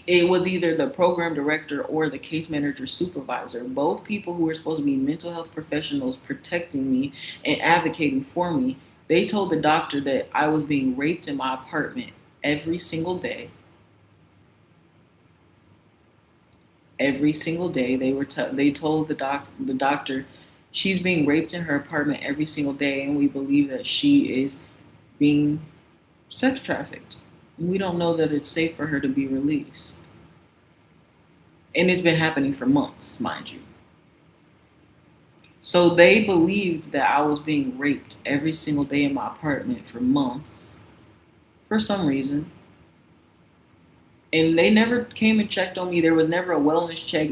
it was either the program director or the case manager supervisor, both people who were supposed to be mental health professionals protecting me and advocating for me. They told the doctor that I was being raped in my apartment every single day. Every single day, they told the doctor she's being raped in her apartment every single day, and we believe that she is being sex trafficked. We don't know that it's safe for her to be released. And it's been happening for months, mind you. So they believed that I was being raped every single day in my apartment for months for some reason. And they never came and checked on me. There was never a wellness check.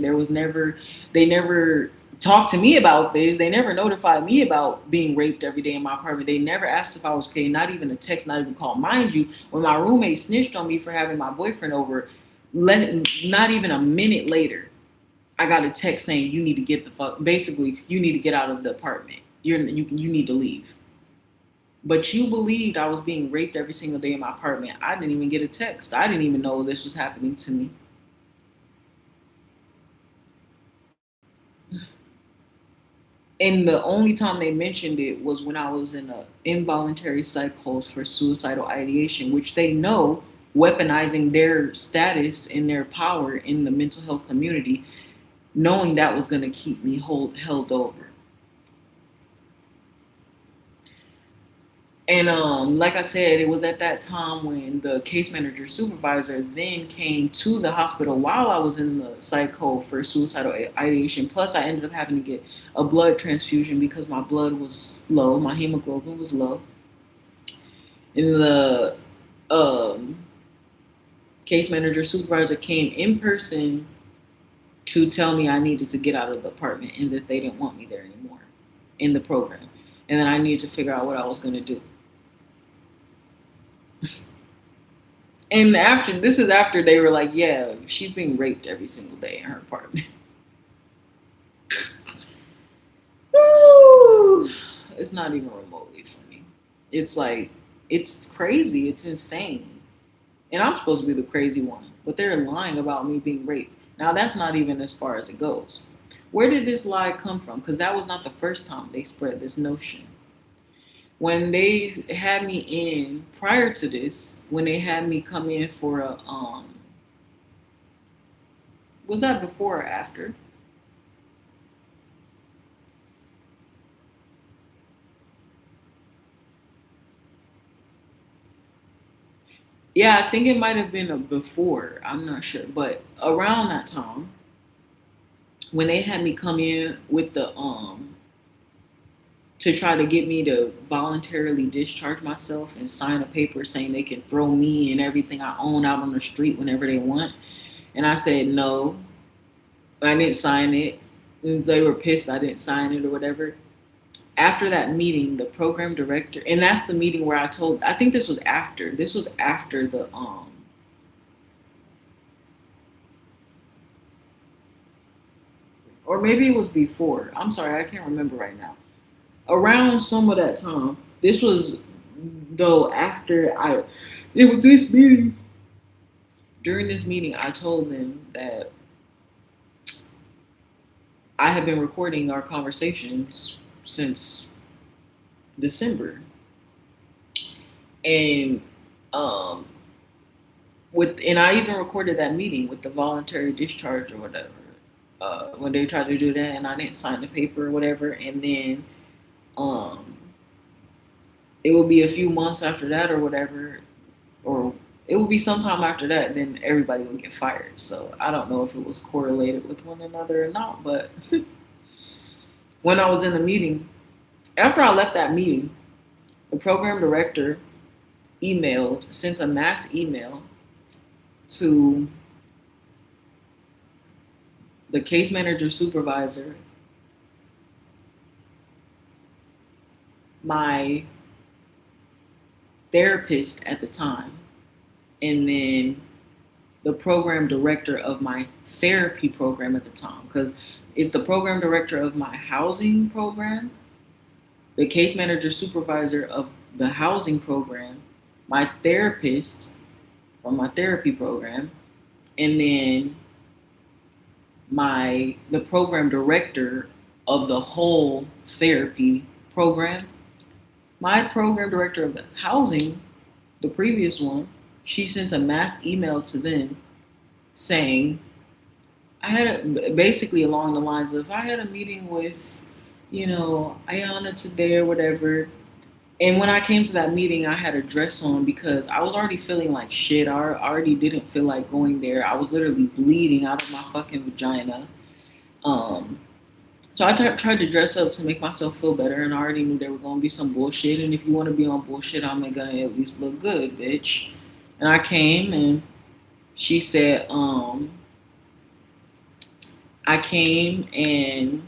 They never talked to me about this. They never notified me about being raped every day in my apartment. They never asked if I was okay, not even a text, not even a call. Mind you, when my roommate snitched on me for having my boyfriend over, not even a minute later, I got a text saying you need to get the fuck. Basically, you need to get out of the apartment. You need to leave. But you believed I was being raped every single day in my apartment. I didn't even get a text. I didn't even know this was happening to me. And the only time they mentioned it was when I was in an involuntary psychosis for suicidal ideation, which they know weaponizing their status and their power in the mental health community, knowing that was going to keep me held over. And like I said, it was at that time when the case manager supervisor then came to the hospital while I was in the psycho for suicidal ideation. Plus, I ended up having to get a blood transfusion because my blood was low, my hemoglobin was low. And the case manager supervisor came in person to tell me I needed to get out of the apartment and that they didn't want me there anymore in the program. And then I needed to figure out what I was going to do. And this is after they were like, yeah, she's being raped every single day in her apartment. Woo! It's not even remotely funny. It's like, it's crazy. It's insane. And I'm supposed to be the crazy one, but they're lying about me being raped. Now, that's not even as far as it goes. Where did this lie come from? Because that was not the first time they spread this notion. When they had me in, prior to this, when they had me come in for a, was that before or after? Yeah, I think it might have been a before. I'm not sure. But around that time, when they had me come in with the, to try to get me to voluntarily discharge myself and sign a paper saying they can throw me and everything I own out on the street whenever they want. And I said no. I didn't sign it. And they were pissed I didn't sign it or whatever. After that meeting, the program director, and that's the meeting where I think this was after the, or maybe it was before. I'm sorry, I can't remember right now. Around some of that time, this was though it was this meeting. During this meeting, I told them that I had been recording our conversations since December. And and I even recorded that meeting with the voluntary discharge or whatever. When they tried to do that and I didn't sign the paper or whatever, and then it would be a few months after that or whatever, or it would be sometime after that, then everybody would get fired. So I don't know if it was correlated with one another or not, but when I was in the meeting, after I left that meeting, the program director sent a mass email to the case manager supervisor, my therapist at the time, and then the program director of my therapy program at the time, because it's the program director of my housing program, the case manager supervisor of the housing program, my therapist from my therapy program, and then the program director of the whole therapy program. My program director of the housing, the previous one, she sent a mass email to them saying, basically along the lines of, I had a meeting with, Ayana today or whatever. And when I came to that meeting, I had a dress on because I was already feeling like shit. I already didn't feel like going there. I was literally bleeding out of my fucking vagina. So I tried to dress up to make myself feel better, and I already knew there were gonna be some bullshit. And if you want to be on bullshit, I'm gonna at least look good, bitch. And I came, and she said, I came, and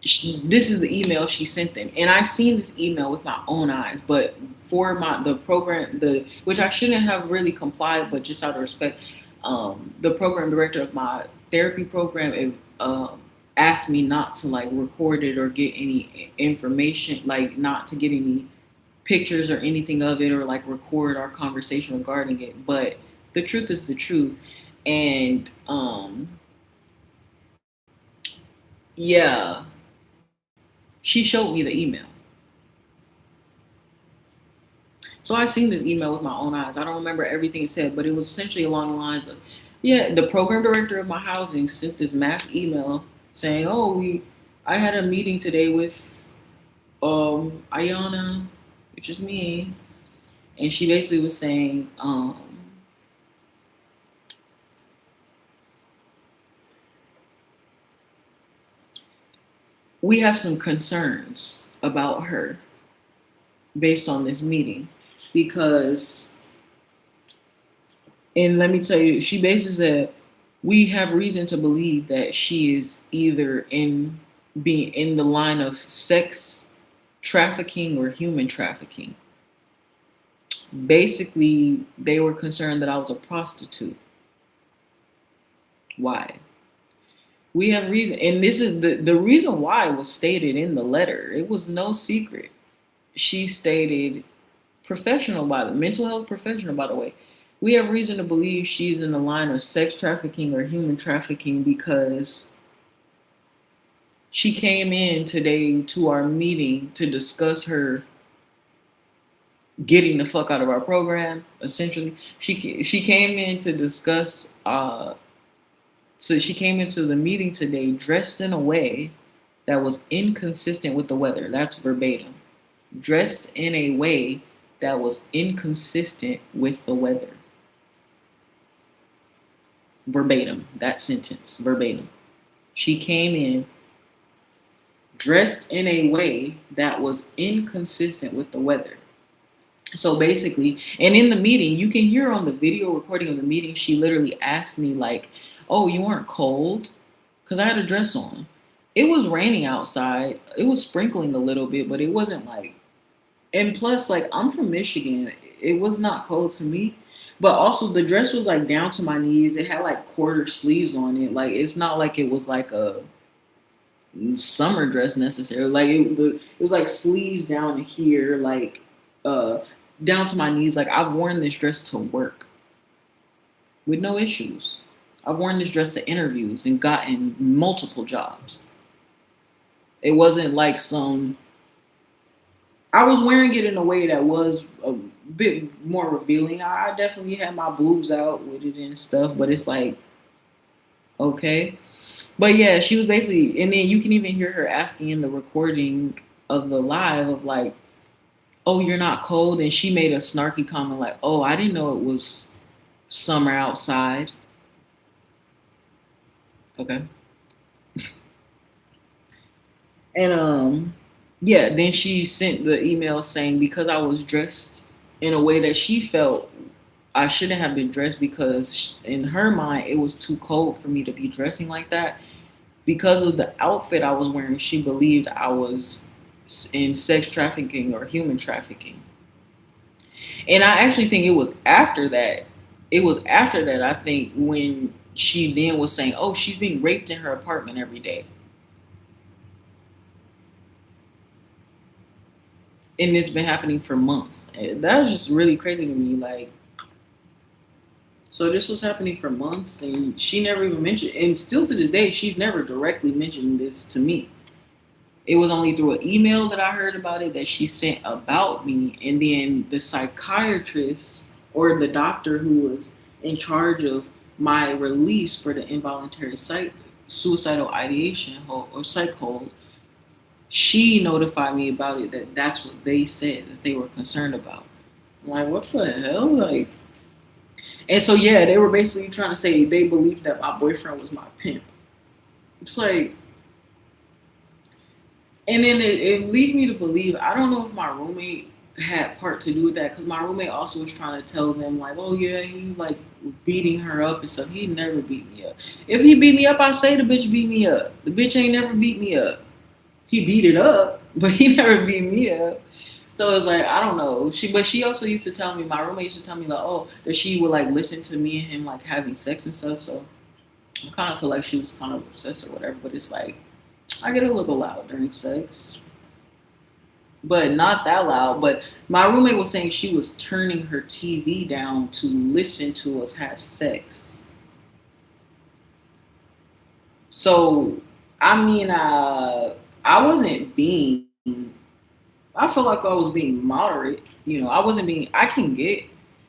this is the email she sent them, and I seen this email with my own eyes. But for the program, which I shouldn't have really complied, but just out of respect, the program director of my therapy program asked me not to like record it or get any information, like not to get any pictures or anything of it or like record our conversation regarding it. But the truth is the truth, and yeah. She showed me the email. So I seen this email with my own eyes. I don't remember everything it said, but it was essentially along the lines of, yeah, the program director of my housing sent this mass email saying, oh, I had a meeting today with Ayana, which is me, and she basically was saying, we have some concerns about her based on this meeting because, and let me tell you, she basically said, we have reason to believe that she is either being in the line of sex trafficking or human trafficking. Basically, they were concerned that I was a prostitute. Why? We have reason, and this is the reason why was stated in the letter. It was no secret. She stated, mental health professional, by the way. We have reason to believe she's in the line of sex trafficking or human trafficking because she came in today to our meeting to discuss her getting the fuck out of our program. Essentially, she came in to discuss. So she came into the meeting today dressed in a way that was inconsistent with the weather. That's verbatim. Dressed in a way that was inconsistent with the weather. Verbatim. That sentence. Verbatim. She came in dressed in a way that was inconsistent with the weather. So basically, and in the meeting, you can hear on the video recording of the meeting, she literally asked me like, oh, you weren't cold? Because I had a dress on. It was raining outside. It was sprinkling a little bit, but it wasn't like, and plus, like, I'm from Michigan. It was not cold to me. But also, the dress was like down to my knees. It had like quarter sleeves on it. Like, it's not like it was like a summer dress necessarily. Like, it was like sleeves down here, like, down to my knees. Like, I've worn this dress to work with no issues. I've worn this dress to interviews and gotten multiple jobs. It wasn't like I was wearing it in a way that was a bit more revealing. I definitely had my boobs out with it and stuff, but it's like, okay. But yeah, she was basically, and then you can even hear her asking in the recording of the live of like, oh, you're not cold? And she made a snarky comment like, oh, I didn't know it was summer outside. Okay. And yeah, then she sent the email saying because I was dressed in a way that she felt I shouldn't have been dressed because in her mind it was too cold for me to be dressing like that. Because of the outfit I was wearing, she believed I was in sex trafficking or human trafficking. And I actually think it was after that. I think, when she then was saying, oh, she's being raped in her apartment every day. And it's been happening for months. And that was just really crazy to me. Like, so this was happening for months and she never even mentioned, and still to this day, she's never directly mentioned this to me. It was only through an email that I heard about it that she sent about me. And then the psychiatrist or the doctor who was in charge of my release for the involuntary suicidal ideation or psych hold, she notified me about it, that's what they said that they were concerned about. I'm like, what the hell? Like, and so yeah, they were basically trying to say they believed that my boyfriend was my pimp. it's like, and then it leads me to believe, I don't know if my roommate had part to do with that, because my roommate also was trying to tell them like, oh yeah, he like beating her up and stuff. He never beat me up. If he beat me up, I say the bitch beat me up. The bitch ain't never beat me up. He beat it up, but he never beat me up. So it's like, I don't know. But she also used to tell me, my roommate used to tell me like, oh, that she would like listen to me and him like having sex and stuff. So I kind of feel like she was kind of obsessed or whatever. But it's like, I get a little loud during sex, but not that loud. But my roommate was saying she was turning her TV down to listen to us have sex. So I mean, I wasn't being. I felt like I was being moderate. You know, I wasn't being. I can get.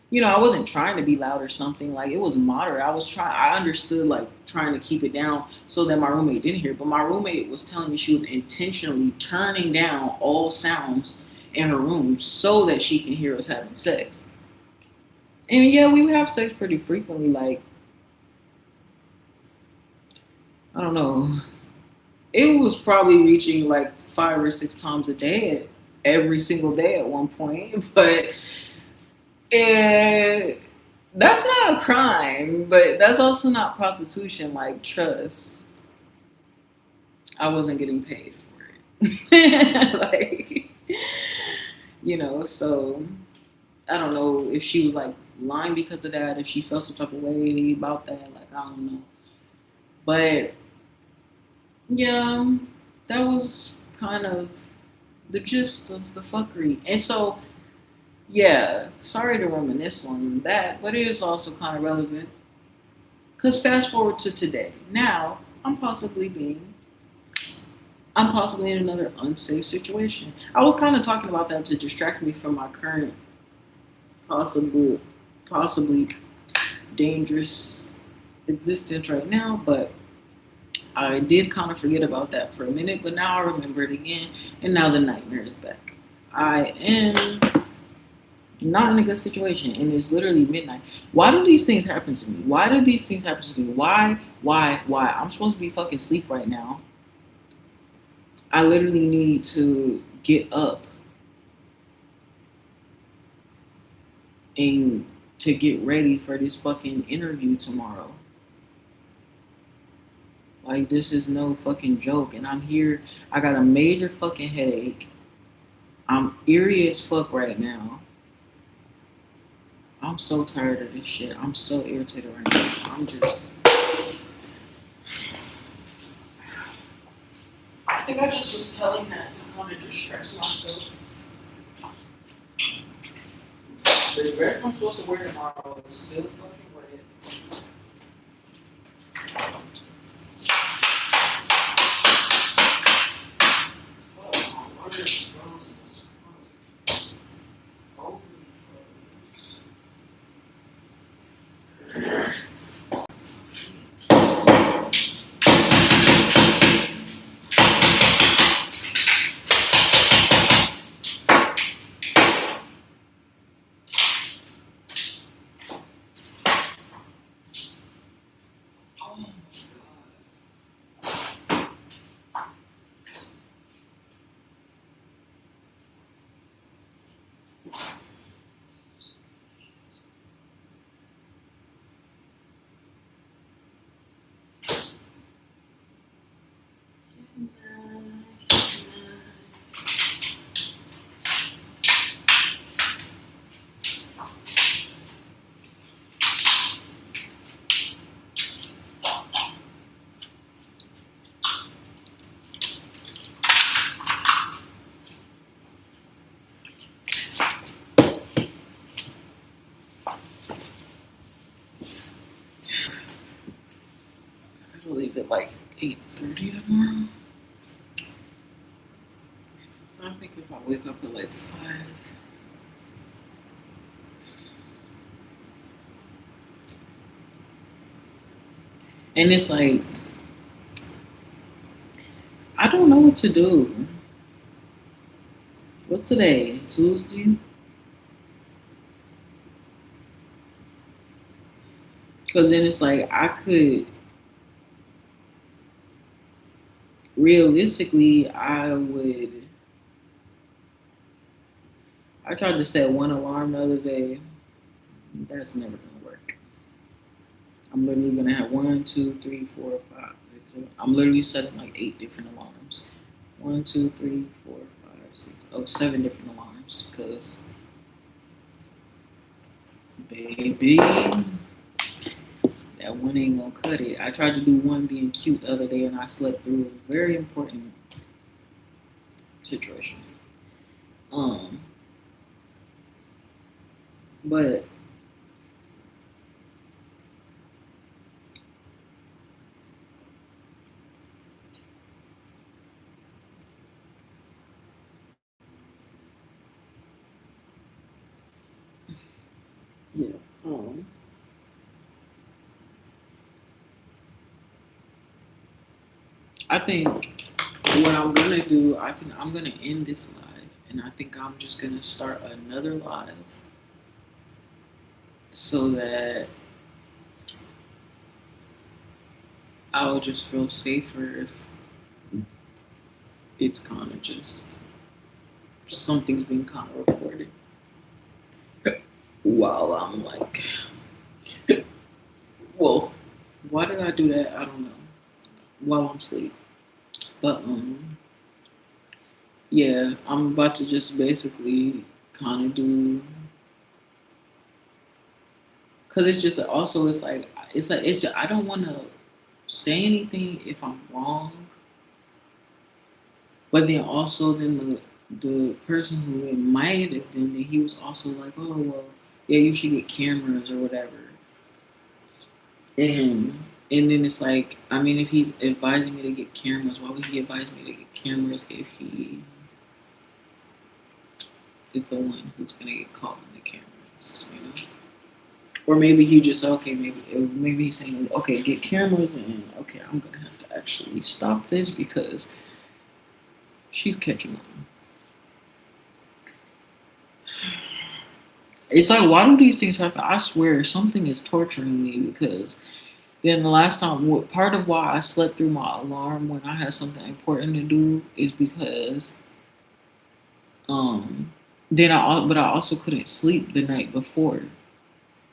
You know, I wasn't trying to be loud or something. Like it was moderate. I was trying. I understood like trying to keep it down so that my roommate didn't hear. But my roommate was telling me she was intentionally turning down all sounds in her room so that she can hear us having sex. And yeah, we would have sex pretty frequently. Like I don't know. It was probably reaching like 5 or 6 times a day, every single day at one point. But and that's not a crime, but that's also not prostitution. Like, trust, I wasn't getting paid for it. Like, you know, so I don't know if she was like lying because of that, if she felt some type of way about that. Like, I don't know. But yeah, that was kind of the gist of the fuckery. And so, yeah, sorry to reminisce on that, but it is also kind of relevant. Because fast forward to today. Now, I'm possibly in another unsafe situation. I was kind of talking about that to distract me from my current possible, possibly dangerous existence right now, but I did kind of forget about that for a minute, but now I remember it again, and now the nightmare is back. I am not in a good situation, and it's literally midnight. Why do these things happen to me? Why do these things happen to me? Why? I'm supposed to be fucking asleep right now. I literally need to get up and to get ready for this fucking interview tomorrow. Like, this is no fucking joke. And I'm here. I got a major fucking headache. I'm eerie as fuck right now. I'm so tired of this shit. I'm so irritated right now. I think I just was telling that to kind of distract myself. The dress I'm supposed to wear tomorrow is still fucking red. Oh, my word is frozen as fuck. Holy fuck. Oh my I gotta leave at like 8:30 tomorrow. I think if I wake up at like 5. And it's like, I don't know what to do. What's today? Tuesday? Because then it's like, I could realistically, I tried to set one alarm the other day. That's never gonna work. I'm literally gonna have 1, 2, 3, 4, 5, 6, 7. I'm literally setting like 8 different alarms. 1, 2, 3, 4, 5, 6, 7 different alarms. Cause baby, that one ain't gonna cut it. I tried to do one being cute the other day and I slept through a very important situation. But yeah, I think what I'm gonna do, I think I'm gonna end this live, and I think I'm just gonna start another live so that I'll just feel safer if it's kind of just something's being kind of recorded while I'm like, well, why did I do that? I don't know. While I'm asleep, but yeah, I'm about to just basically kind of do, cause it's just also it's I don't want to say anything if I'm wrong, but then also the person who it might have been, he was also like, oh well, yeah, you should get cameras or whatever, and then it's like, I mean, if he's advising me to get cameras, why would he advise me to get cameras if he is the one who's gonna get caught in the cameras, you know? Or maybe he just, okay, maybe he's saying, okay, get cameras, and okay, I'm gonna have to actually stop this because she's catching on. It's like, why do these things happen? I swear something is torturing me, because then the last time, part of why I slept through my alarm when I had something important to do is because but I also couldn't sleep the night before.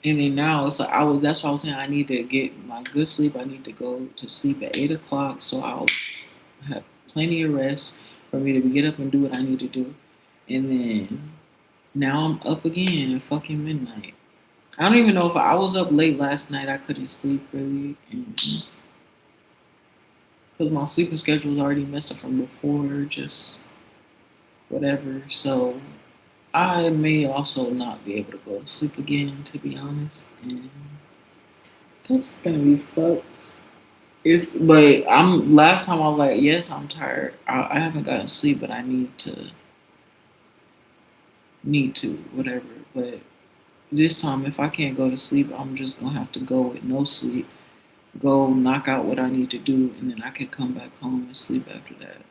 And then now it's like that's why I was saying I need to get my good sleep. I need to go to sleep at 8 o'clock so I'll have plenty of rest for me to get up and do what I need to do. And then now I'm up again at fucking midnight. I don't even know if I was up late last night. I couldn't sleep really, because my sleeping schedule was already messed up from before, just whatever. So I may also not be able to go to sleep again, to be honest, and that's gonna be fucked. But last time I was like, yes, I'm tired. I haven't gotten sleep, but I need to whatever. But this time, if I can't go to sleep, I'm just gonna have to go with no sleep, go knock out what I need to do, and then I can come back home and sleep after that.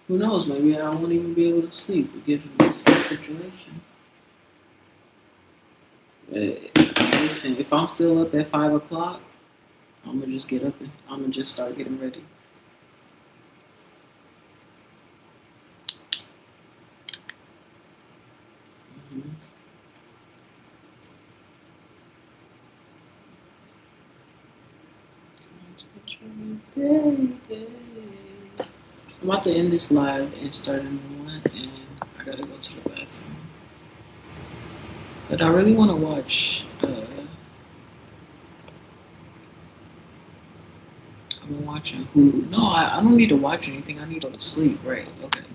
Who knows? Maybe I won't even be able to sleep given this situation. Listen, if I'm still up at 5 o'clock, I'm gonna just get up and I'm gonna just start getting ready. I'm about to end this live and start a new one, and I gotta go to the bathroom. But I really want to watch. I've been watching Hulu. No, I don't need to watch anything. I need to go to sleep. Right? Okay.